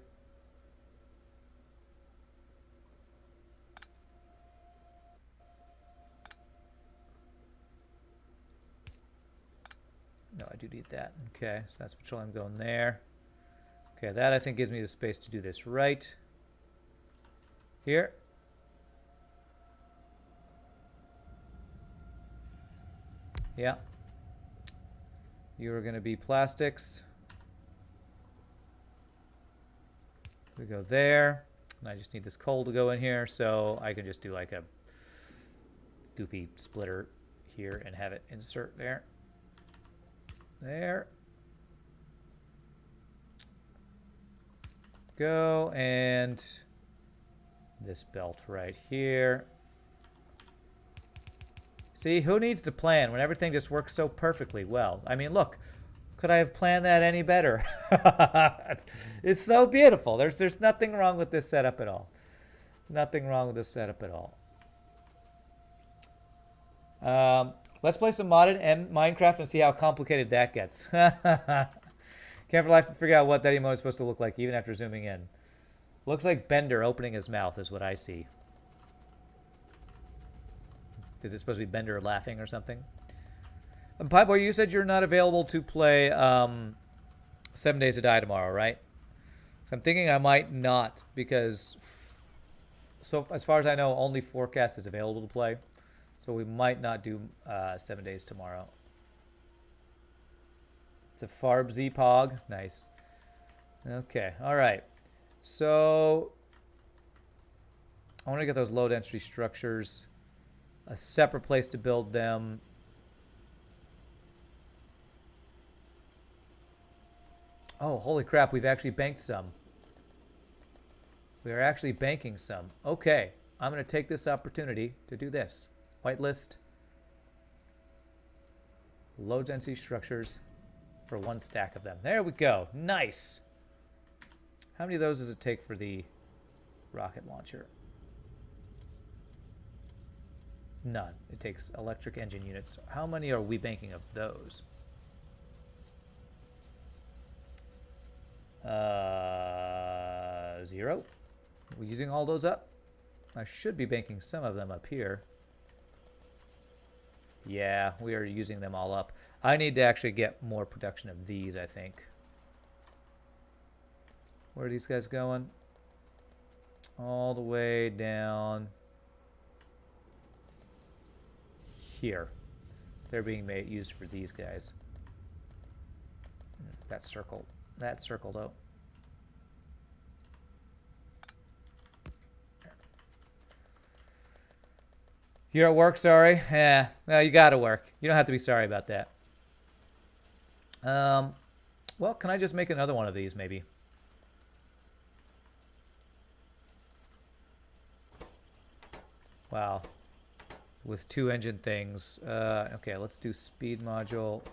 No, I do need that. Okay, so that's petroleum going there. Okay, that I think gives me the space to do this right here. Yeah. You are going to be plastics. We go there. And I just need this coal to go in here, so I can just do like a goofy splitter here and have it insert there. There. Go, and this belt right here. See, who needs to plan when everything just works so perfectly well? I mean, look, Could I have planned that any better? It's so beautiful. There's nothing wrong with this setup at all. Nothing wrong with this setup at all. Let's play some modded Minecraft and see how complicated that gets. Can't for life figure out what that emote is supposed to look like, even after zooming in. Looks like Bender opening his mouth is what I see. Is it supposed to be Bender laughing or something? And Pie Boy, you said you're not available to play 7 Days to Die tomorrow, right? So I'm thinking I might not, because so as far as I know, only Forecast is available to play. So we might not do 7 days tomorrow. It's a Farb Z Pog. Nice. Okay, all right. So I want to get those low density structures. A separate place to build them. Oh, holy crap, we've actually banked some. We are actually banking some. Okay, I'm going to take this opportunity to do this. Whitelist. Low density structures for 1 stack of them. There we go. Nice. How many of those does it take for the rocket launcher? None. It takes electric engine units. How many are we banking of those? 0. Are we using all those up? I should be banking some of them up here. Yeah, we are using them all up. I need to actually get more production of these, I think. Where are these guys going? All the way down here. They're being used for these guys. That circle. That circle, though. You're at work, sorry? Yeah, well, you gotta work. You don't have to be sorry about that. Well, can I just make another one of these, maybe? Wow. With 2 engine things. Okay, let's do speed module,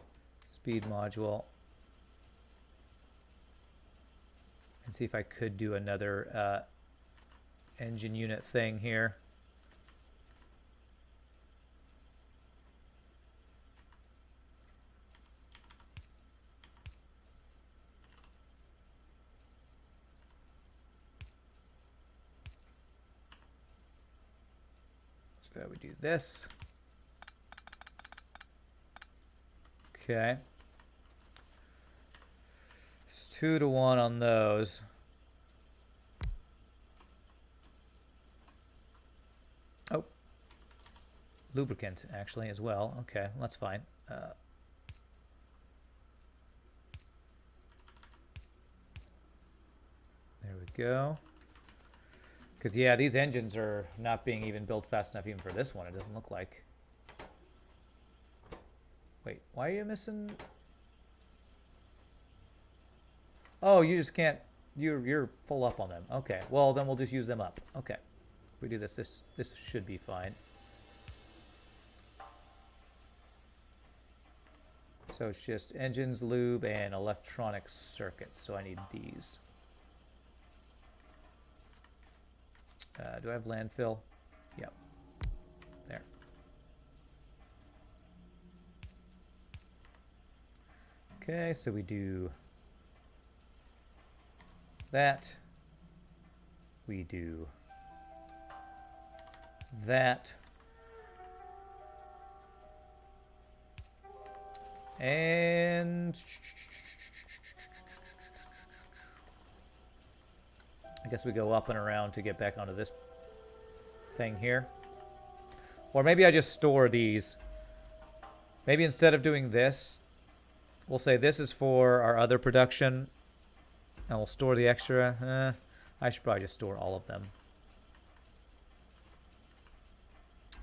and see if I could do another engine unit thing here. So we do this. Okay. It's 2 to 1 on those. Oh. Lubricant, actually, as well. Okay, that's fine. There we go. Because, yeah, these engines are not being even built fast enough even for this one, it doesn't look like. Wait, why are you missing? Oh, you just can't. You're full up on them. Okay, well, then we'll just use them up. Okay. If we do this, this should be fine. So it's just engines, lube, and electronic circuits. So I need these. Do I have landfill? Yep. There. Okay, so we do that. We do that. And I guess we go up and around to get back onto this thing here. Or maybe I just store these. Maybe instead of doing this, we'll say this is for our other production, and we'll store the extra. I should probably just store all of them.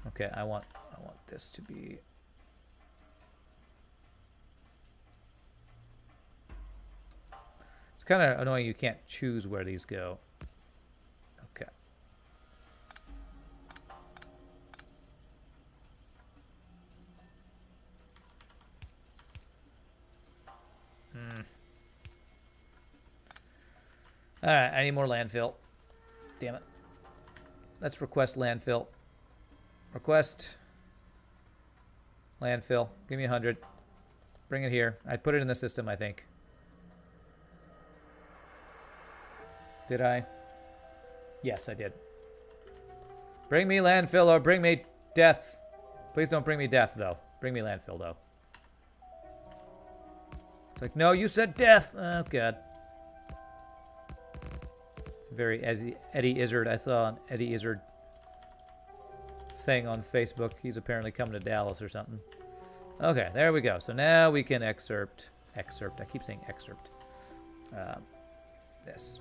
Okay, I want this to be. It's kind of annoying you can't choose where these go. Okay. All right, I need more landfill. Damn it. Let's request landfill. Request landfill. Give me 100. Bring it here. I put it in the system, I think. Did I? Yes, I did. Bring me landfill or bring me death. Please don't bring me death, though. Bring me landfill, though. It's like, no, you said death. Oh, God. It's a very Eddie Izzard. I saw an Eddie Izzard thing on Facebook. He's apparently coming to Dallas or something. Okay, there we go. So now we can excerpt. I keep saying excerpt. This.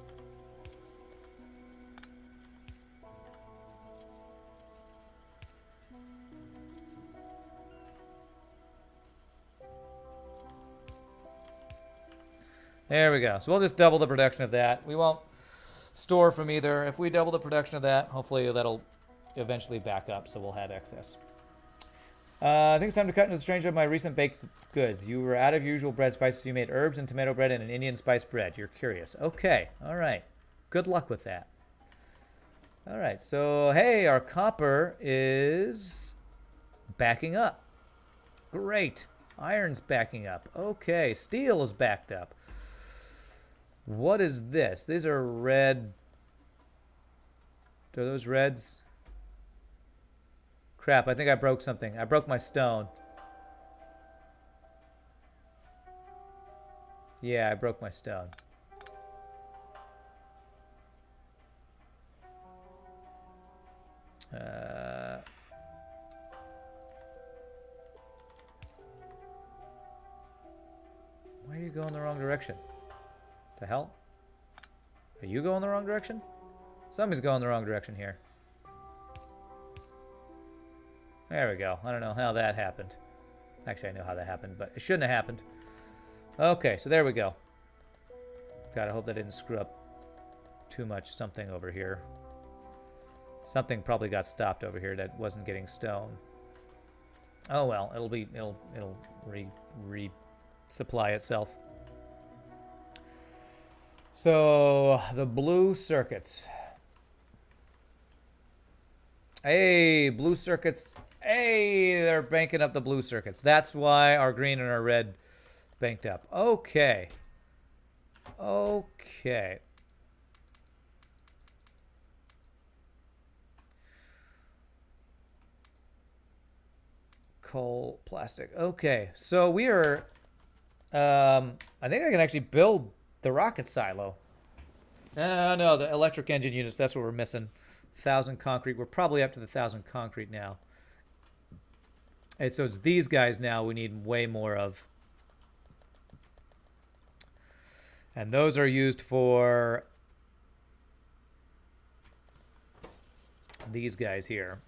There we go. So we'll just double the production of that. We won't store from either. If we double the production of that, hopefully that'll eventually back up, so we'll have excess. I think it's time to cut into the strange of my recent baked goods. You were out of your usual bread spices. You made herbs and tomato bread and an Indian spice bread. You're curious. Okay. All right. Good luck with that. All right. So, hey, our copper is backing up. Great. Iron's backing up. Okay. Steel is backed up. What is this? These are red. Are those reds? Crap, I think I broke something. I broke my stone. Yeah, I broke my stone. Why are you going the wrong direction? The hell? Are you going the wrong direction? Somebody's going the wrong direction here. There we go. I don't know how that happened. Actually, I know how that happened, but it shouldn't have happened. Okay, so there we go. God, I hope that didn't screw up too much something over here. Something probably got stopped over here that wasn't getting stone. Oh well, it'll resupply itself. So the blue circuits. Hey, blue circuits. Hey, they're banking up the blue circuits. That's why our green and our red banked up. Okay. Okay. Coal, plastic. Okay, so we are... I think I can actually build the rocket silo. No, the electric engine units, that's what we're missing. 1,000 concrete. We're probably up to the 1,000 concrete now. And so it's these guys now we need way more of. And those are used for these guys here.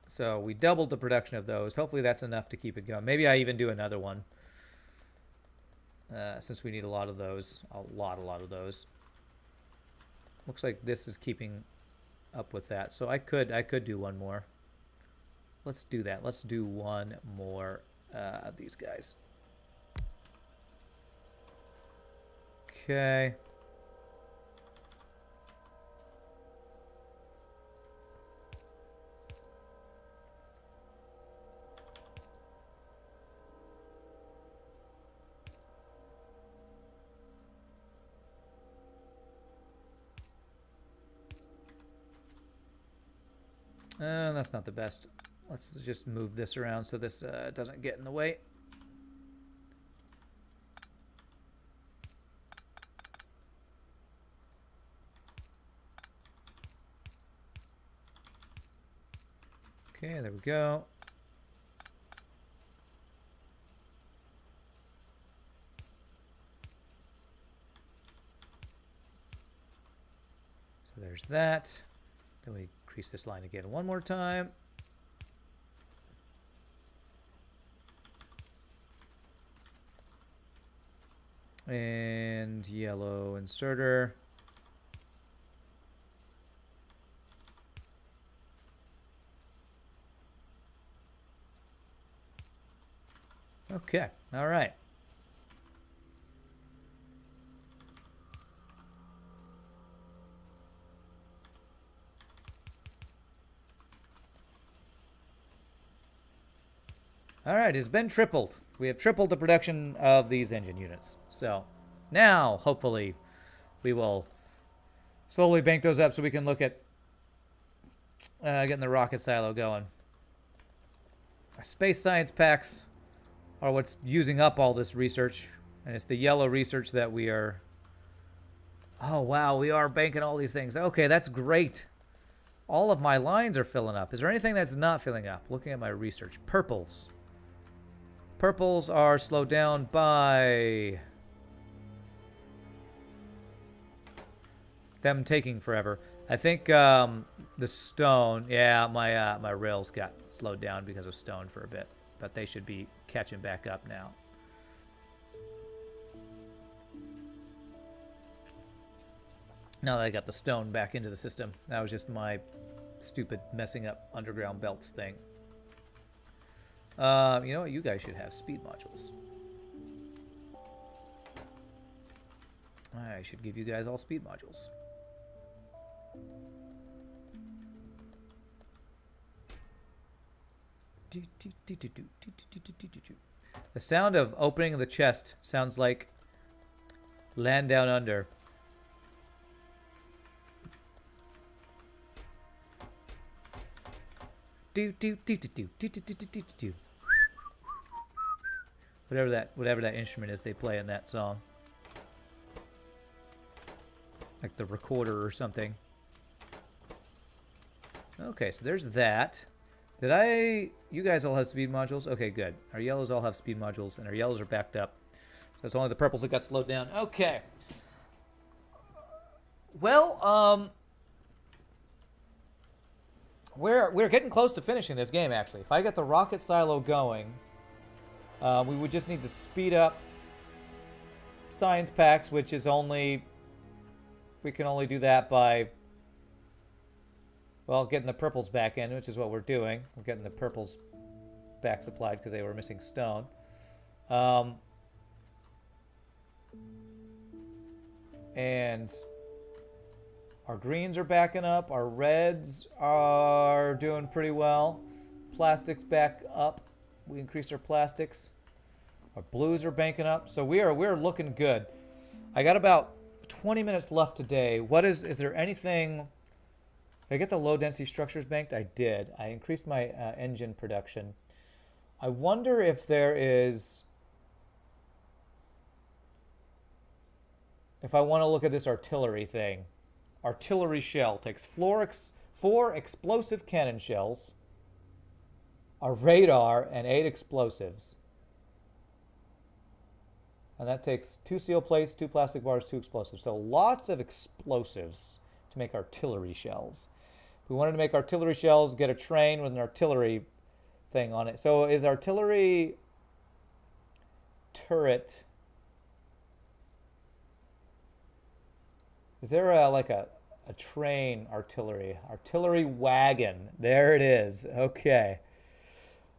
So we doubled the production of those. Hopefully that's enough to keep it going. Maybe I even do another one. Since we need a lot of those. A lot of those. Looks like this is keeping up with that. So I could do one more. Let's do that. Let's do one more of these guys. Okay. That's not the best. Let's just move this around so this doesn't get in the way. Okay, there we go. So there's that. Then we increase this line again one more time. And yellow inserter. Okay, all right. All right, it's been tripled. We have tripled the production of these engine units. So now, hopefully, we will slowly bank those up so we can look at getting the rocket silo going. Space science packs are what's using up all this research. And it's the yellow research that we are... Oh, wow, we are banking all these things. Okay, that's great. All of my lines are filling up. Is there anything that's not filling up? Looking at my research. Purples. Purples are slowed down by them taking forever. I think the stone, yeah, my rails got slowed down because of stone for a bit, but they should be catching back up now. Now that I got the stone back into the system, that was just my stupid messing up underground belts thing. You know what? You guys should have speed modules. I should give you guys all speed modules. The sound of opening the chest sounds like Land Down Under. Whatever that instrument is they play in that song. Like the recorder or something. Okay, so there's that. You guys all have speed modules? Okay, good. Our yellows all have speed modules, and our yellows are backed up. So it's only the purples that got slowed down. Okay. Well, we're getting close to finishing this game, actually. If I get the rocket silo going, we would just need to speed up science packs, which is only... We can only do that by... Well, getting the purples back in, which is what we're doing. We're getting the purples back supplied because they were missing stone. And our greens are backing up. Our reds are doing pretty well. Plastics back up. We increased our plastics. Our blues are banking up. So we're looking good. I got about 20 minutes left today. Is there anything... Did I get the low density structures banked? I did. I increased my engine production. I wonder if there is... If I want to look at this artillery thing. Artillery shell takes 4 explosive cannon shells, a radar, and 8 explosives. And that takes 2 steel plates, 2 plastic bars, 2 explosives. So lots of explosives to make artillery shells. If we wanted to make artillery shells, get a train with an artillery thing on it. So is artillery turret... Is there like a train artillery? Artillery wagon. There it is. Okay.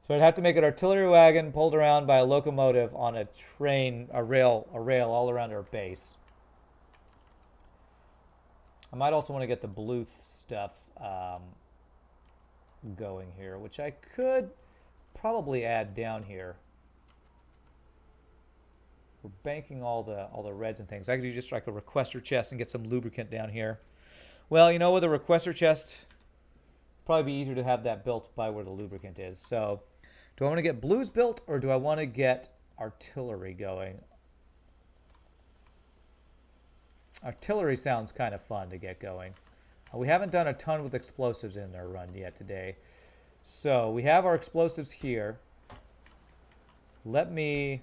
So I'd have to make an artillery wagon pulled around by a locomotive on a train, a rail all around our base. I might also want to get the blue stuff going here, which I could probably add down here. We're banking all the reds and things. I could do just like a requester chest and get some lubricant down here. Well, you know, with a requester chest, probably be easier to have that built by where the lubricant is. So, do I want to get blues built or do I want to get artillery going? Artillery sounds kind of fun to get going. We haven't done a ton with explosives in our run yet today. So, we have our explosives here. Let me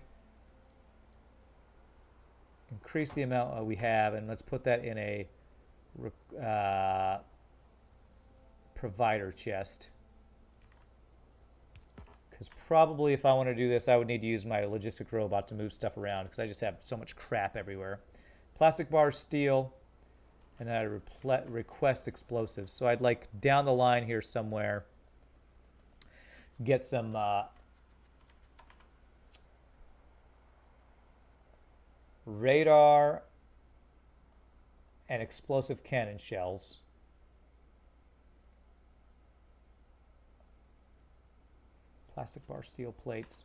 increase the amount we have, and let's put that in a provider chest. Because probably if I want to do this, I would need to use my logistic robot to move stuff around because I just have so much crap everywhere. Plastic bars, steel, and then I request explosives. So I'd like down the line here somewhere get some radar and explosive cannon shells. Plastic bar steel plates.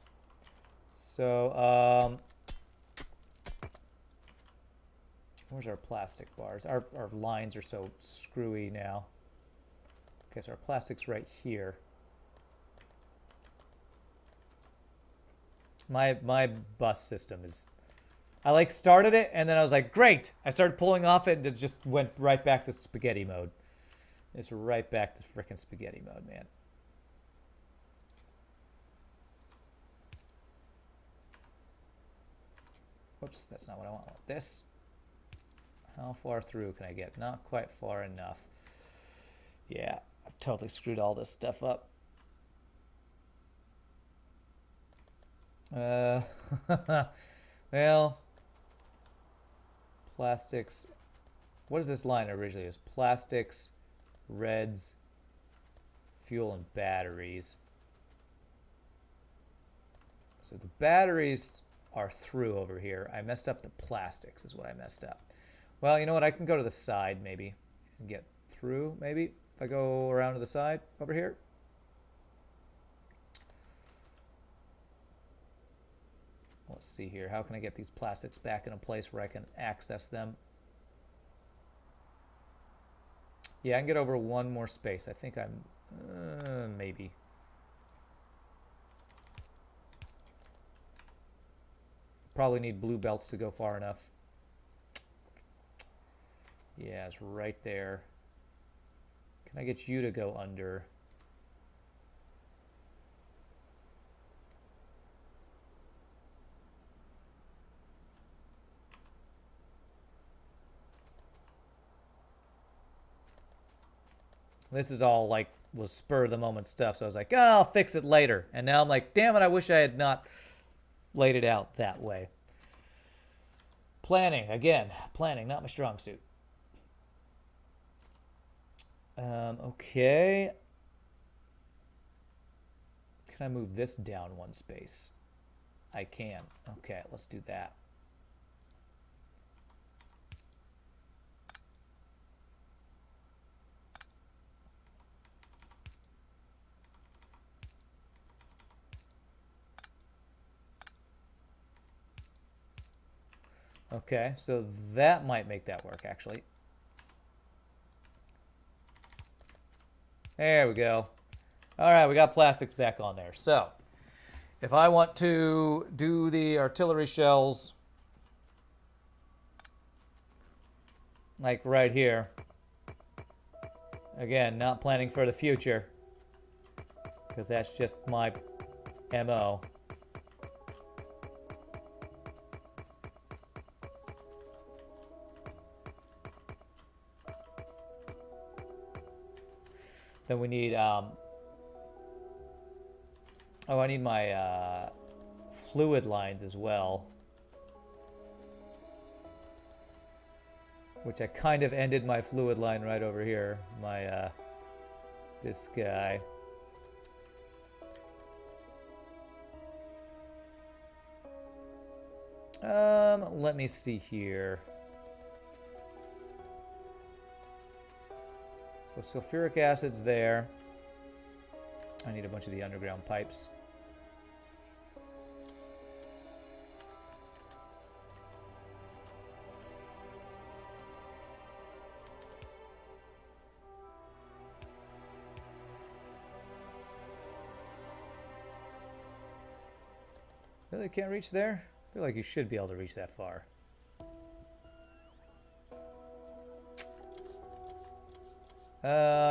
So, where's our plastic bars? Our lines are so screwy now. Okay, so our plastic's right here. My bus system is... I like started it and then I was like, great! I started pulling off it and it just went right back to spaghetti mode. It's right back to frickin' spaghetti mode, man. Whoops, that's not what I want. I want this. How far through can I get? Not quite far enough. Yeah, I've totally screwed all this stuff up. Well, plastics. What is this line originally? It was plastics, reds, fuel, and batteries. So the batteries are through over here. I messed up the plastics is what I messed up. Well, you know what? I can go to the side maybe and get through maybe. If I go around to the side over here. Let's see here. How can I get these plastics back in a place where I can access them? Yeah, I can get over one more space. I think I'm... maybe. Probably need blue belts to go far enough. Yeah, it's right there. Can I get you to go under? This is all like was spur of the moment stuff. So I was like, oh, I'll fix it later. And now I'm like, damn it, I wish I had not laid it out that way. Planning, again, planning, not my strong suit. Okay. Can I move this down one space? I can. Okay, let's do that. Okay, so that might make that work, actually. There we go. All right, we got plastics back on there. So, if I want to do the artillery shells, like right here, again, not planning for the future, because that's just my MO. Then we need, oh, I need my fluid lines as well. Which I kind of ended my fluid line right over here. My, this guy. Let me see here. So sulfuric acid's there. I need a bunch of the underground pipes. Really can't reach there? I feel like you should be able to reach that far.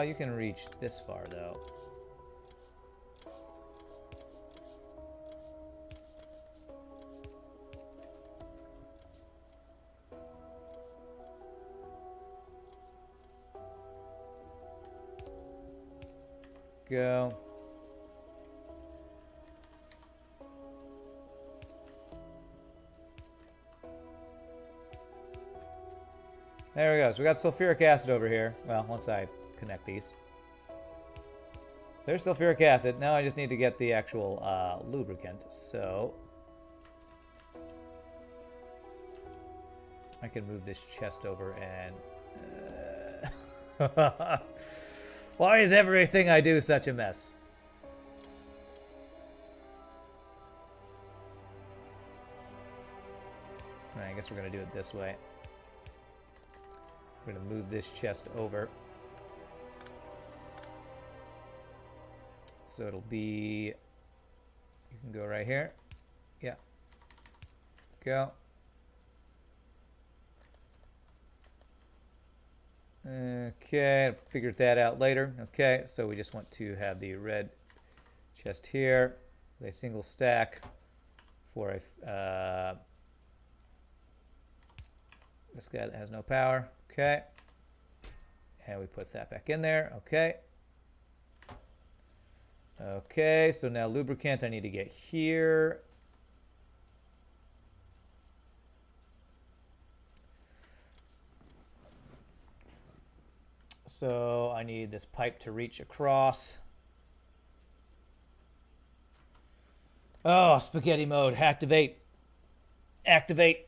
You can reach this far, though. Go. There we go. So we got sulfuric acid over here. Well, once I connect these. There's sulfuric acid. Now I just need to get the actual lubricant. So I can move this chest over and... Why is everything I do such a mess? guess we're going to do it this way. We're going to move this chest over. So it'll be, you can go right here. Yeah. Go. Okay, figured that out later. Okay, so we just want to have the red chest here, with a single stack for a this guy that has no power. Okay, and we put that back in there. Okay. Okay, so now lubricant I need to get here. So I need this pipe to reach across. Oh, spaghetti mode. Activate. Activate.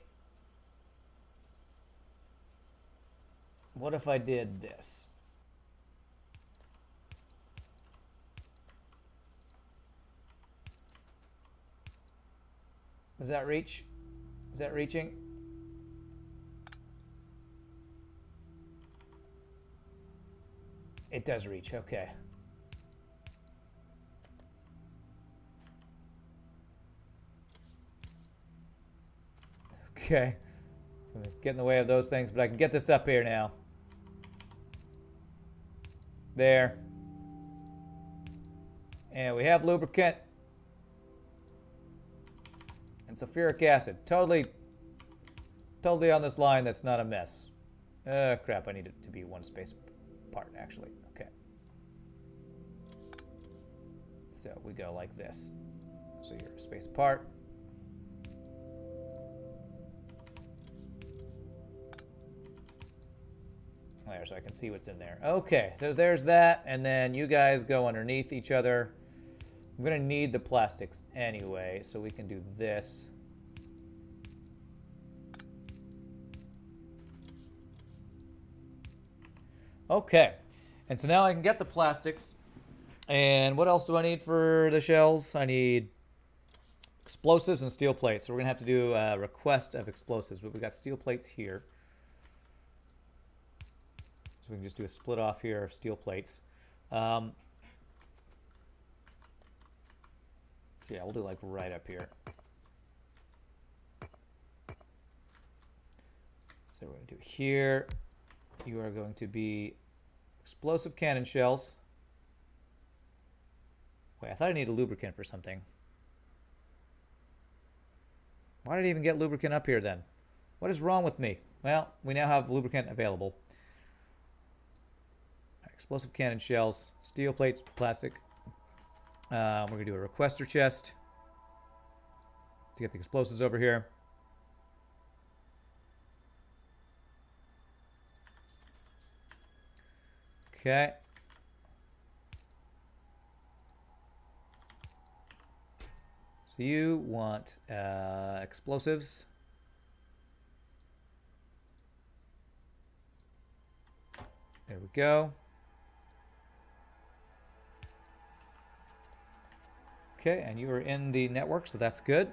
What if I did this? Does that reach? Is that reaching? It does reach, okay. Okay. So I'm gonna get in the way of those things, but I can get this up here now. There. And we have lubricant. And sulfuric acid. Totally on this line that's not a mess. Crap, I need it to be one space apart, actually. Okay. So we go like this. So you're a space apart. There, so I can see what's in there. Okay, so there's that, and then you guys go underneath each other. I'm gonna need the plastics anyway, so we can do this. Okay, and so now I can get the plastics. And what else do I need for the shells? I need explosives and steel plates. So we're gonna have to do a request of explosives, but we got steel plates here. So we can just do a split off here of steel plates. So yeah, we'll do like right up here. So we're going to do here. You are going to be explosive cannon shells. Wait, I thought I needed lubricant for something. Why did I even get lubricant up here then? What is wrong with me? Well, we now have lubricant available. Explosive cannon shells, steel plates, plastic. We're going to do a requester chest to get the explosives over here. Okay. So you want explosives. There we go. Okay, and you are in the network, so that's good.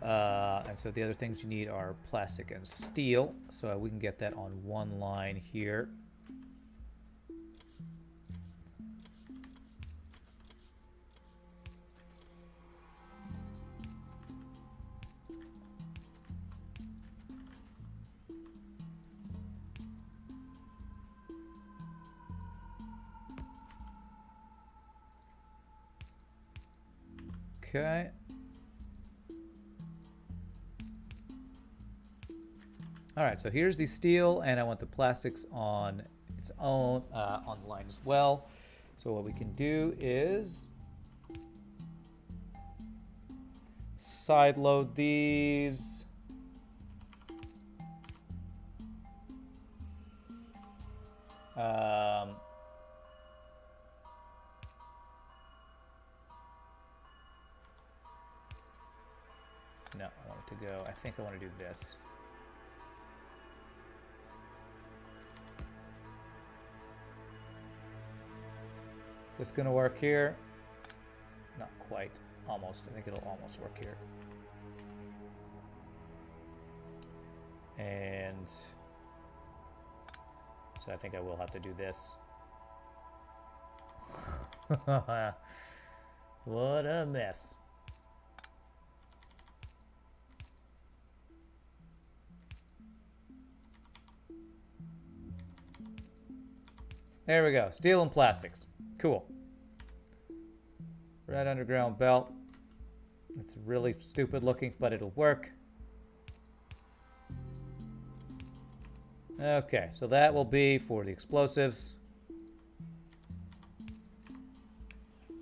And so the other things you need are plastic and steel, so we can get that on one line here. Okay. All right, so here's the steel, and I want the plastics on its own, on the line as well. So what we can do is side load these. No, I want it to go. I think I want to do this. Is this going to work here? Not quite. Almost. I think it'll almost work here. And so I think I will have to do this. What a mess. There we go. Steel and plastics. Cool. Red underground belt. It's really stupid looking, but it'll work. Okay, so that will be for the explosives.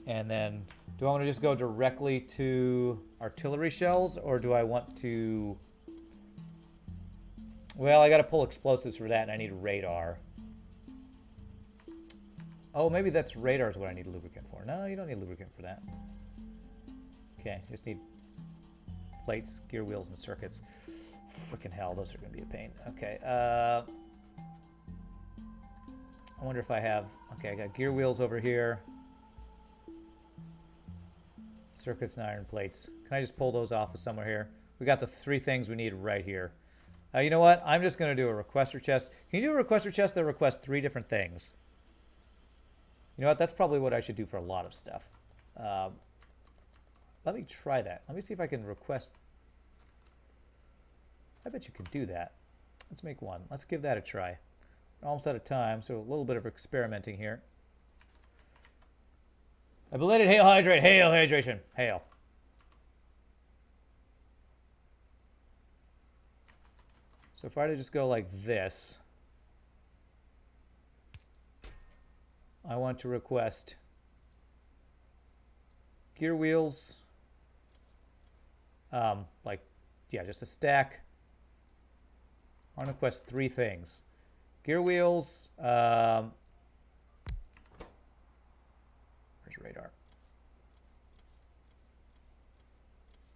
And then, do I want to just go directly to artillery shells, or do I want to... Well, I got to pull explosives for that, and I need radar. Oh, maybe that's radar is what I need lubricant for. No, you don't need lubricant for that. Okay, just need plates, gear wheels, and circuits. Freaking hell, those are going to be a pain. Okay, I wonder if I have... Okay, I got gear wheels over here. Circuits and iron plates. Can I just pull those off of somewhere here? We got the 3 things we need right here. You know what? I'm just going to do a requester chest. Can you do a requester chest that requests 3 different things? You know what? That's probably what I should do for a lot of stuff. Let me try that. Let me see if I can request... I bet you can do that. Let's make one. Let's give that a try. We're almost out of time, so a little bit of experimenting here. A belated hail hydrate. Hail hydration. Hail. So if I were to just go like this, I want to request gear wheels, just a stack. I want to request 3 things. Gear wheels, where's radar?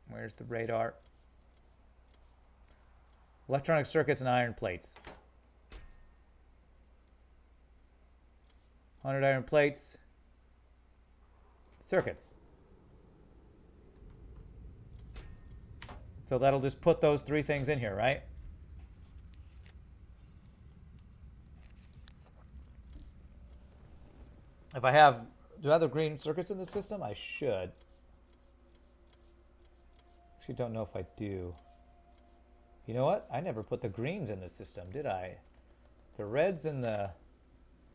Where's the radar? Electronic circuits and iron plates. 100 iron plates. Circuits. So that'll just put those 3 things in here, right? If I have... Do I have the green circuits in the system? I should. Actually, don't know if I do. You know what? I never put the greens in the system, did I? The reds and the...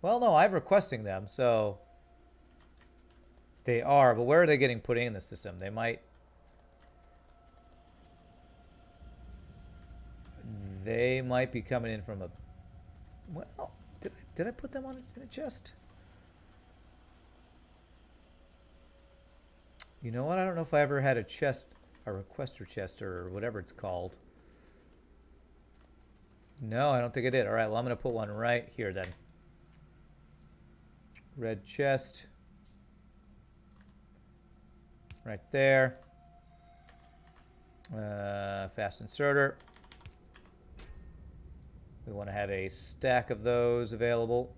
Well, no, I'm requesting them, so... They are, but where are they getting put in the system? They might... They might be coming in from a... Well, did I put them on in a chest? You know what? I don't know if I ever had a chest, a requester chest, or whatever it's called. No, I don't think I did. All right, well, I'm going to put one right here then. Red chest. Right there. Fast inserter. We want to have a stack of those available.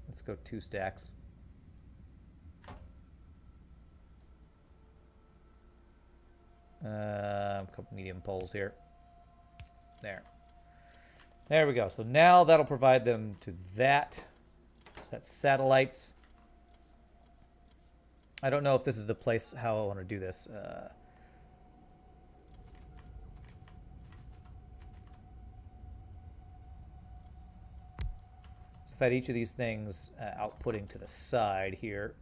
Let's go 2 stacks. A couple medium poles here. There. There we go. So now that'll provide them to that. So that's satellites. I don't know if this is the place how I want to do this. So if I had each of these things outputting to the side here.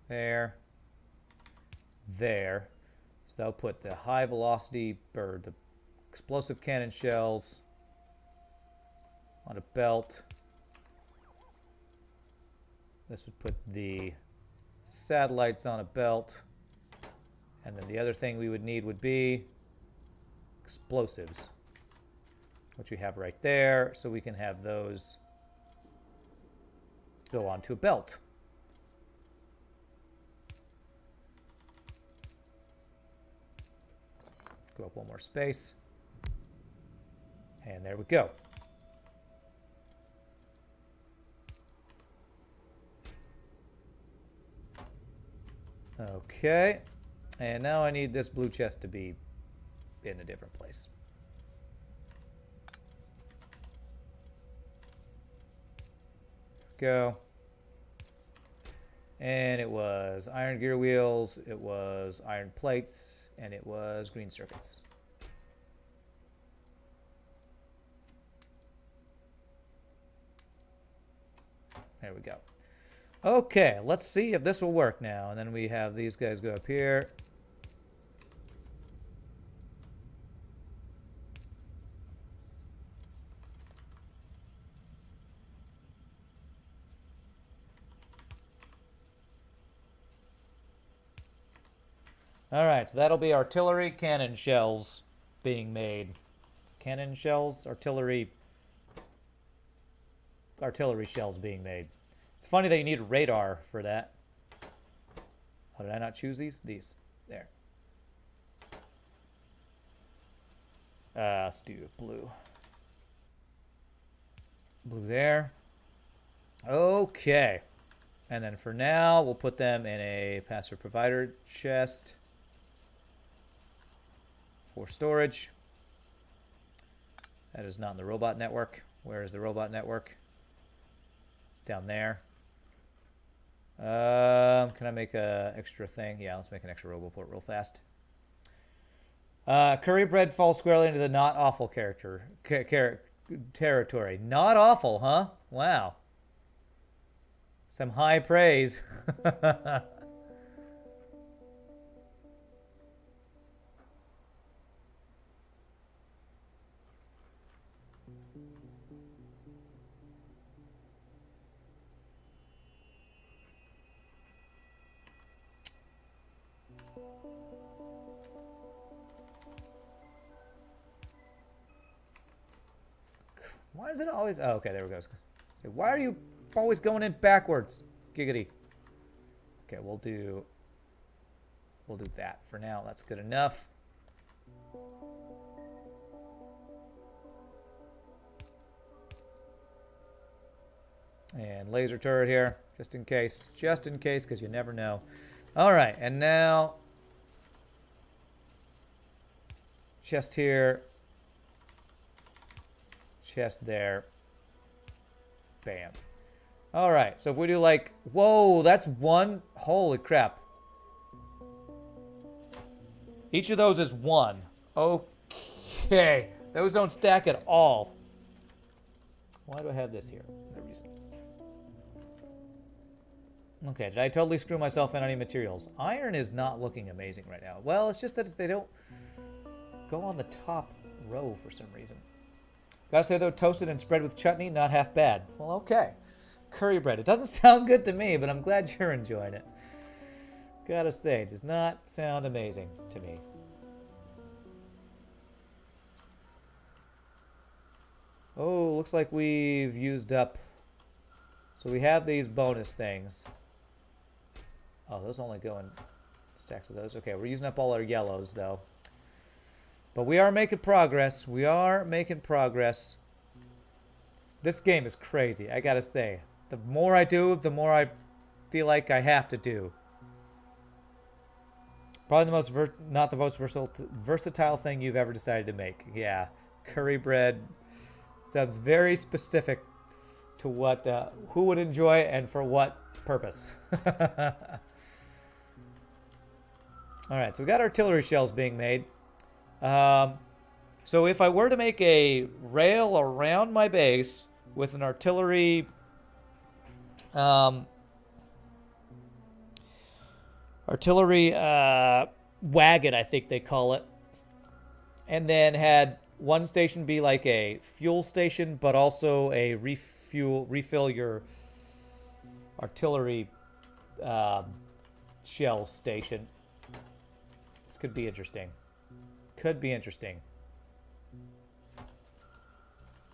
There. There. So that'll put the high velocity, or the explosive cannon shells on a belt. This would put the satellites on a belt. And then the other thing we would need would be explosives, which we have right there. So we can have those go onto a belt. Go up one more space. And there we go. Okay. And now I need this blue chest to be in a different place. Go. And it was iron gear wheels, it was iron plates, and it was green circuits. There we go. Okay, let's see if this will work now. And then we have these guys go up here. All right, so that'll be artillery cannon shells being made. Cannon shells, artillery shells being made. It's funny that you need radar for that. Oh, did I not choose these? These. There. Let's do blue. Blue there. Okay. And then for now, we'll put them in a passive provider chest for storage. That is not in the robot network. Where is the robot network? It's down there. Can I make a extra thing? Yeah, let's make an extra roboport real fast. Curry bread falls squarely into the not awful territory. Not awful, huh? Wow. Some high praise. Why is it always... Oh, okay, there we go. So why are you always going in backwards? Giggity. Okay, we'll do that for now. That's good enough. And laser turret here, just in case, because you never know. All right, and now chest here. Chest there. Bam. All right, so if we do like, whoa, that's one. Holy crap. Each of those is one. Okay. Those don't stack at all. Why do I have this here? No reason. Okay, did I totally screw myself in any materials? Iron is not looking amazing right now. Well, it's just that they don't go on the top row for some reason. Gotta say though, toasted and spread with chutney, not half bad. Well, okay. Curry bread. It doesn't sound good to me, but I'm glad you're enjoying it. Gotta say, it does not sound amazing to me. Oh, looks like we've used up. So we have these bonus things. Oh, those only go in stacks of those. Okay, we're using up all our yellows though. But we are making progress. We are making progress. This game is crazy, I gotta say. The more I do, the more I feel like I have to do. Probably the most not the most versatile thing you've ever decided to make. Yeah, curry bread sounds very specific to what who would enjoy and for what purpose. All right, so we got artillery shells being made. So if I were to make a rail around my base with an artillery wagon, I think they call it, and then had one station be like a fuel station, but also a refill your artillery shell station. This could be interesting. Could be interesting.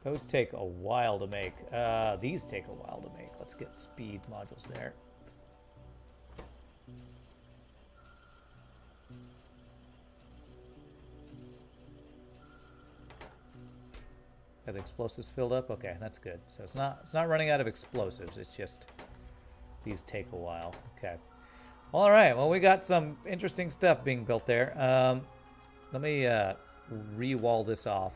Those take a while to make. These take a while to make. Let's get speed modules there. Have the explosives filled up? Okay, that's good. So it's not running out of explosives. It's just these take a while. Okay. All right. Well, we got some interesting stuff being built there. Let me re-wall this off.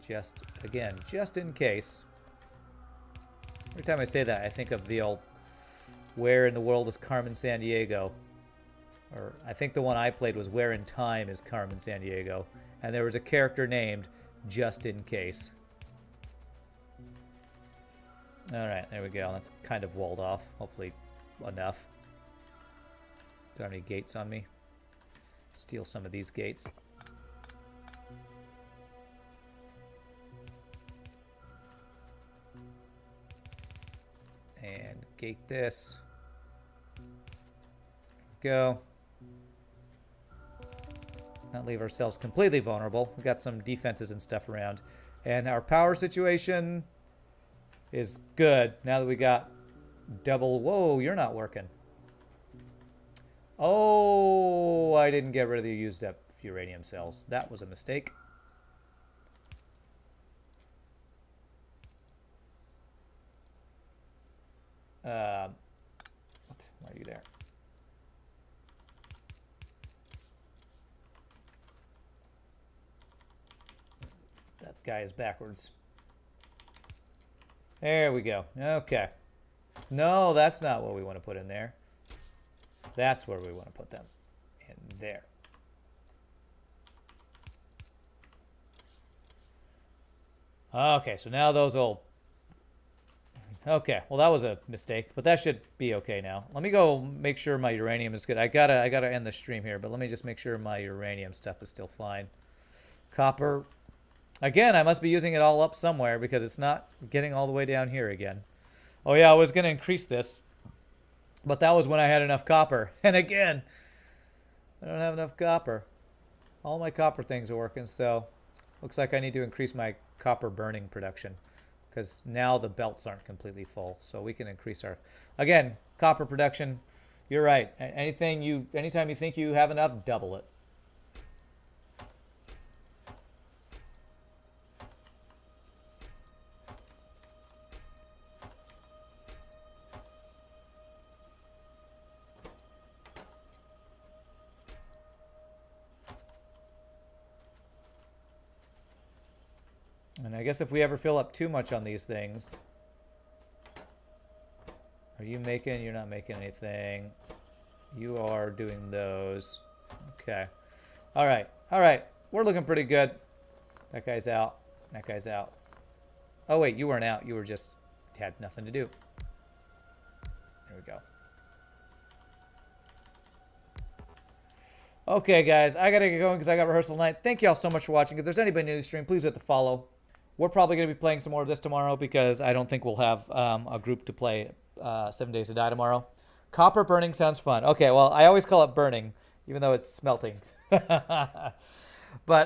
Just, again, just in case. Every time I say that, I think of the old Where in the World is Carmen Sandiego? Or I think the one I played was Where in Time is Carmen Sandiego? And there was a character named Just in Case. Alright, there we go. That's kind of walled off. Hopefully enough. Do I have any gates on me? Steal some of these gates. And gate this. Go. Not leave ourselves completely vulnerable. We got some defenses and stuff around. And our power situation is good now that we got double. Whoa, you're not working. Oh, I didn't get rid of the used up uranium cells. That was a mistake. Why are you there? That guy is backwards. There we go. Okay. No, that's not what we want to put in there. That's where we want to put them. In there. Okay, so now those will... Okay, well that was a mistake, but that should be okay now. Let me go make sure my uranium is good. I gotta end the stream here, but let me just make sure my uranium stuff is still fine. Copper. Again, I must be using it all up somewhere because it's not getting all the way down here again. Oh yeah, I was gonna increase this, but that was when I had enough copper. And again, I don't have enough copper. All my copper things are working, so looks like I need to increase my copper burning production. Because now the belts aren't completely full, so we can increase our, again, copper production. You're right. Anytime you think you have enough, double it. And I guess if we ever fill up too much on these things... Are you making? You're not making anything. You are doing those. Okay. Alright. Alright. We're looking pretty good. That guy's out. That guy's out. Oh wait, you weren't out. You were just... had nothing to do. There we go. Okay, guys. I gotta get going because I got rehearsal tonight. Thank you all so much for watching. If there's anybody new to the stream, please hit the follow. We're probably going to be playing some more of this tomorrow because I don't think we'll have a group to play 7 Days to Die tomorrow. Copper burning sounds fun. Okay, well, I always call it burning, even though it's smelting. But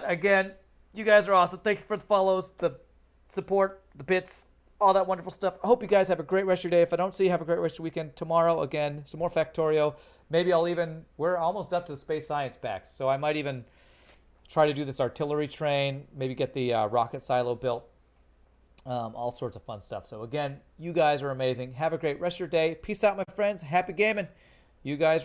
again, you guys are awesome. Thank you for the follows, the support, the bits, all that wonderful stuff. I hope you guys have a great rest of your day. If I don't see you, have a great rest of your weekend. Tomorrow, again, some more Factorio. Maybe I'll even... We're almost up to the space science packs, so I might even... try to do this artillery train, maybe get the rocket silo built, all sorts of fun stuff. So again, you guys are amazing. Have a great rest of your day. Peace out, my friends. Happy gaming. You guys